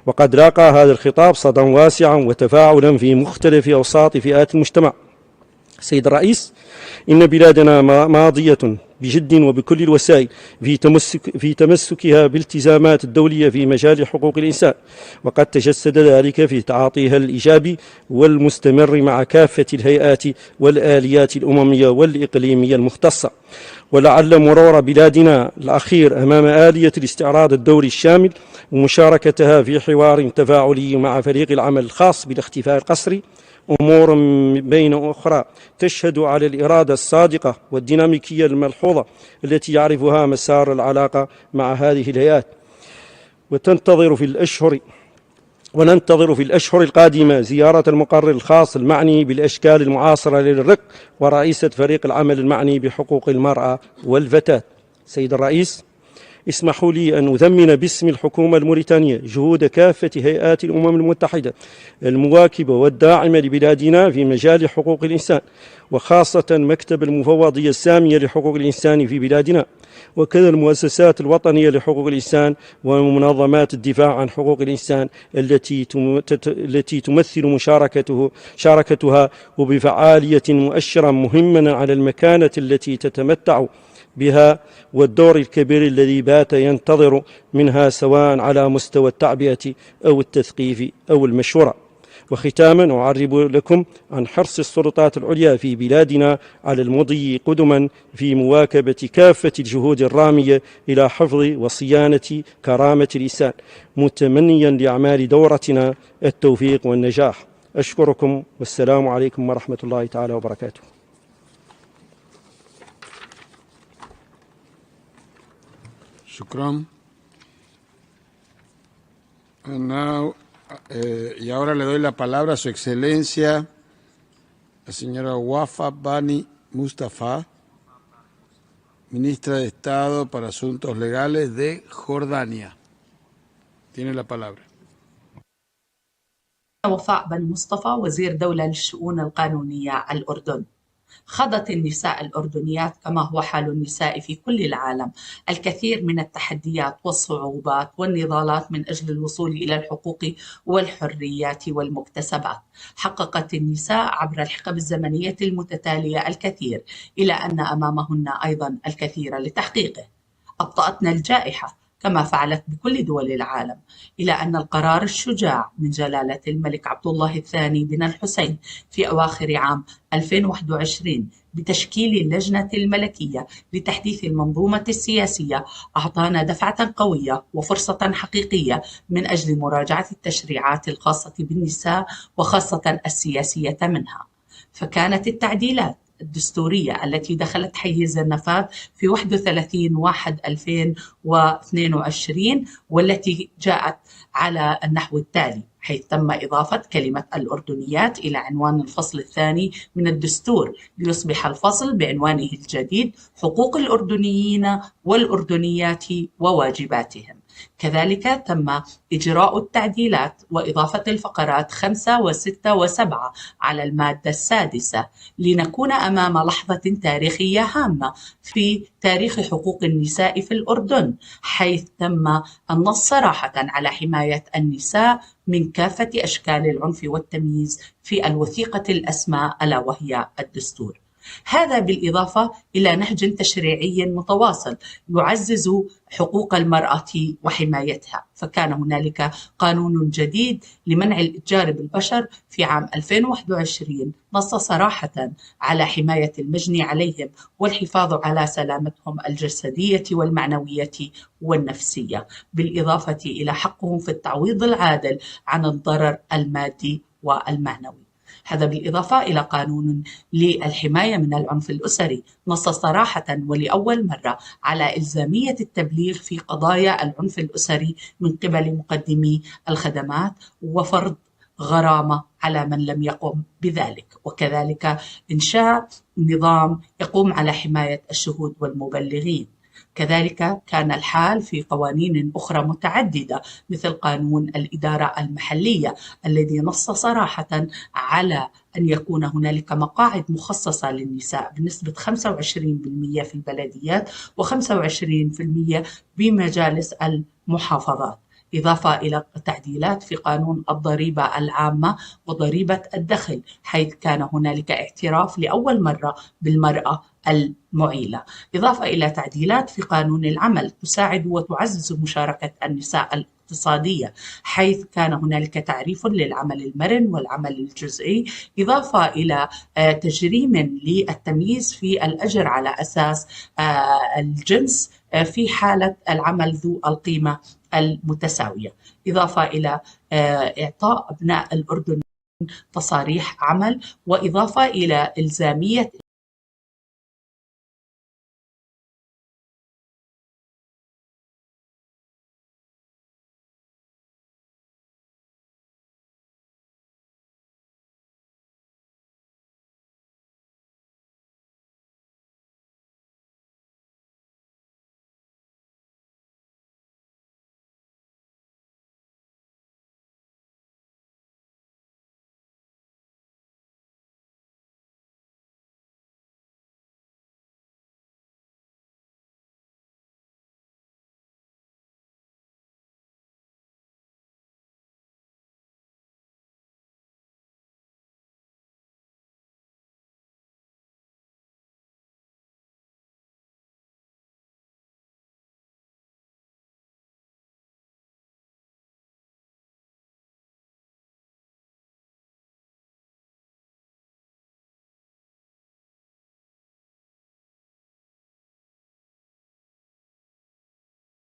وقد لاقى هذا الخطاب صدى واسعا وتفاعلا في مختلف أوساط فئات المجتمع. سيد الرئيس، إن بلادنا ماضية بجد وبكل الوسائل في تمسكها بالتزامات الدولية في مجال حقوق الإنسان، وقد تجسد ذلك في تعاطيها الإيجابي والمستمر مع كافة الهيئات والآليات الأممية والإقليمية المختصة. ولعل مرور بلادنا الأخير أمام آلية الاستعراض الدولي الشامل ومشاركتها في حوار تفاعلي مع فريق العمل الخاص بالاختفاء القسري أمور بين أخرى تشهد على الإرادة الصادقة والديناميكية الملحوظة التي يعرفها مسار العلاقة مع هذه الهيئات. وننتظر في الأشهر القادمة زيارة المقرر الخاص المعني بالأشكال المعاصرة للرق ورئيسة فريق العمل المعني بحقوق المرأة والفتاة. سيد الرئيس، اسمحوا لي أن أثمن باسم الحكومة الموريتانية جهود كافة هيئات الأمم المتحدة المواكبة والداعمة لبلادنا في مجال حقوق الإنسان، وخاصة مكتب المفوضية السامية لحقوق الإنسان في بلادنا، وكذا المؤسسات الوطنية لحقوق الإنسان ومنظمات الدفاع عن حقوق الإنسان التي تمثل شاركتها وبفعالية مؤشرا مهما على المكانة التي تتمتع بها والدور الكبير الذي بات ينتظر منها سواء على مستوى التعبئة أو التثقيف أو المشورة. وختاما أعرب لكم عن حرص السلطات العليا في بلادنا على المضي قدما في مواكبة كافة الجهود الرامية إلى حفظ وصيانة كرامة الإنسان، متمنيا لأعمال دورتنا التوفيق والنجاح. أشكركم والسلام عليكم ورحمة الله تعالى وبركاته. Shukran. Now, y ahora le doy la palabra a Su Excelencia, la señora Wafa Bani Mustafa, ministra de Estado para Asuntos Legales de Jordania. Tiene la palabra. وفاء بن مصطفى وزير دولة للشؤون القانونية الأردن. خاضت النساء الأردنيات كما هو حال النساء في كل العالم الكثير من التحديات والصعوبات والنضالات من أجل الوصول إلى الحقوق والحريات والمكتسبات. حققت النساء عبر الحقب الزمنية المتتالية الكثير إلى أن أمامهن أيضا الكثير لتحقيقه. أبطأتنا الجائحة كما فعلت بكل دول العالم إلى أن القرار الشجاع من جلالة الملك عبد الله الثاني بن الحسين في أواخر عام 2021 بتشكيل اللجنة الملكية لتحديث المنظومة السياسية أعطانا دفعة قوية وفرصة حقيقية من أجل مراجعة التشريعات الخاصة بالنساء وخاصة السياسية منها. فكانت التعديلات الدستورية التي دخلت حيز النفاذ في 31/1/2022 والتي جاءت على النحو التالي، حيث تم إضافة كلمة الأردنيات إلى عنوان الفصل الثاني من الدستور ليصبح الفصل بعنوانه الجديد حقوق الأردنيين والأردنيات وواجباتهم. كذلك تم إجراء التعديلات وإضافة الفقرات 5 و6 و7 على المادة السادسة لنكون أمام لحظة تاريخية هامة في تاريخ حقوق النساء في الأردن، حيث تم النص صراحة على حماية النساء من كافة أشكال العنف والتمييز في الوثيقة الأسمى ألا وهي الدستور. هذا بالإضافة إلى نهج تشريعي متواصل يعزز حقوق المرأة وحمايتها، فكان هنالك قانون جديد لمنع الإتجار بالبشر في عام 2021 نص صراحة على حماية المجني عليهم والحفاظ على سلامتهم الجسدية والمعنوية والنفسية، بالإضافة إلى حقهم في التعويض العادل عن الضرر المادي والمعنوي. هذا بالإضافة إلى قانون للحماية من العنف الأسري نص صراحة ولأول مرة على إلزامية التبليغ في قضايا العنف الأسري من قبل مقدمي الخدمات وفرض غرامة على من لم يقم بذلك، وكذلك إنشاء نظام يقوم على حماية الشهود والمبلغين. كذلك كان الحال في قوانين أخرى متعددة مثل قانون الإدارة المحلية الذي نص صراحة على أن يكون هنالك مقاعد مخصصة للنساء بنسبة 25% في البلديات و25% بمجالس المحافظات، إضافة إلى تعديلات في قانون الضريبة العامة وضريبة الدخل، حيث كان هنالك اعتراف لأول مرة بالمرأة المعيلة، إضافة إلى تعديلات في قانون العمل تساعد وتعزز مشاركة النساء الاقتصادية، حيث كان هنالك تعريف للعمل المرن والعمل الجزئي، إضافة إلى تجريم للتمييز في الأجر على أساس الجنس في حالة العمل ذو القيمة المتساوية، إضافة إلى إعطاء أبناء الأردن تصاريح عمل، وإضافة إلى إلزامية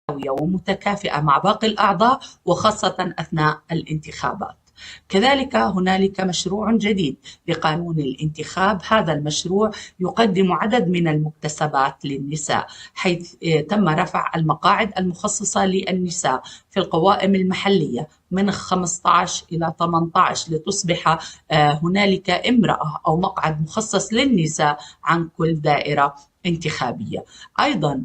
ومتكافئة مع باقي الأعضاء وخاصة أثناء الانتخابات. كذلك هنالك مشروع جديد لقانون الانتخاب. هذا المشروع يقدم عدد من المكتسبات للنساء، حيث تم رفع المقاعد المخصصة للنساء في القوائم المحلية من 15 إلى 18 لتصبح هنالك امرأة أو مقعد مخصص للنساء عن كل دائرة انتخابية. أيضا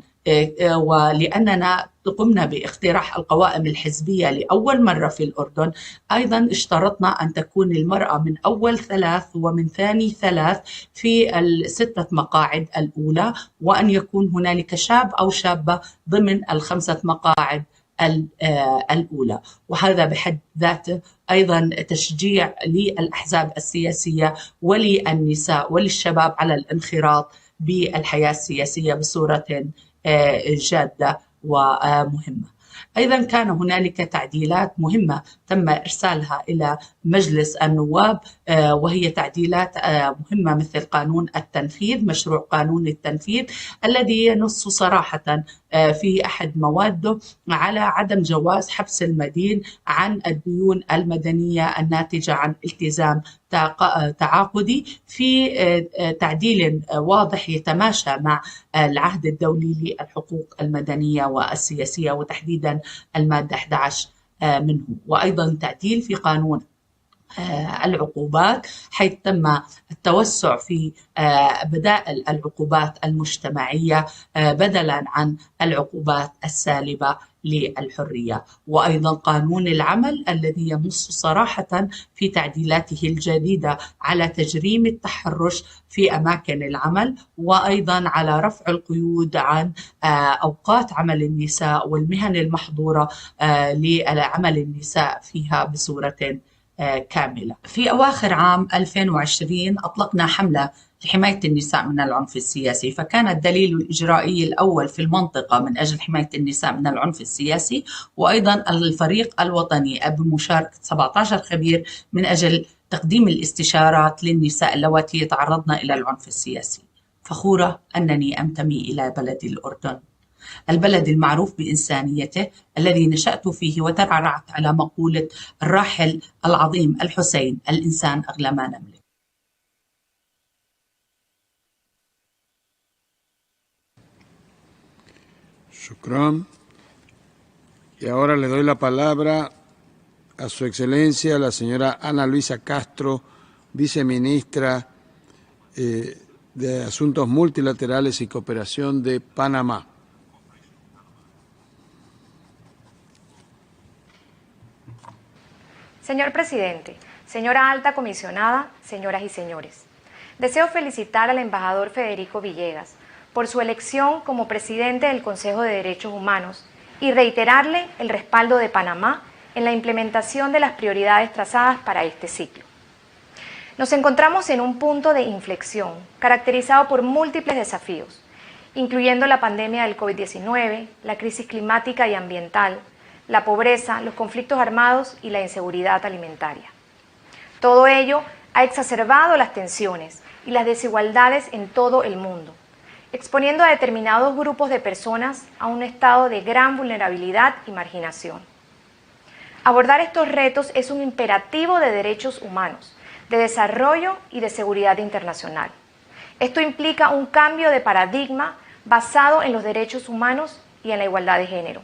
ولأننا قمنا باقتراح القوائم الحزبية لأول مرة في الأردن، أيضا اشترطنا أن تكون المرأة من أول 3 ومن ثاني 3 في ال6 مقاعد الأولى، وأن يكون هنالك شاب أو شابة ضمن ال5 مقاعد الأولى. وهذا بحد ذاته أيضا تشجيع للأحزاب السياسية وللنساء وللشباب على الانخراط بالحياة السياسية بصورة جادة ومهمة. أيضا كان هنالك تعديلات مهمة تم إرسالها إلى مجلس النواب، وهي تعديلات مهمة مثل قانون التنفيذ، مشروع قانون التنفيذ الذي ينص صراحة في أحد مواده على عدم جواز حبس المدين عن الديون المدنية الناتجة عن التزام تعاقدي، في تعديل واضح يتماشى مع العهد الدولي للحقوق المدنية والسياسية وتحديدا المادة 11 منه. وأيضا تعديل في قانون العقوبات، حيث تم التوسع في بدائل العقوبات المجتمعية بدلا عن العقوبات السالبة للحرية. وأيضا قانون العمل الذي ينص صراحة في تعديلاته الجديدة على تجريم التحرش في أماكن العمل، وأيضا على رفع القيود عن أوقات عمل النساء والمهن المحظورة لعمل النساء فيها بصورة كاملة. في أواخر عام 2020 أطلقنا حملة لحماية النساء من العنف السياسي، فكان الدليل الإجرائي الأول في المنطقة من أجل حماية النساء من العنف السياسي، وأيضا الفريق الوطني بمشاركة 17 خبير من أجل تقديم الاستشارات للنساء اللواتي يتعرضن إلى العنف السياسي. فخورة أنني أنتمي إلى بلدي الأردن، البلد المعروف بإنسانيته الذي نشأت فيه وترعرعت على مقولة الراحل العظيم الحسين: الإنسان أغلى ما نملك. Shukran. Y ahora le doy la palabra a Su Excelencia, la señora Ana Luisa Castro, viceministra de Asuntos Multilaterales y Cooperación de Panamá. Señor presidente, señora alta comisionada, señoras y señores, deseo felicitar al embajador Federico Villegas por su elección como presidente del Consejo de Derechos Humanos y reiterarle el respaldo de Panamá en la implementación de las prioridades trazadas para este ciclo. Nos encontramos en un punto de inflexión caracterizado por múltiples desafíos, incluyendo la pandemia del COVID-19, la crisis climática y ambiental, la pobreza, los conflictos armados y la inseguridad alimentaria. Todo ello ha exacerbado las tensiones y las desigualdades en todo el mundo, exponiendo a determinados grupos de personas a un estado de gran vulnerabilidad y marginación. Abordar estos retos es un imperativo de derechos humanos, de desarrollo y de seguridad internacional. Esto implica un cambio de paradigma basado en los derechos humanos y en la igualdad de género,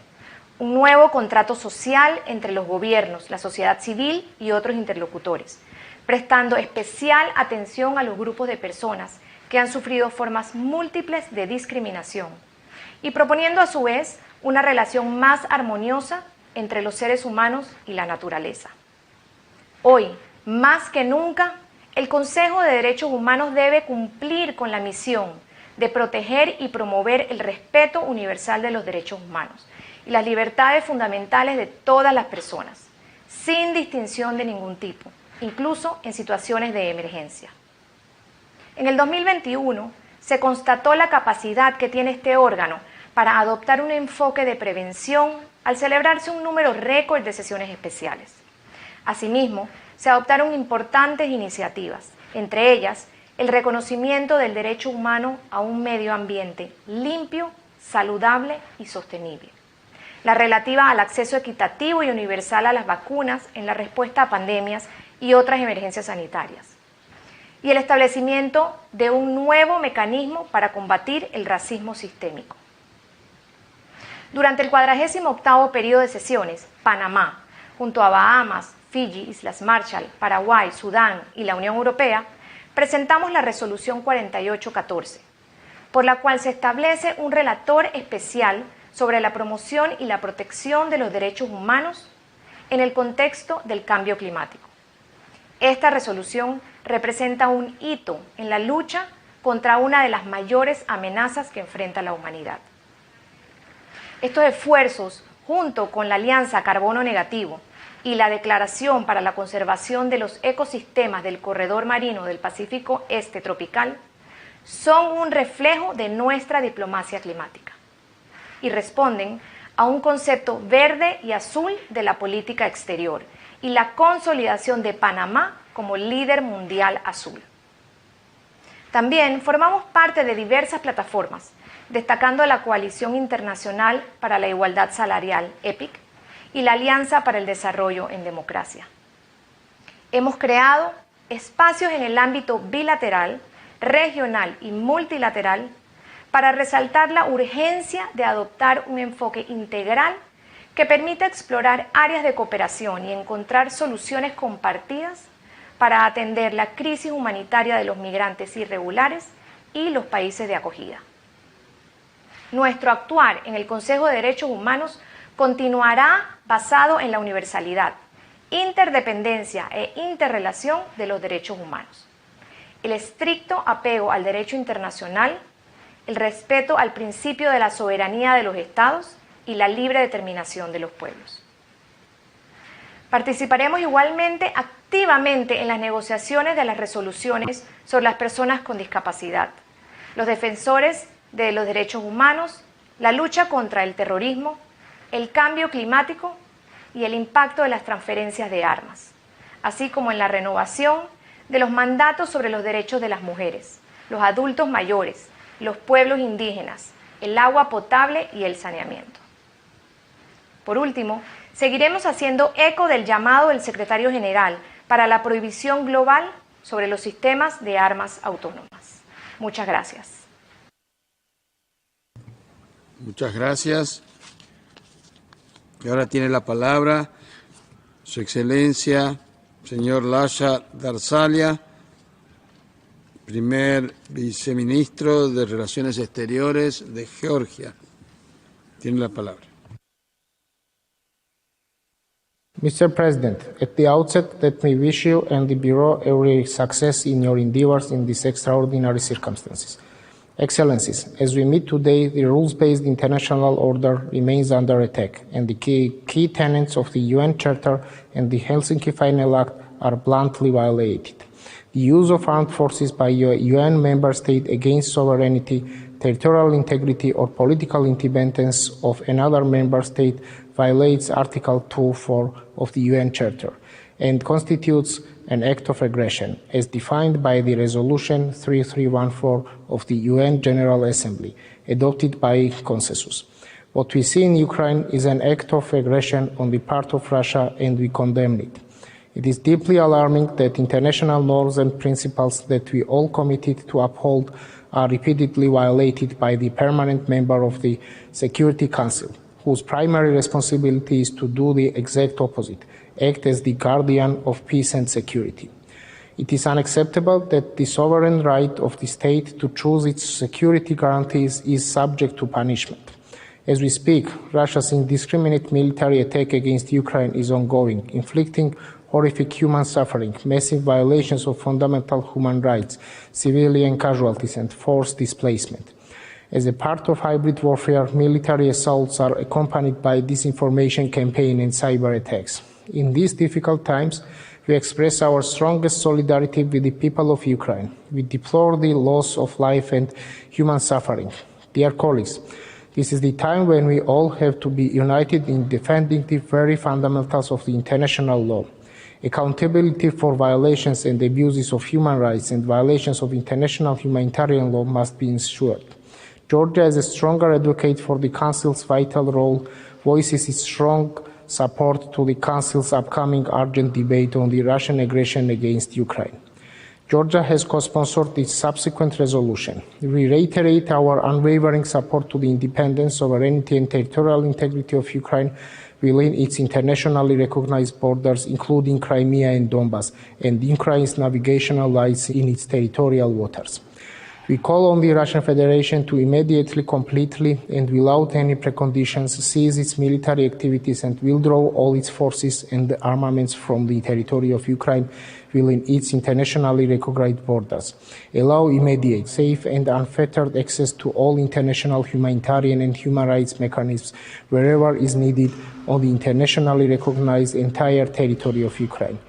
un nuevo contrato social entre los gobiernos, la sociedad civil y otros interlocutores, prestando especial atención a los grupos de personas que han sufrido formas múltiples de discriminación y proponiendo a su vez una relación más armoniosa entre los seres humanos y la naturaleza. Hoy, más que nunca, el Consejo de Derechos Humanos debe cumplir con la misión de proteger y promover el respeto universal de los derechos humanos y las libertades fundamentales de todas las personas, sin distinción de ningún tipo, incluso en situaciones de emergencia. En el 2021 se constató la capacidad que tiene este órgano para adoptar un enfoque de prevención al celebrarse un número récord de sesiones especiales. Asimismo, se adoptaron importantes iniciativas, entre ellas el reconocimiento del derecho humano a un medio ambiente limpio, saludable y sostenible. la relativa al acceso equitativo y universal a las vacunas en la respuesta a pandemias y otras emergencias sanitarias, y el establecimiento de un nuevo mecanismo para combatir el racismo sistémico. Durante el 48º periodo de sesiones, Panamá, junto a Bahamas, Fiji, Islas Marshall, Paraguay, Sudán y la Unión Europea, presentamos la Resolución 4814, por la cual se establece un relator especial sobre la promoción y la protección de los derechos humanos en el contexto del cambio climático. Esta resolución representa un hito en la lucha contra una de las mayores amenazas que enfrenta la humanidad. Estos esfuerzos, junto con la Alianza Carbono Negativo y la Declaración para la Conservación de los Ecosistemas del Corredor Marino del Pacífico Este Tropical, son un reflejo de nuestra diplomacia climática y responden a un concepto verde y azul de la política exterior y la consolidación de Panamá como líder mundial azul. También formamos parte de diversas plataformas, destacando la Coalición Internacional para la Igualdad Salarial, EPIC, y la Alianza para el Desarrollo en Democracia. Hemos creado espacios en el ámbito bilateral, regional y multilateral para resaltar la urgencia de adoptar un enfoque integral que permita explorar áreas de cooperación y encontrar soluciones compartidas para atender la crisis humanitaria de los migrantes irregulares y los países de acogida. Nuestro actuar en el Consejo de Derechos Humanos continuará basado en la universalidad, interdependencia e interrelación de los derechos humanos, el estricto apego al derecho internacional, el respeto al principio de la soberanía de los estados y la libre determinación de los pueblos. Participaremos igualmente activamente en las negociaciones de las resoluciones sobre las personas con discapacidad, los defensores de los derechos humanos, la lucha contra el terrorismo, el cambio climático y el impacto de las transferencias de armas, así como en la renovación de los mandatos sobre los derechos de las mujeres, los adultos mayores, los pueblos indígenas, el agua potable y el saneamiento. Por último, seguiremos haciendo eco del llamado del Secretario General para la prohibición global sobre los sistemas de armas autónomas. Muchas gracias. Muchas gracias. Y ahora tiene la palabra Su Excelencia, señor Lasha Darsalia, primer viceministro de Relaciones Exteriores de Georgia. Tiene la palabra. Mr. President, at the outset, let me wish you and the Bureau every success in your endeavors in these extraordinary circumstances. Excellencies, as we meet today, the rules-based international order remains under attack, and the key tenets of the UN Charter and the Helsinki Final Act are bluntly violated. The use of armed forces by a UN member state against sovereignty, territorial integrity, or political independence of another member state violates Article 2.4 of the UN Charter and constitutes an act of aggression, as defined by the Resolution 3314 of the UN General Assembly, adopted by consensus. What we see in Ukraine is an act of aggression on the part of Russia, and we condemn it. It is deeply alarming that international norms and principles that we all committed to uphold are repeatedly violated by the permanent member of the Security Council, whose primary responsibility is to do the exact opposite, act as the guardian of peace and security. It is unacceptable that the sovereign right of the state to choose its security guarantees is subject to punishment. As we speak, Russia's indiscriminate military attack against Ukraine is ongoing, inflicting horrific human suffering, massive violations of fundamental human rights, civilian casualties, and forced displacement. As a part of hybrid warfare, military assaults are accompanied by disinformation campaign and cyber attacks. In these difficult times, we express our strongest solidarity with the people of Ukraine. We deplore the loss of life and human suffering. Dear colleagues, this is the time when we all have to be united in defending the very fundamentals of the international law. Accountability for violations and abuses of human rights and violations of international humanitarian law must be ensured. Georgia is a stronger advocate for the Council's vital role voices its strong support to the Council's upcoming urgent debate on the Russian aggression against Ukraine. Georgia has co-sponsored its subsequent resolution. We reiterate our unwavering support to the independence, sovereignty, and territorial integrity of Ukraine within its internationally recognized borders, including Crimea and Donbas, and Ukraine's navigational rights in its territorial waters. We call on the Russian Federation to immediately, completely, and without any preconditions cease its military activities and withdraw all its forces and armaments from the territory of Ukraine within its internationally recognized borders. Allow immediate, safe, and unfettered access to all international humanitarian and human rights mechanisms wherever is needed on the internationally recognized entire territory of Ukraine.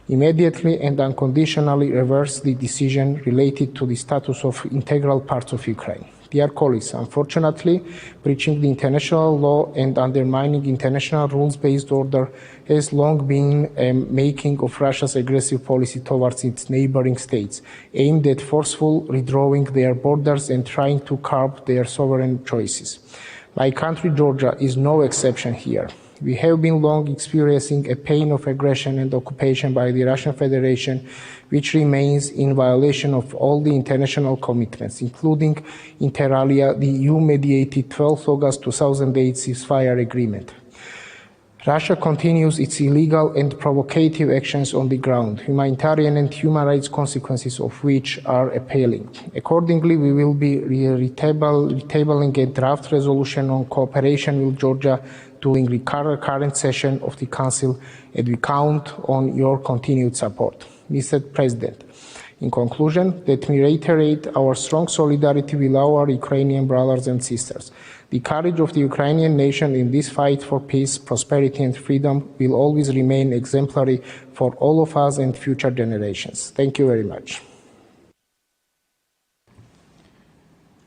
Immediately and unconditionally reverse the decision related to the status of integral parts of Ukraine. Dear colleagues, unfortunately, breaching the international law and undermining international rules-based order has long been a making of Russia's aggressive policy towards its neighboring states, aimed at forceful redrawing their borders and trying to curb their sovereign choices. My country, Georgia, is no exception here. We have been long experiencing a pain of aggression and occupation by the Russian Federation, which remains in violation of all the international commitments, including inter alia the EU-mediated 12 August 2008 ceasefire agreement. Russia continues its illegal and provocative actions on the ground, humanitarian and human rights consequences of which are appalling. Accordingly, we will be retabling a draft resolution on cooperation with Georgia during the current session of the Council, and we count on your continued support. Mr. President, in conclusion, let me reiterate our strong solidarity with our Ukrainian brothers and sisters. The courage of the Ukrainian nation in this fight for peace, prosperity, and freedom will always remain exemplary for all of us and future generations. Thank you very much.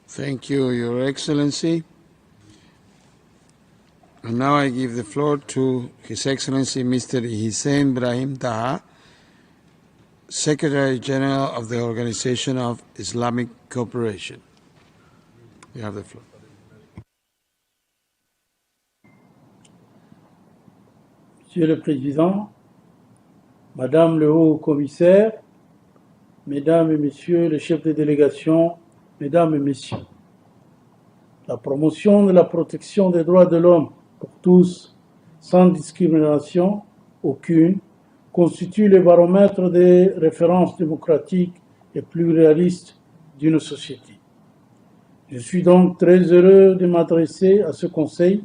Thank you, Your Excellency. And now I give the floor to His Excellency Mr. Hussein Brahim Taha, Secretary General of the Organization of Islamic Cooperation. You have the floor. Monsieur le Président, Madame le Haut-Commissaire, Mesdames et Messieurs les chefs de délégation, Mesdames et Messieurs, la promotion de la protection des droits de l'homme pour tous, sans discrimination aucune, constitue le baromètre des références démocratiques les plus réalistes d'une société. Je suis donc très heureux de m'adresser à ce Conseil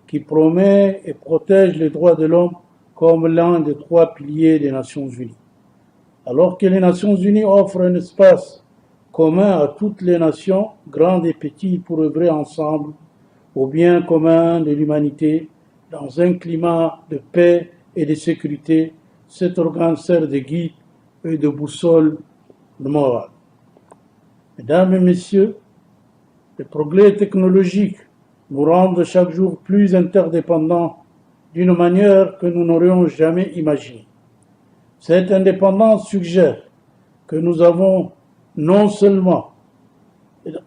qui promet et protège les droits de l'homme comme l'un des trois piliers des Nations Unies. Alors que les Nations Unies offrent un espace commun à toutes les nations, grandes et petites, pour œuvrer ensemble au bien commun de l'humanité dans un climat de paix et de sécurité, cet organe sert de guide et de boussole morale. Mesdames et Messieurs, les progrès technologiques nous rendent chaque jour plus interdépendants d'une manière que nous n'aurions jamais imaginée. Cette indépendance suggère que nous avons non seulement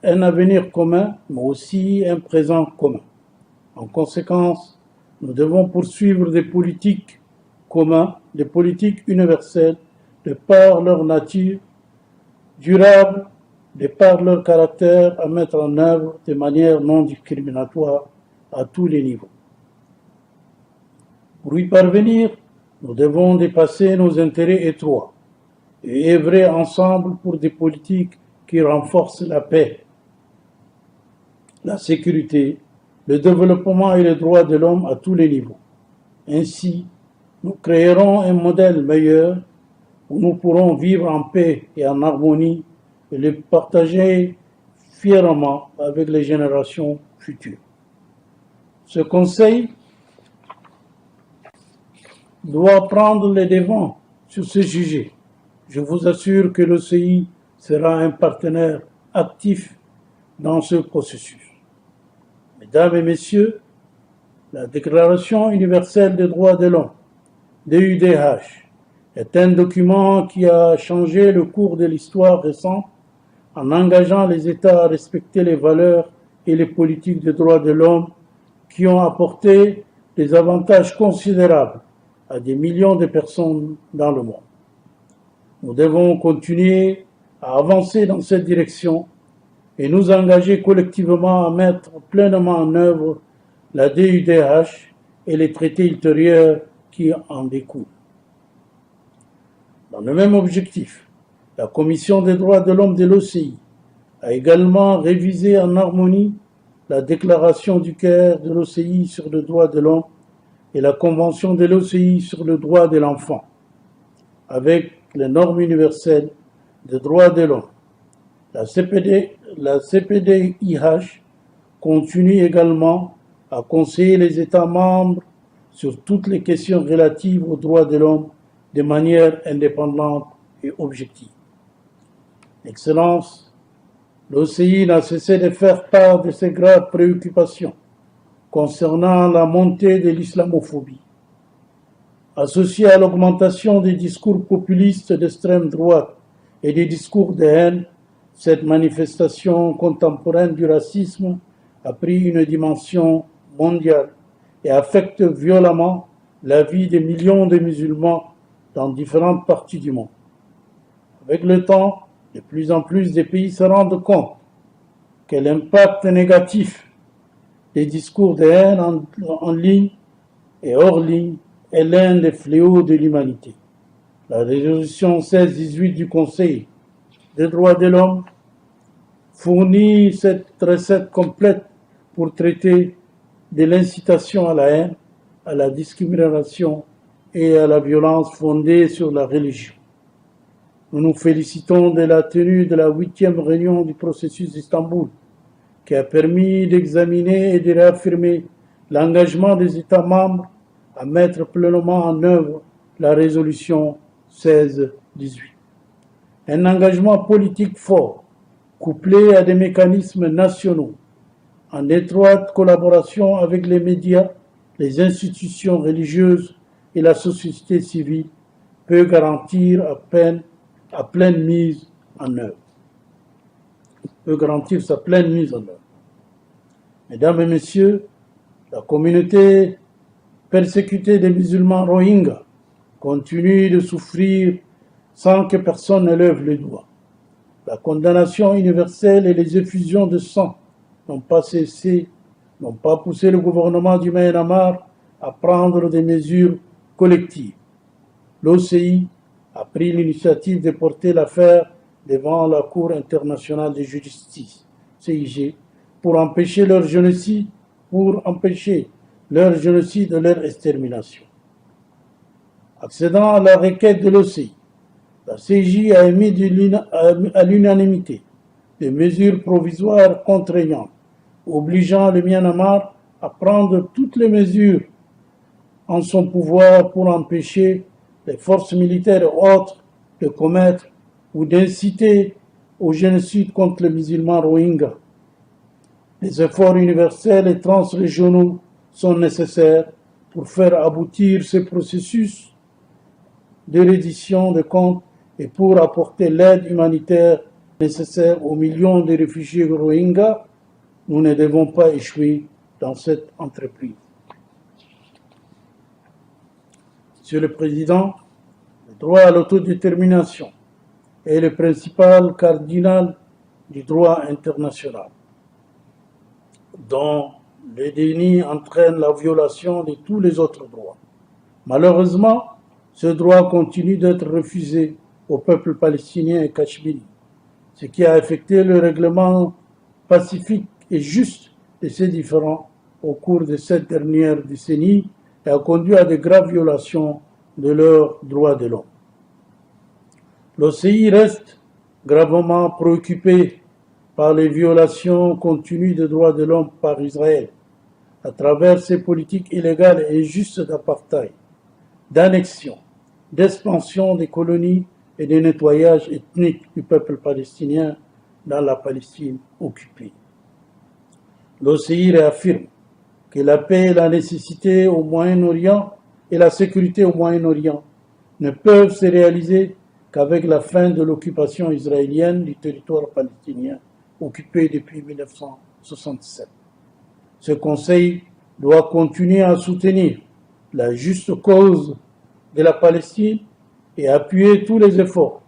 un avenir commun, mais aussi un présent commun. En conséquence, nous devons poursuivre des politiques communes, des politiques universelles, de par leur nature durable, de par leur caractère à mettre en œuvre de manière non discriminatoire à tous les niveaux. Pour y parvenir, nous devons dépasser nos intérêts étroits et œuvrer ensemble pour des politiques qui renforcent la paix, la sécurité, le développement et les droits de l'homme à tous les niveaux. Ainsi, nous créerons un modèle meilleur où nous pourrons vivre en paix et en harmonie et le partager fièrement avec les générations futures. Ce Conseil doit prendre les devants sur ce sujet. Je vous assure que l'OCI sera un partenaire actif dans ce processus. Mesdames et Messieurs, la Déclaration universelle des droits de l'homme, DUDH, est un document qui a changé le cours de l'histoire récente en engageant les États à respecter les valeurs et les politiques des droits de l'homme qui ont apporté des avantages considérables à des millions de personnes dans le monde. Nous devons continuer à avancer dans cette direction et nous engager collectivement à mettre pleinement en œuvre la DUDH et les traités ultérieurs qui en découlent. Dans le même objectif, la Commission des droits de l'homme de l'OCI a également révisé en harmonie la déclaration du Caire de l'OCI sur le droit de l'homme et la Convention de l'OCI sur le droit de l'enfant, avec les normes universelles des droits de l'homme. La CPDIH continue également à conseiller les États membres sur toutes les questions relatives aux droits de l'homme de manière indépendante et objective. Excellence, l'OCI n'a cessé de faire part de ses graves préoccupations concernant la montée de l'islamophobie. Associée à l'augmentation des discours populistes d'extrême droite et des discours de haine, cette manifestation contemporaine du racisme a pris une dimension mondiale et affecte violemment la vie de millions de musulmans dans différentes parties du monde. Avec le temps, de plus en plus de pays se rendent compte que l'impact négatif des discours de haine en ligne et hors ligne est l'un des fléaux de l'humanité. La résolution 1618 du Conseil des droits de l'homme fournit cette recette complète pour traiter de l'incitation à la haine, à la discrimination et à la violence fondée sur la religion. Nous nous félicitons de la tenue de la 8e réunion du processus d'Istanbul, qui a permis d'examiner et de réaffirmer l'engagement des États membres à mettre pleinement en œuvre la résolution 1618. Un engagement politique fort, couplé à des mécanismes nationaux, en étroite collaboration avec les médias, les institutions religieuses et la société civile, peut garantir sa pleine mise en œuvre. Mesdames et messieurs, la communauté persécutée des musulmans Rohingyas continue de souffrir sans que personne ne lève le doigt. La condamnation universelle et les effusions de sang n'ont pas poussé le gouvernement du Myanmar à prendre des mesures collectives. L'OCI a pris l'initiative de porter l'affaire devant la Cour internationale de justice, CIG, pour empêcher leur génocide et leur extermination. Accédant à la requête de l'OCI, la CIG a émis à l'unanimité des mesures provisoires contraignantes, obligeant le Myanmar à prendre toutes les mesures en son pouvoir pour empêcher les forces militaires et autres de commettre ou d'inciter au génocide contre les musulmans Rohingyas. Les efforts universels et transrégionaux sont nécessaires pour faire aboutir ce processus de reddition de comptes et pour apporter l'aide humanitaire nécessaire aux millions de réfugiés Rohingyas. Nous ne devons pas échouer dans cette entreprise. Monsieur le Président, le droit à l'autodétermination est le principal cardinal du droit international, dont le déni entraîne la violation de tous les autres droits. Malheureusement, ce droit continue d'être refusé au peuple palestinien et cachemiri, ce qui a affecté le règlement pacifique et juste de ces différends au cours de cette dernière décennie et a conduit à de graves violations de leurs droits de l'homme. L'OCI reste gravement préoccupé par les violations continues des droits de l'homme par Israël à travers ses politiques illégales et injustes d'apartheid, d'annexion, d'expansion des colonies et de nettoyage ethnique du peuple palestinien dans la Palestine occupée. L'OCI réaffirme que la paix et la nécessité au Moyen-Orient et la sécurité au Moyen-Orient ne peuvent se réaliser qu'avec la fin de l'occupation israélienne du territoire palestinien occupé depuis 1967. Ce Conseil doit continuer à soutenir la juste cause de la Palestine et appuyer tous les efforts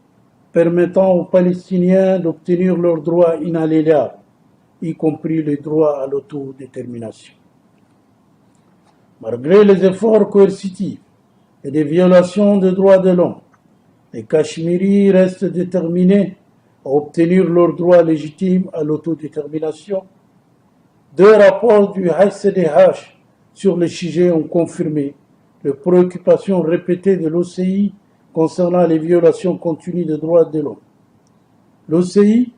permettant aux Palestiniens d'obtenir leurs droits inaliénables, y compris le droit à l'autodétermination. Malgré les efforts coercitifs et des violations des droits de l'homme, les Cachemiris restent déterminés à obtenir leur droit légitime à l'autodétermination. 2 rapports du HCDH sur le sujet ont confirmé les préoccupations répétées de l'OCI concernant les violations continues des droits de l'homme. L'OCI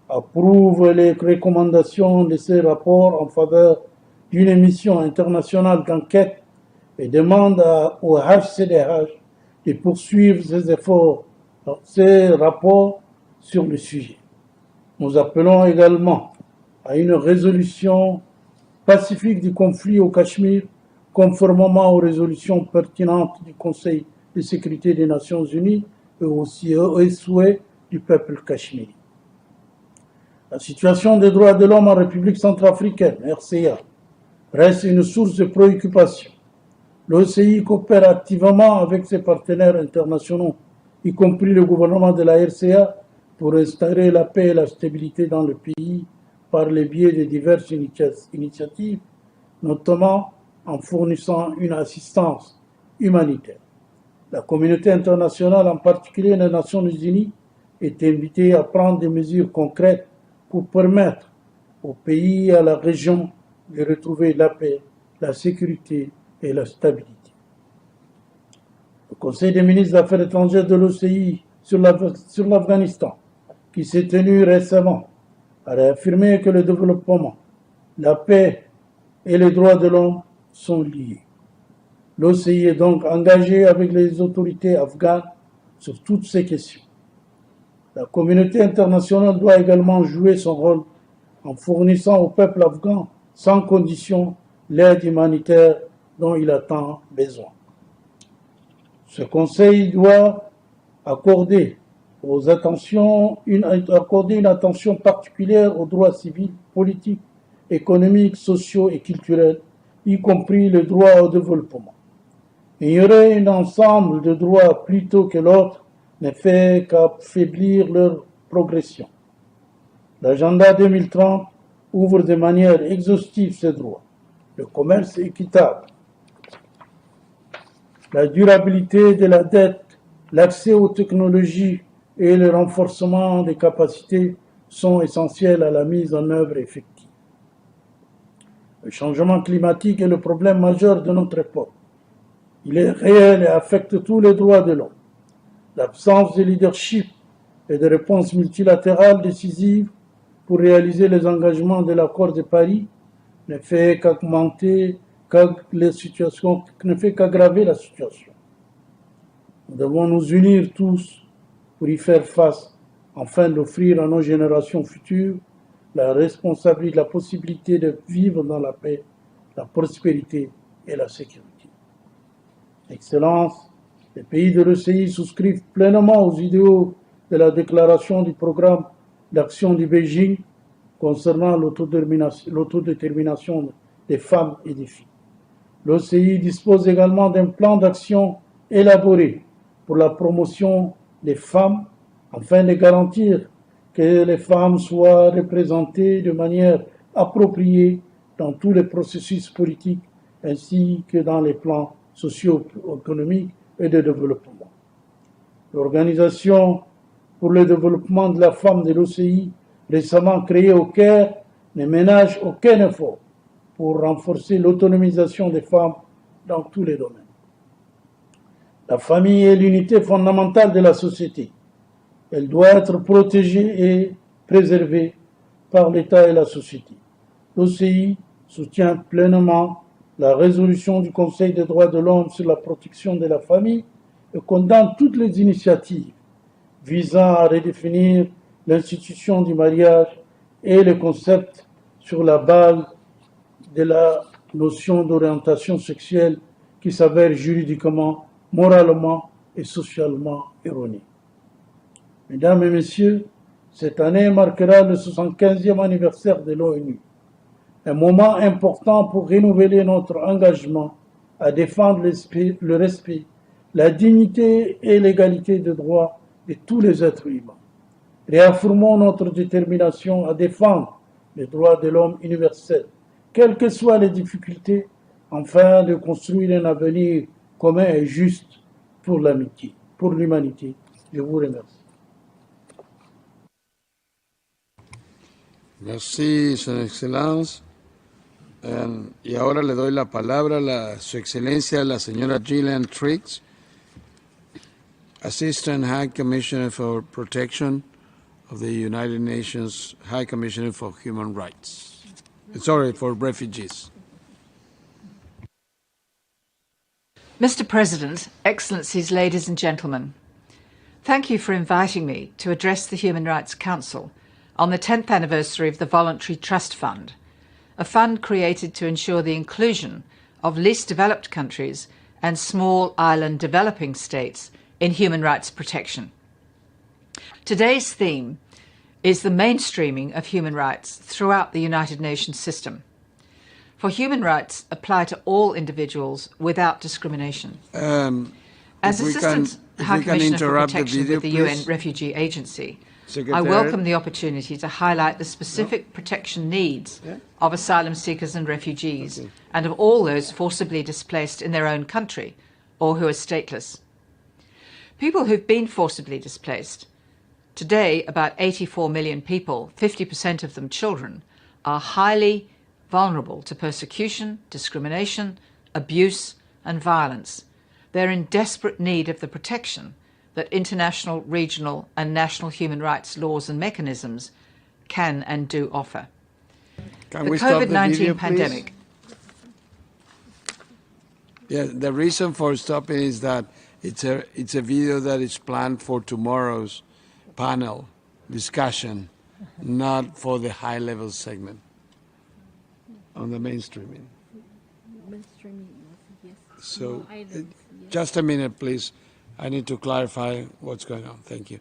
approuve les recommandations de ces rapports en faveur d'une mission internationale d'enquête et demande au HCDH de poursuivre ses efforts, ses rapports sur le sujet. Nous appelons également à une résolution pacifique du conflit au Cachemire, conformément aux résolutions pertinentes du Conseil de sécurité des Nations Unies et aussi aux souhaits du peuple cachemiri. La situation des droits de l'homme en République centrafricaine, RCA, reste une source de préoccupation. L'OCI coopère activement avec ses partenaires internationaux, y compris le gouvernement de la RCA, pour instaurer la paix et la stabilité dans le pays par le biais de diverses initiatives, notamment en fournissant une assistance humanitaire. La communauté internationale, en particulier les Nations Unies, est invitée à prendre des mesures concrètes pour permettre au pays et à la région de retrouver la paix, la sécurité et la stabilité. Le Conseil des ministres des Affaires étrangères de l'OCI sur l'Afghanistan, qui s'est tenu récemment, a réaffirmé que le développement, la paix et les droits de l'homme sont liés. L'OCI est donc engagé avec les autorités afghanes sur toutes ces questions. La communauté internationale doit également jouer son rôle en fournissant au peuple afghan sans condition l'aide humanitaire dont il a tant besoin. Ce Conseil doit accorder une attention particulière aux droits civils, politiques, économiques, sociaux et culturels, y compris le droit au développement. Ignorer un ensemble de droits plutôt que l'autre ne fait qu'affaiblir leur progression. L'agenda 2030 ouvre de manière exhaustive ces droits. Le commerce équitable, la durabilité de la dette, l'accès aux technologies et le renforcement des capacités sont essentiels à la mise en œuvre effective. Le changement climatique est le problème majeur de notre époque. Il est réel et affecte tous les droits de l'homme. L'absence de leadership et de réponse multilatérale décisive pour réaliser les engagements de l'accord de Paris ne fait qu'aggraver la situation. Nous devons nous unir tous pour y faire face, afin d'offrir à nos générations futures la responsabilité, la possibilité de vivre dans la paix, la prospérité et la sécurité. Excellences, les pays de l'OCI souscrivent pleinement aux idéaux de la déclaration du programme d'action du Beijing concernant l'autodétermination des femmes et des filles. L'OCI dispose également d'un plan d'action élaboré pour la promotion des femmes afin de garantir que les femmes soient représentées de manière appropriée dans tous les processus politiques ainsi que dans les plans socio-économiques et de développement. L'Organisation pour le développement de la femme de l'OCI, récemment créée au Caire, ne ménage aucun effort pour renforcer l'autonomisation des femmes dans tous les domaines. La famille est l'unité fondamentale de la société. Elle doit être protégée et préservée par l'État et la société. L'OCI soutient pleinement la résolution du Conseil des droits de l'homme sur la protection de la famille et condamne toutes les initiatives visant à redéfinir l'institution du mariage et le concept sur la base de la notion d'orientation sexuelle qui s'avère juridiquement, moralement et socialement erronée. Mesdames et messieurs, cette année marquera le 75e anniversaire de l'ONU. un moment important pour renouveler notre engagement à défendre le respect, la dignité et l'égalité de droits de tous les êtres humains. Réaffirmons notre détermination à défendre les droits de l'homme universels, quelles que soient les difficultés, afin de construire un avenir commun et juste pour l'humanité. Je vous remercie. Merci, Son Excellence. Y ahora le doy la palabra a Su Excelencia, la señora Gillian Triggs, Assistant High Commissioner for Protection of the United Nations High Commissioner for Human Rights. Sorry, for refugees. Mr. President, Excellencies, ladies and gentlemen, thank you for inviting me to address the Human Rights Council on the 10th anniversary of the Voluntary Trust Fund, a fund created to ensure the inclusion of least developed countries and small island developing states in human rights protection. Today's theme is the mainstreaming of human rights throughout the United Nations system. For human rights apply to all individuals without discrimination. As Assistant High Commissioner for Protection with the UN Refugee Agency, I welcome the opportunity to highlight the specific protection needs of asylum seekers and refugees and of all those forcibly displaced in their own country or who are stateless. People who've been forcibly displaced, today about 84 million people, 50% of them children, are highly vulnerable to persecution, discrimination, abuse and violence. They're in desperate need of the protection that international, regional and national human rights laws and mechanisms can and do offer. The COVID-19 pandemic. Yeah, the reason for stopping is that it's a video that is planned for tomorrow's panel discussion, not for the high-level segment on the mainstreaming. So, just a minute, please. I need to clarify what's going on. Thank you.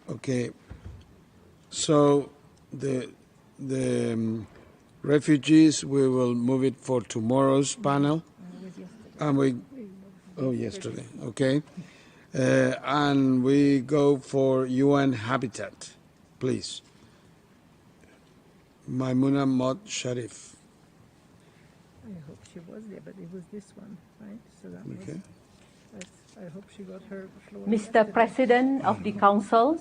Okay, so the refugees, we will move it for tomorrow's panel. And yesterday, okay. And we go for UN Habitat, please. Maimuna Mott Sharif. I hope she was there, but it was this one, right? So that Okay. I hope she got her floor. Mr. President of the Council,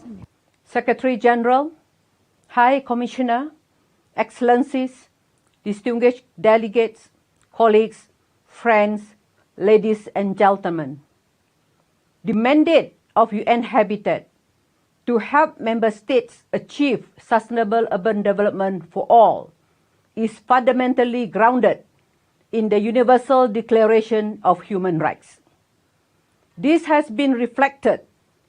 Secretary General, High Commissioner, Excellencies, distinguished delegates, colleagues, friends, ladies and gentlemen. The mandate of UN Habitat to help member states achieve sustainable urban development for all is fundamentally grounded in the Universal Declaration of Human Rights. This has been reflected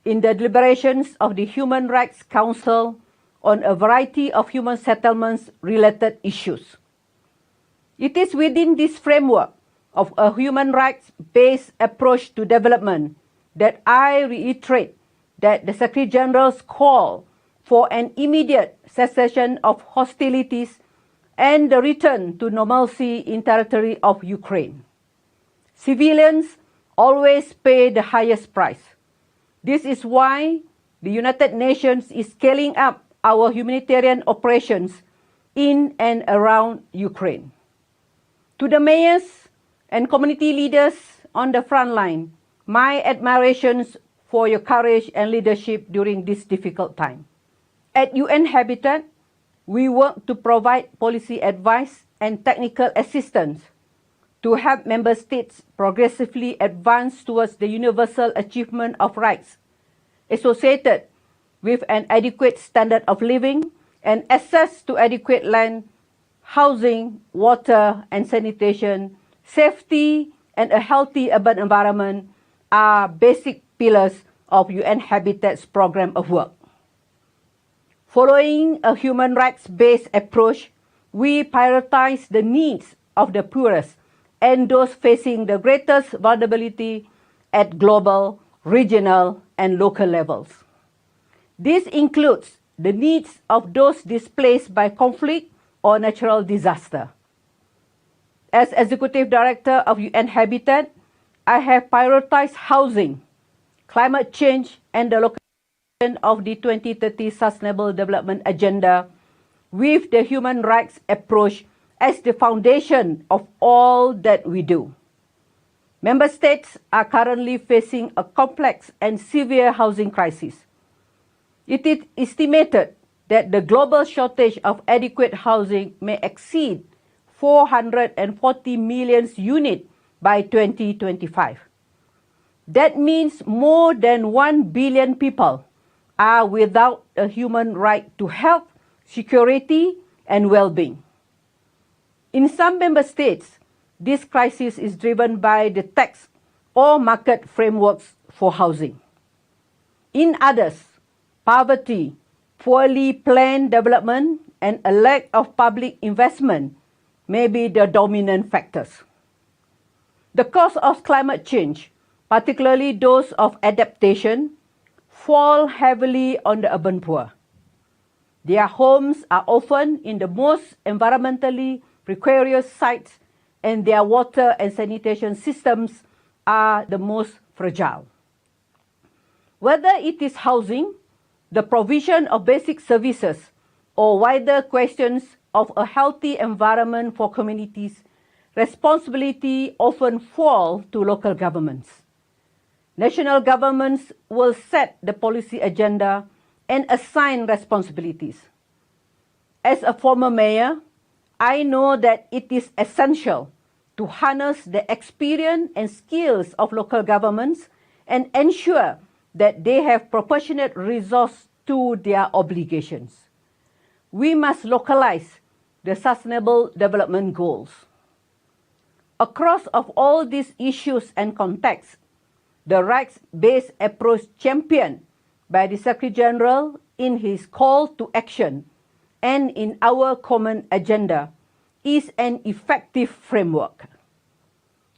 in the deliberations of the Human Rights Council on a variety of human settlements-related issues. It is within this framework of a human rights-based approach to development that I reiterate that the Secretary General's call for an immediate cessation of hostilities and the return to normalcy in territory of Ukraine. Civilians always pay the highest price. This is why the United Nations is scaling up our humanitarian operations in and around Ukraine. To the mayors and community leaders on the front line, my admirations for your courage and leadership during this difficult time. At UN Habitat, we work to provide policy advice and technical assistance to help member states progressively advance towards the universal achievement of rights associated with an adequate standard of living and access to adequate land, housing, water and sanitation, safety and a healthy urban environment are basic pillars of UN Habitat's program of work. Following a human rights-based approach, we prioritize the needs of the poorest and those facing the greatest vulnerability at global, regional, and local levels. This includes the needs of those displaced by conflict or natural disaster. As Executive Director of UN Habitat, I have prioritized housing, climate change, and the location of the 2030 Sustainable Development Agenda with the human rights approach as the foundation of all that we do. Member states are currently facing a complex and severe housing crisis. It is estimated that the global shortage of adequate housing may exceed 440 million units by 2025. That means more than 1 billion people are without a human right to health, security, and well-being. In some member states, this crisis is driven by the tax or market frameworks for housing. In others, poverty, poorly planned development, and a lack of public investment may be the dominant factors. The cause of climate change, particularly those of adaptation, fall heavily on the urban poor. Their homes are often in the most environmentally precarious sites, and their water and sanitation systems are the most fragile. Whether it is housing, the provision of basic services, or wider questions of a healthy environment for communities, responsibility often falls to local governments. National governments will set the policy agenda and assign responsibilities. As a former mayor, I know that it is essential to harness the experience and skills of local governments and ensure that they have proportionate resources to their obligations. We must localize the Sustainable Development Goals. Across of all these issues and contexts, the rights-based approach championed by the Secretary General in his call to action and in our common agenda is an effective framework.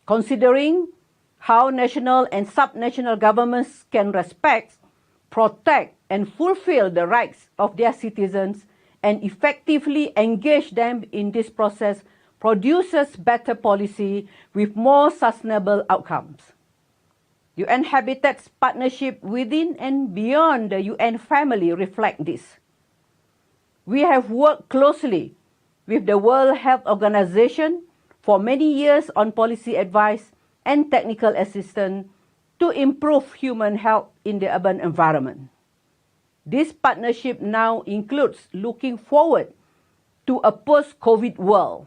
Considering how national and subnational governments can respect, protect, and fulfill the rights of their citizens and effectively engage them in this process produces better policy with more sustainable outcomes. UN Habitat's partnership within and beyond the UN family reflect this. We have worked closely with the World Health Organization for many years on policy advice and technical assistance to improve human health in the urban environment. This partnership now includes looking forward to a post-COVID world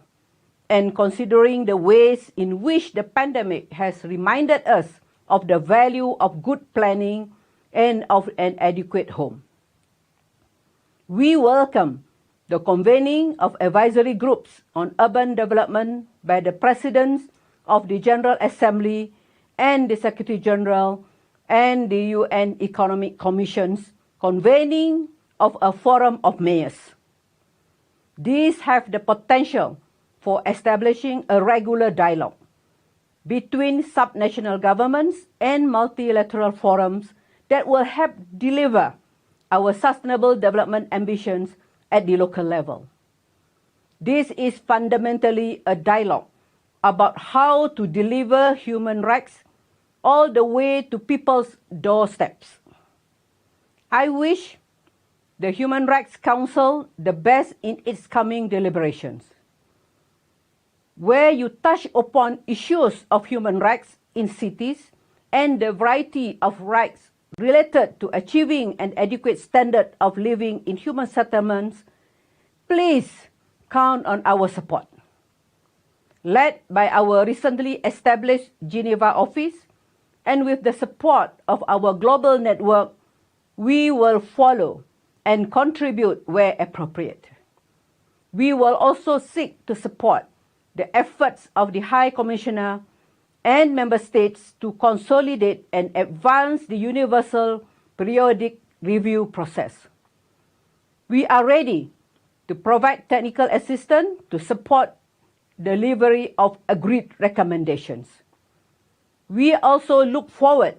and considering the ways in which the pandemic has reminded us of the value of good planning and of an adequate home. We welcome the convening of advisory groups on urban development by the Presidents of the General Assembly and the Secretary General and the UN Economic Commission's convening of a forum of mayors. These have the potential for establishing a regular dialogue between subnational governments and multilateral forums that will help deliver our sustainable development ambitions at the local level. This is fundamentally a dialogue about how to deliver human rights all the way to people's doorsteps. I wish the Human Rights Council the best in its coming deliberations, where you touch upon issues of human rights in cities and the variety of rights related to achieving an adequate standard of living in human settlements. Please count on our support. Led by our recently established Geneva office and with the support of our global network, we will follow and contribute where appropriate. We will also seek to support the efforts of the High Commissioner and Member States to consolidate and advance the Universal Periodic Review process. We are ready to provide technical assistance to support delivery of agreed recommendations. We also look forward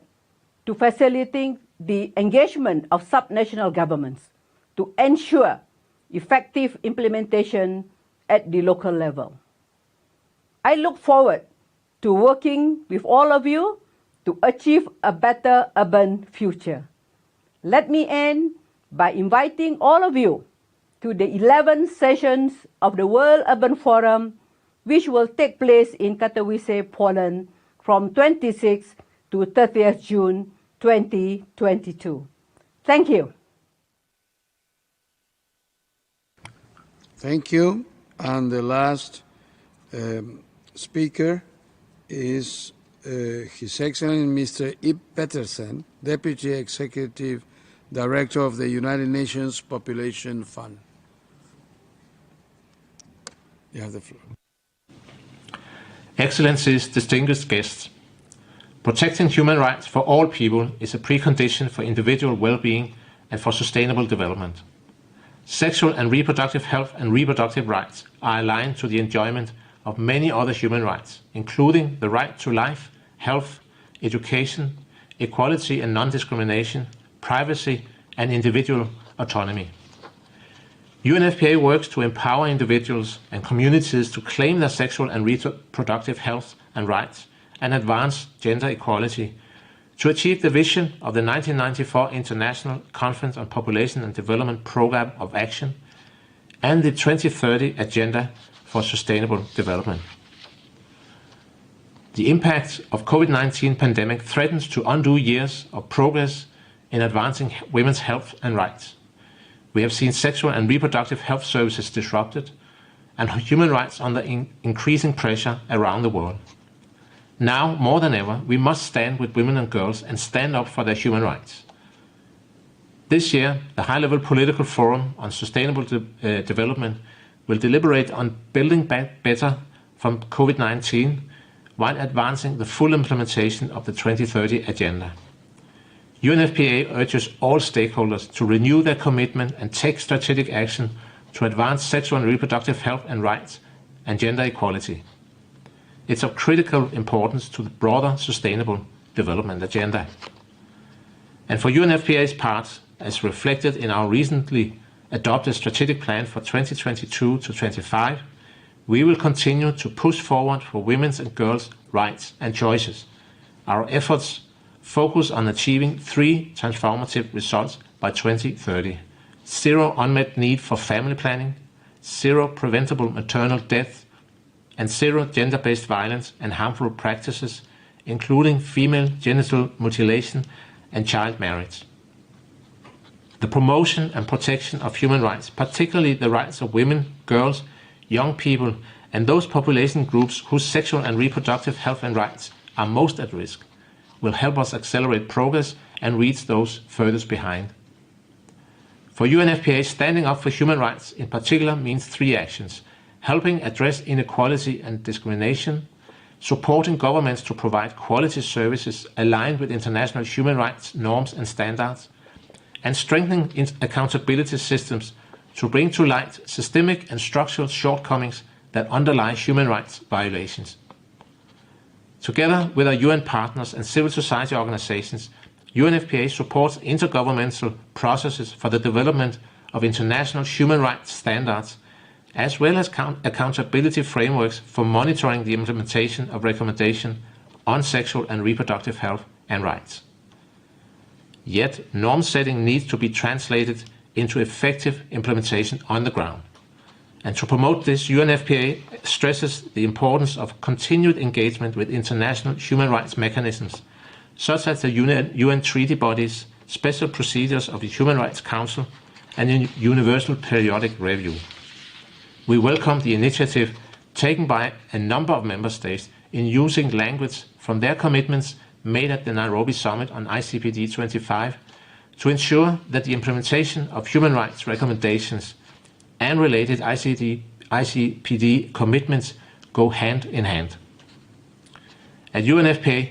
to facilitating the engagement of subnational governments to ensure effective implementation at the local level. I look forward to working with all of you to achieve a better urban future. Let me end by inviting all of you to the 11th sessions of the World Urban Forum, which will take place in Katowice, Poland, from 26th to 30th June 2022. Thank you. Thank you. And the last speaker is His Excellency Mr. Ib Petersen, Deputy Executive Director of the United Nations Population Fund. You have the floor. Excellencies, distinguished guests, protecting human rights for all people is a precondition for individual well-being and for sustainable development. Sexual and reproductive health and reproductive rights are aligned to the enjoyment of many other human rights, including the right to life, health, education, equality and non-discrimination, privacy, and individual autonomy. UNFPA works to empower individuals and communities to claim their sexual and reproductive health and rights and advance gender equality to achieve the vision of the 1994 International Conference on Population and Development Programme of Action and the 2030 Agenda for Sustainable Development. The impact of COVID-19 pandemic threatens to undo years of progress in advancing women's health and rights. We have seen sexual and reproductive health services disrupted and human rights under increasing pressure around the world. Now, more than ever, we must stand with women and girls and stand up for their human rights. This year, the High-Level Political Forum on Sustainable Development will deliberate on building back better from COVID-19 while advancing the full implementation of the 2030 Agenda. UNFPA urges all stakeholders to renew their commitment and take strategic action to advance sexual and reproductive health and rights and gender equality. It's of critical importance to the broader sustainable development agenda. And for UNFPA's part, as reflected in our recently adopted strategic plan for 2022 to 25, we will continue to push forward for women's and girls' rights and choices. Our efforts focus on achieving 3 transformative results by 2030. 0 unmet need for family planning, 0 preventable maternal death, and 0 gender-based violence and harmful practices, including female genital mutilation and child marriage. The promotion and protection of human rights, particularly the rights of women, girls, young people, and those population groups whose sexual and reproductive health and rights are most at risk, will help us accelerate progress and reach those furthest behind. For UNFPA, standing up for human rights in particular means 3 actions: helping address inequality and discrimination, supporting governments to provide quality services aligned with international human rights norms and standards, and strengthening accountability systems to bring to light systemic and structural shortcomings that underlie human rights violations. Together with our UN partners and civil society organizations, UNFPA supports intergovernmental processes for the development of international human rights standards, as well as accountability frameworks for monitoring the implementation of recommendations on sexual and reproductive health and rights. Yet, norm setting needs to be translated into effective implementation on the ground. And to promote this, UNFPA stresses the importance of continued engagement with international human rights mechanisms, such as the UN treaty bodies, special procedures of the Human Rights Council, and a universal periodic review. We welcome the initiative taken by a number of member states in using language from their commitments made at the Nairobi Summit on ICPD 25 to ensure that the implementation of human rights recommendations and related ICPD commitments go hand in hand. At UNFPA,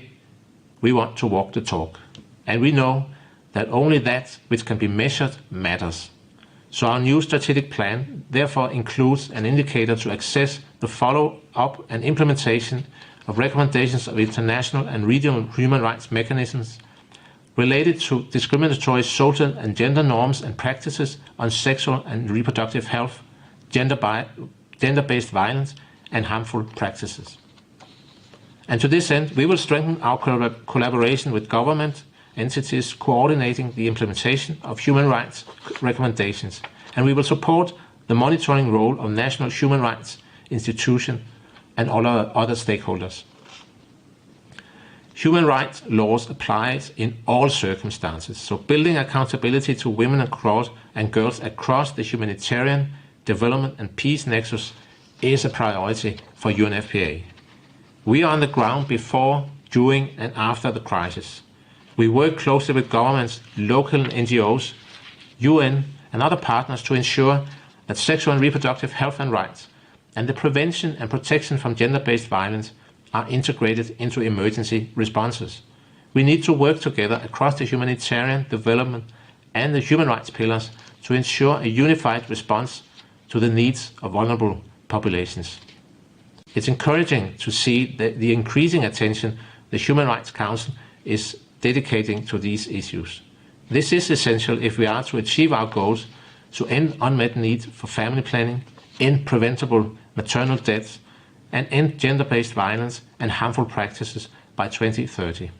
we want to walk the talk, and we know that only that which can be measured matters. So our new strategic plan therefore includes an indicator to assess the follow-up and implementation of recommendations of international and regional human rights mechanisms related to discriminatory social and gender norms and practices on sexual and reproductive health, gender-based violence, and harmful practices. And to this end, we will strengthen our collaboration with government entities coordinating the implementation of human rights recommendations, and we will support the monitoring role of national human rights institutions and all other stakeholders. Human rights laws apply in all circumstances, so building accountability to women and girls across the humanitarian, development and peace nexus is a priority for UNFPA. We are on the ground before, during and after the crisis. We work closely with governments, local NGOs, UN and other partners to ensure that sexual and reproductive health and rights and the prevention and protection from gender-based violence are integrated into emergency responses. We need to work together across the humanitarian, development and the human rights pillars to ensure a unified response to the needs of vulnerable populations. It's encouraging to see the increasing attention the Human Rights Council is dedicating to these issues. This is essential if we are to achieve our goals to end unmet needs for family planning, end preventable maternal deaths, and end gender-based violence and harmful practices by 2030.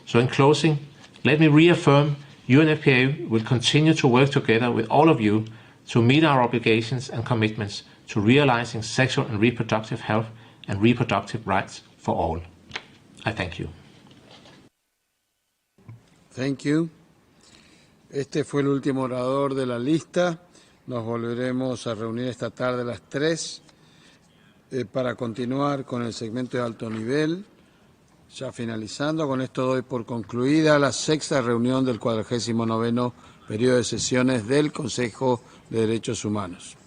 So in closing, let me reaffirm UNFPA will continue to work together with all of you to meet our obligations and commitments to realizing sexual and reproductive health and reproductive rights for all. I thank you. Thank you. Este fue el último orador de la lista. Nos volveremos a reunir esta tarde a las 3 para continuar con el segmento de alto nivel. Ya finalizando, con esto doy por concluida la 6ª reunión del 49º periodo de sesiones del Consejo de Derechos Humanos.